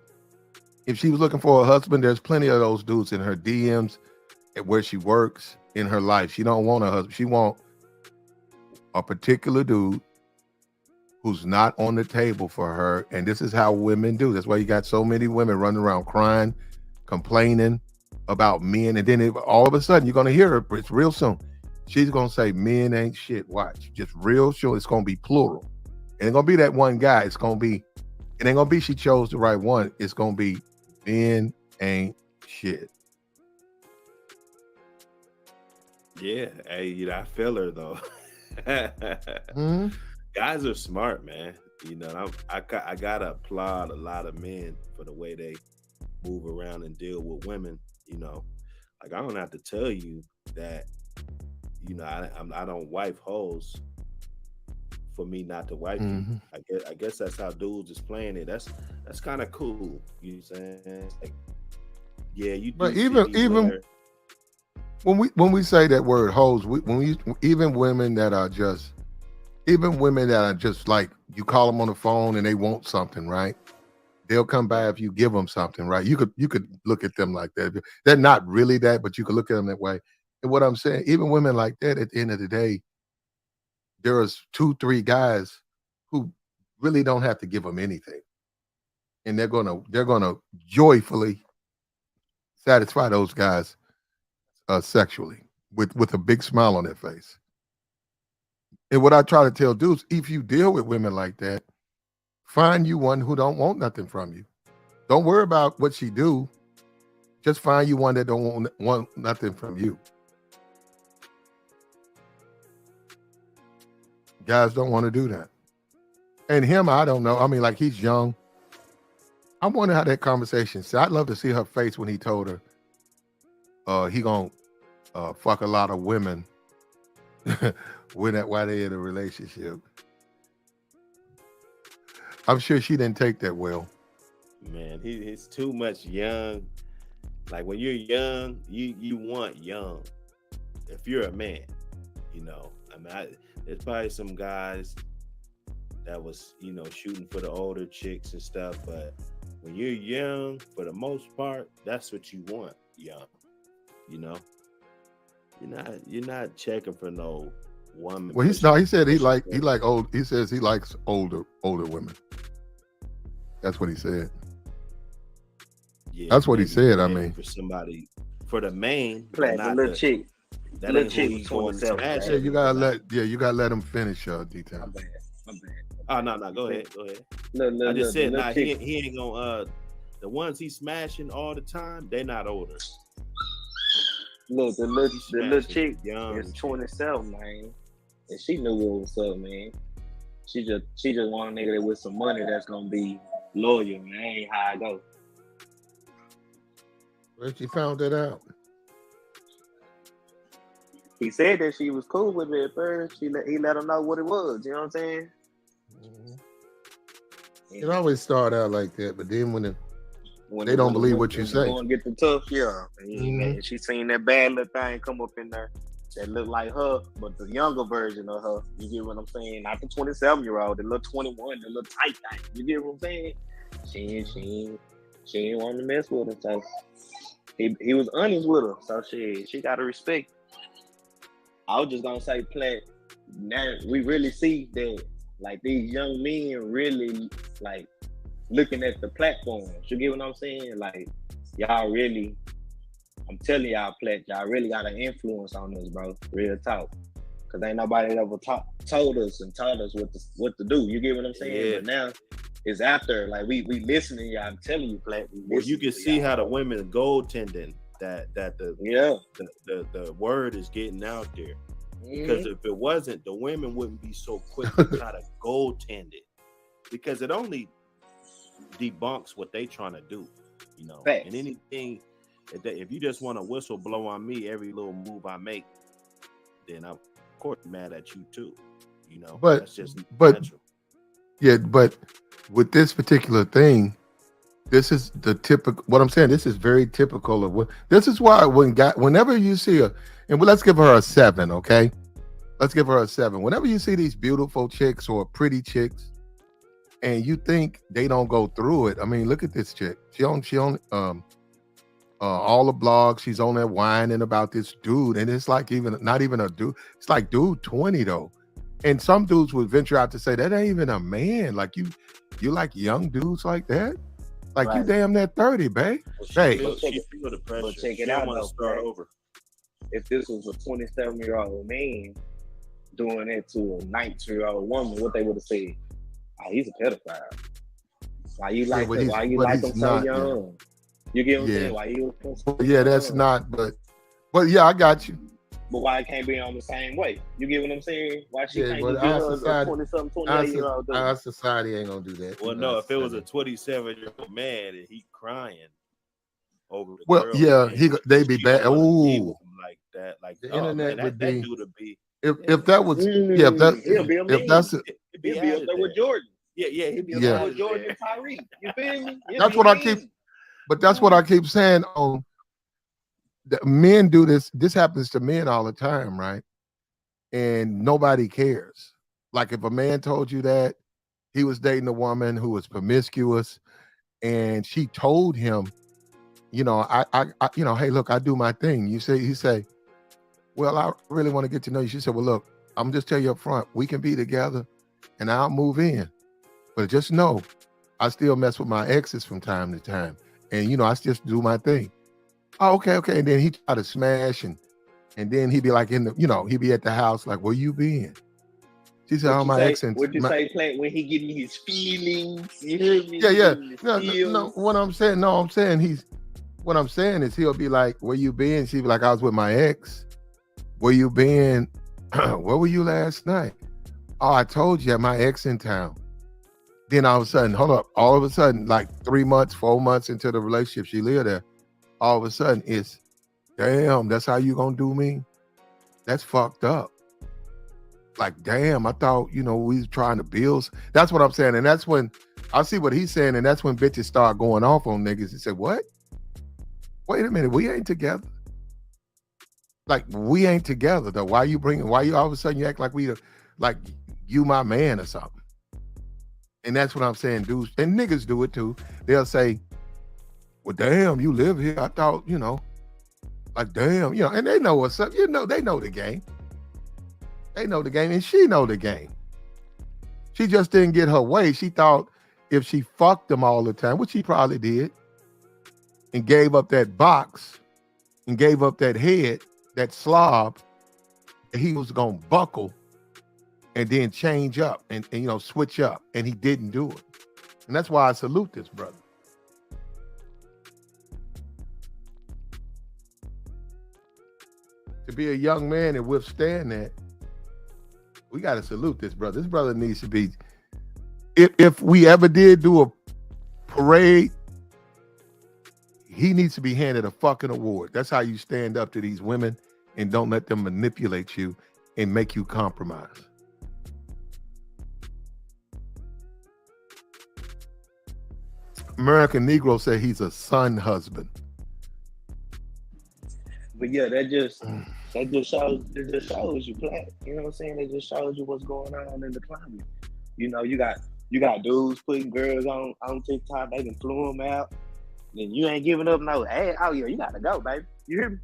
if she was looking for a husband, there's plenty of those dudes in her DMs at where she works in her life. She don't want a husband. She want a particular dude who's not on the table for her. And this is how women do. That's why you got so many women running around crying, complaining, about men, and then all of a sudden you're gonna hear her. It's real soon. She's gonna say men ain't shit. Watch, just real sure. It's gonna be plural. It ain't gonna be that one guy. It ain't gonna be she chose the right one. It's gonna be men ain't shit. Yeah, hey, you know, I feel her though. Guys are smart, man. You know, I gotta applaud a lot of men for the way they move around and deal with women. You know, like I don't have to tell you that. You know, I don't wife hoes for me not to wife you. I guess that's how dudes is playing it. That's kind of cool. You know what I'm saying? Like, yeah, you. But even when we say that word hoes, even women that are just like, you call them on the phone and they want something, right? They'll come by if you give them something, right? You could look at them like that. They're not really that, but you could look at them that way. And what I'm saying, even women like that, at the end of the day, there is 2-3 guys who really don't have to give them anything, and they're gonna joyfully satisfy those guys sexually with a big smile on their face. And what I try to tell dudes, if you deal with women like that, find you one who don't want nothing from you. Don't worry about what she do. Just find you one that don't want nothing from you. Guys don't want to do that. And him, I don't know. I mean, like, he's young. I wonder how that conversation. So I'd love to see her face when he told her he gonna fuck a lot of women while they in a relationship. I'm sure she didn't take that well. Man, he's too much young. Like, when you're young, you want young. If you're a man, you know. I mean, there's probably some guys that was, you know, shooting for the older chicks and stuff, but when you're young, for the most part, that's what you want, young. You know, you're not checking for no woman. Well, he said he old. He says he likes older women. That's what he said. Yeah, that's what he said. I mean, for somebody, for the main, Play the little chick. That ain't who he's going to smash. Yeah, you gotta let him finish. D-Town. My bad. Oh no, go ahead. I just said, he ain't gonna. The ones he's smashing all the time, they not older. Look, the little chick is 27, man, and she knew what was up, man. She just want a nigga that with some money that's gonna be loyal, man. That ain't how I go. Where she found that out? He said that she was cool with it at first. He let her know what it was. You know what I'm saying? It always start out like that, but then when they don't believe what you say, going to get the tough, yeah. And she seen that bad little thing come up in there that looked like her, but the younger version of her. You get what I'm saying? Not the 27-year-old, the little 21, the little tight thing. You get what I'm saying? She ain't want to mess with her, so he was honest with her. So she got to respect. I was just gonna say, Platt, now we really see that, like, these young men really, like, looking at the platforms. You get what I'm saying? Like, y'all really, I'm telling y'all, Platt, y'all really got an influence on us, bro. Real talk. Because ain't nobody ever told us and taught us what to do. You get what I'm saying? Yeah. But now it's after, like, we listening to y'all. I'm telling you, Platt. Well, you can see how the women goaltending that the word is getting out there. Because if it wasn't, the women wouldn't be so quick to try to goaltend it. Because it only debunks what they trying to do, you know. Facts. And anything, if you just want to whistle blow on me every little move I make, then I'm of course mad at you too, you know. That's just natural. Yeah, but with this particular thing, this is the typical. What I'm saying, this is very typical of what. This is why whenever you see let's give her a 7, okay? Let's give her a 7. Whenever you see these beautiful chicks or pretty chicks, and you think they don't go through it, I mean, look at this chick. She on all the blogs. She's on there whining about this dude, and it's like not even a dude. It's like dude 20 though, and some dudes would venture out to say that ain't even a man. Like you like young dudes like that. Like you Right. damn near 30, babe. She Hey, feel the pressure. But check She it don't out want though, to start Fred. over. If this was a 27-year-old man doing that to a 19-year-old woman, what they would have said? Oh, he's a pedophile. Why you like but him? Why you but like he's him so not. Yeah. young? You get what I'm Yeah. saying? Why you so Yeah, that's young? not. But yeah, I got you. But why it can't be on the same way? You get what I'm saying? Why she Yeah, can't but just give our her a society, 20-something, our, 28-year-old dude? our society ain't gonna do that. Well, You no, know, if it was a society. 27-year-old man and he crying over the Well, girl, yeah, again, they be she bad. don't want to be Ooh, with him like that. Like, the oh man, internet would that be dude would be. if that was yeah He'll be a if that's man. it, He'd be He'll be up out there of with there. Jordan. Yeah, he'd be He'll be Yeah. up there out with of Jordan there. and Tyreek. You feel me? He'll that's be what a I keep. man. But that's what I keep saying. On the men do this. This happens to men all the time, right? And nobody cares. Like if a man told you that he was dating a woman who was promiscuous, and she told him, you know, I you know, hey, look, I do my thing. He say, well, I really want to get to know you. She said, well, look, I'm just tell you up front, we can be together, and I'll move in, but just know, I still mess with my exes from time to time, and you know, I just do my thing. Oh, okay. And then he try to smash, and then he'd be like he'd be at the house like, where you been? She said, oh, my ex. What you say, Plant, when he getting his feelings? You hear me? Yeah. Getting his No. feels. What I'm saying is he'll be like, where you been? She'd be like, I was with my ex. Where you been? Where were you last night? Oh, I told you, my ex in town. Then all of a sudden, like 3 months, 4 months into the relationship, she lived there. All of a sudden, it's, damn, that's how you gonna do me? That's fucked up. Like, damn, I thought, we was trying to build. That's what I'm saying. And that's when I see what he's saying. And that's when bitches start going off on niggas. He said, what? Wait a minute, we ain't together. Like, we ain't together though. Why you all of a sudden you act like like you my man or something? And that's what I'm saying, dudes. And niggas do it too. They'll say, well, damn, you live here. I thought, like, damn, and they know what's up. They know the game. They know the game, and she know the game. She just didn't get her way. She thought if she fucked them all the time, which she probably did, and gave up that box and gave up that head, that slob, he was gonna buckle and then change up and switch up, and he didn't do it. And that's why I salute this brother. To be a young man and withstand that, we got to salute this brother. This brother needs to be, if we ever did do a parade, he needs to be handed a fucking award. That's how you stand up to these women and don't let them manipulate you and make you compromise. American Negro said he's a son husband. But yeah, that just shows you, Black. You know what I'm saying? It just shows you what's going on in the climate. You got dudes putting girls on TikTok, they can flew them out. Then you ain't giving up no, hey, oh yeah, you gotta go, baby. You hear me?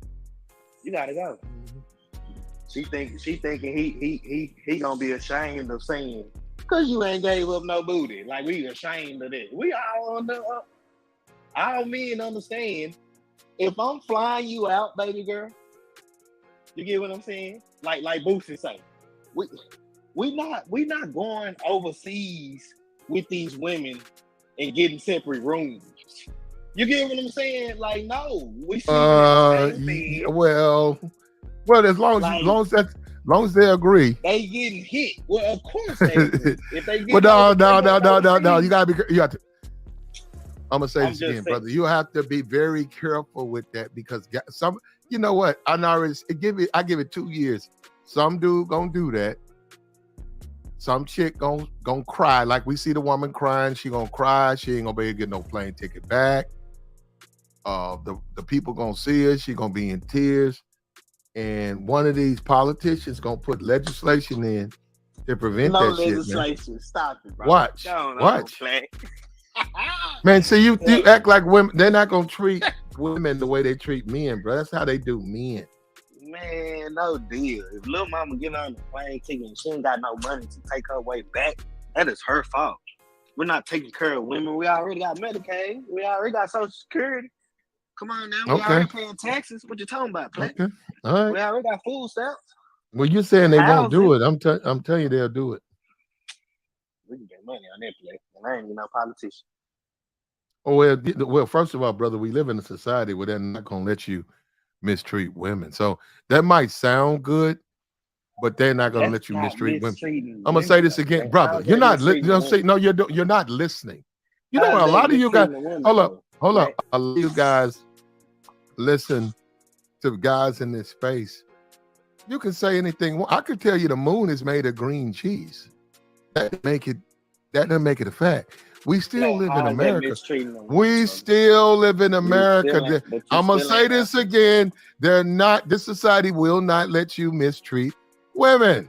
You gotta go. She thinking he gonna be ashamed of saying, cause you ain't gave up no booty. Like we ashamed of this. We all all men understand. If I'm flying you out, baby girl, you get what I'm saying? Like Boosie say, we not going overseas with these women and getting separate rooms. You get what I'm saying? Like, no, we see the same thing. Well, as long as they agree. They getting hit. Well, of course they agree. If they get no. You got to. I'm gonna say this again, brother. You have to be very careful with that because you know what? I give it 2 years. Some dude gonna do that. Some chick gonna cry. Like we see the woman crying, she gonna cry. She ain't gonna be able to get no plane ticket back. The people gonna see her. She gonna be in tears. And one of these politicians gonna put legislation in to prevent that shit. No legislation. Stop it, bro. Watch. Man, see you act like women. They're not gonna treat women the way they treat men, bro. That's how they do men. Man, no deal. If little mama get on the plane ticket and she ain't got no money to take her way back, that is her fault. we're not taking care of women. We already got Medicaid. We already got Social Security. Come on now. We already paying taxes. What you talking about, Black? Okay. All right. We already got food stamps. Well, you're saying they won't do Housing. it. I'm telling you they'll do it. We can get money on that place. And I ain't even no politician. Oh, well, first of all, brother, we live in a society where they're not going to let you mistreat women. So that might sound good, but they're not going to let you mistreat women. I'm going to say this again, brother. You're not you're not listening. You know what? A lot of you guys, hold up. A lot of you guys listen to guys in this space. You can say anything. I could tell you the moon is made of green cheese. That doesn't make it a fact. We still live in America. We still live in America. I'm gonna say this again. This society will not let you mistreat women.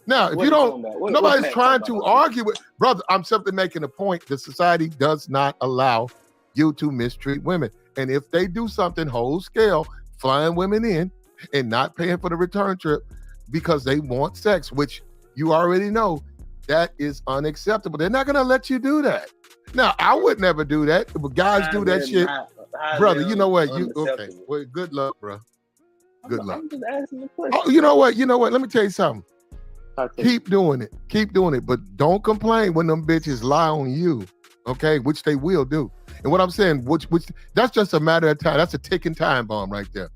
Now, if you don't, nobody's trying to argue with, brother, I'm simply making a point. The society does not allow you to mistreat women. And if they do something whole scale, flying women in and not paying for the return trip because they want sex, which you already know, that is unacceptable. They're not going to let you do that. Now, I would never do that. But guys do that shit. Brother, you know what? Okay. Well, good luck, bro. Good luck. I'm just asking the question. Oh, you know what? Let me tell you something. Keep doing it. Keep doing it. But don't complain when them bitches lie on you. Okay? Which they will do. And what I'm saying, which that's just a matter of time. That's a ticking time bomb right there.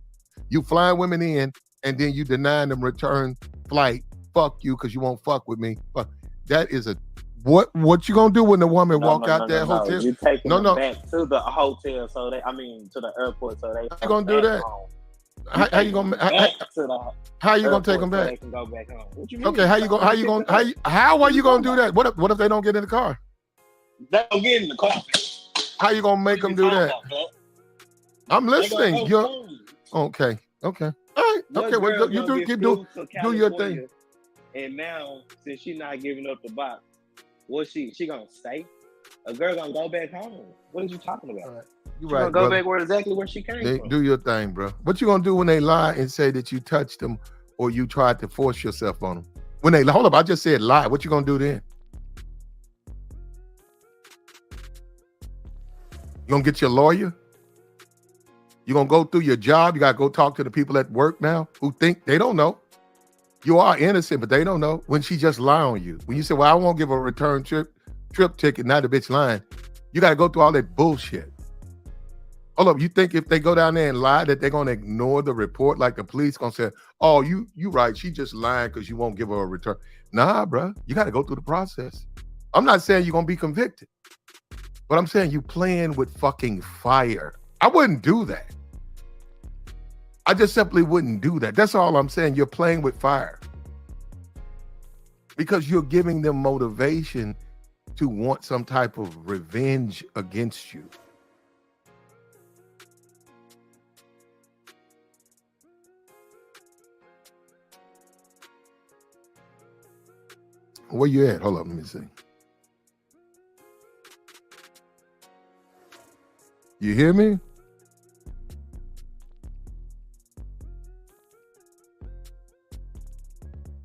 You flying women in and then you denying them return flight. Fuck you because you won't fuck with me. Fuck. That is a what you gonna do when the woman walk out that hotel? You taking them back to the hotel to the airport so they you gonna do that? How you gonna take them back? So they can go back home. What you mean? Okay, how are you gonna do that? What if they don't get in the car? They don't get in the car. How you gonna make them do that? I'm listening. Okay. All right. Okay. Well, you do your thing. And now, since she's not giving up the box, what's she gonna stay? A girl gonna go back home. What are you talking about? Right. You're right, gonna go back exactly where she came from. Do your thing, bro. What you gonna do when they lie and say that you touched them or you tried to force yourself on them? When they hold up, I just said lie. What you gonna do then? You gonna get your lawyer? You gonna go through your job? You gotta go talk to the people at work now who think they don't know. You are innocent, but they don't know. When she just lie on you. When you say, well, I won't give a return trip ticket, now the bitch lying. You got to go through all that bullshit. Hold up, you think if they go down there and lie that they're going to ignore the report like the police going to say, oh, you right, she just lying because you won't give her a return. Nah, bro, you got to go through the process. I'm not saying you're going to be convicted, but I'm saying you playing with fucking fire. I wouldn't do that. I just simply wouldn't do that. That's all I'm saying. You're playing with fire because you're giving them motivation to want some type of revenge against you. Where you at? Hold up, let me see. You hear me?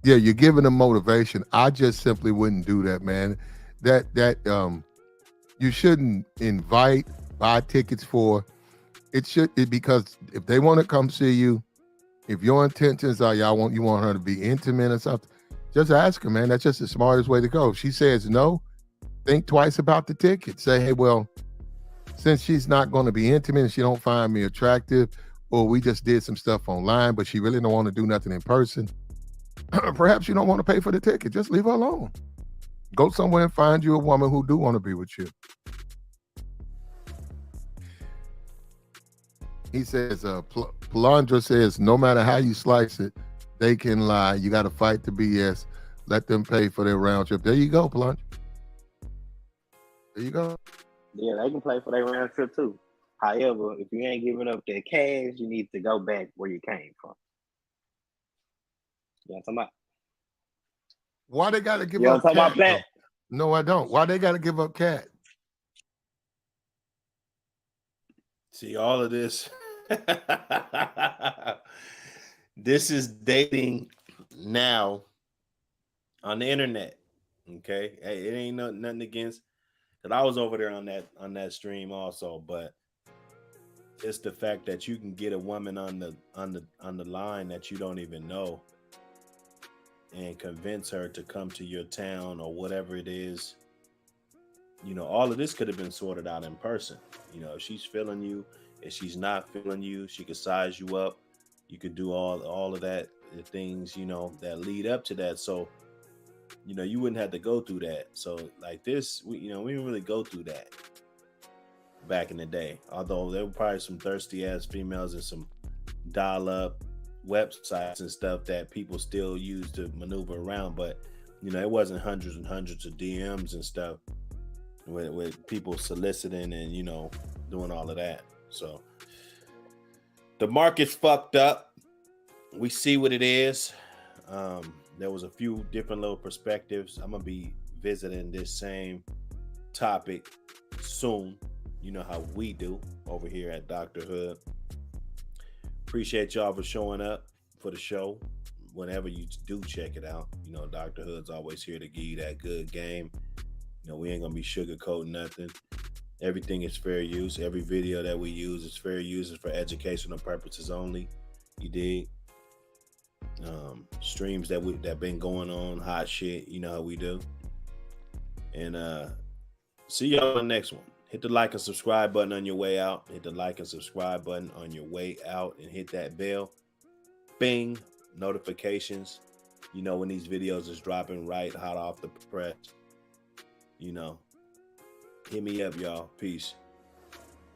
Yeah, you're giving them motivation. I just simply wouldn't do that, man. You shouldn't buy tickets for. Because if they want to come see you, if your intentions are you want her to be intimate or something, just ask her, man. That's just the smartest way to go. If she says no, think twice about the ticket. Say, hey, well, since she's not going to be intimate and she don't find me attractive, or we just did some stuff online, but she really don't want to do nothing in person, perhaps you don't want to pay for the ticket. Just leave her alone. Go somewhere and find you a woman who do want to be with you. He says, Palandra says, no matter how you slice it, they can lie. You got to fight the BS. Let them pay for their round trip. There you go, Palandra. There you go. Yeah, they can play for their round trip too. However, if you ain't giving up that cash, you need to go back where you came from. Yeah, talking about. Why they got to give up cat? No, I don't. Why they got to give up cat? See, all of this. This is dating now on the internet. Okay. Hey, it ain't nothing against. Cause I was over there on that stream also, but it's the fact that you can get a woman on the line that you don't even know and convince her to come to your town or whatever it is. You know, all of this could have been sorted out in person. You know, if she's feeling you, if she's not feeling you, she could size you up. You could do all of that, the things, you know, that lead up to that. So, you know, you wouldn't have to go through that. So like this, we didn't really go through that back in the day. Although there were probably some thirsty ass females and some dial up websites and stuff that people still use to maneuver around. But, you know, it wasn't hundreds and hundreds of DMs and stuff with people soliciting and, you know, doing all of that. So the market's fucked up. We see what it is. There was a few different little perspectives. I'm gonna be visiting this same topic soon. You know how we do over here at Dr. Hood. Appreciate y'all for showing up for the show. Whenever you do check it out, you know, Dr. Hood's always here to give you that good game. You know, we ain't gonna be sugarcoating nothing. Everything is fair use. Every video that we use is fair use. It's for educational purposes only. You dig? Streams that been going on, hot shit. You know how we do. And see y'all on the next one. Hit the like and subscribe button on your way out. Hit the like and subscribe button on your way out, and hit that bell. Bing, notifications. You know when these videos is dropping right hot off the press. You know, hit me up, y'all. Peace.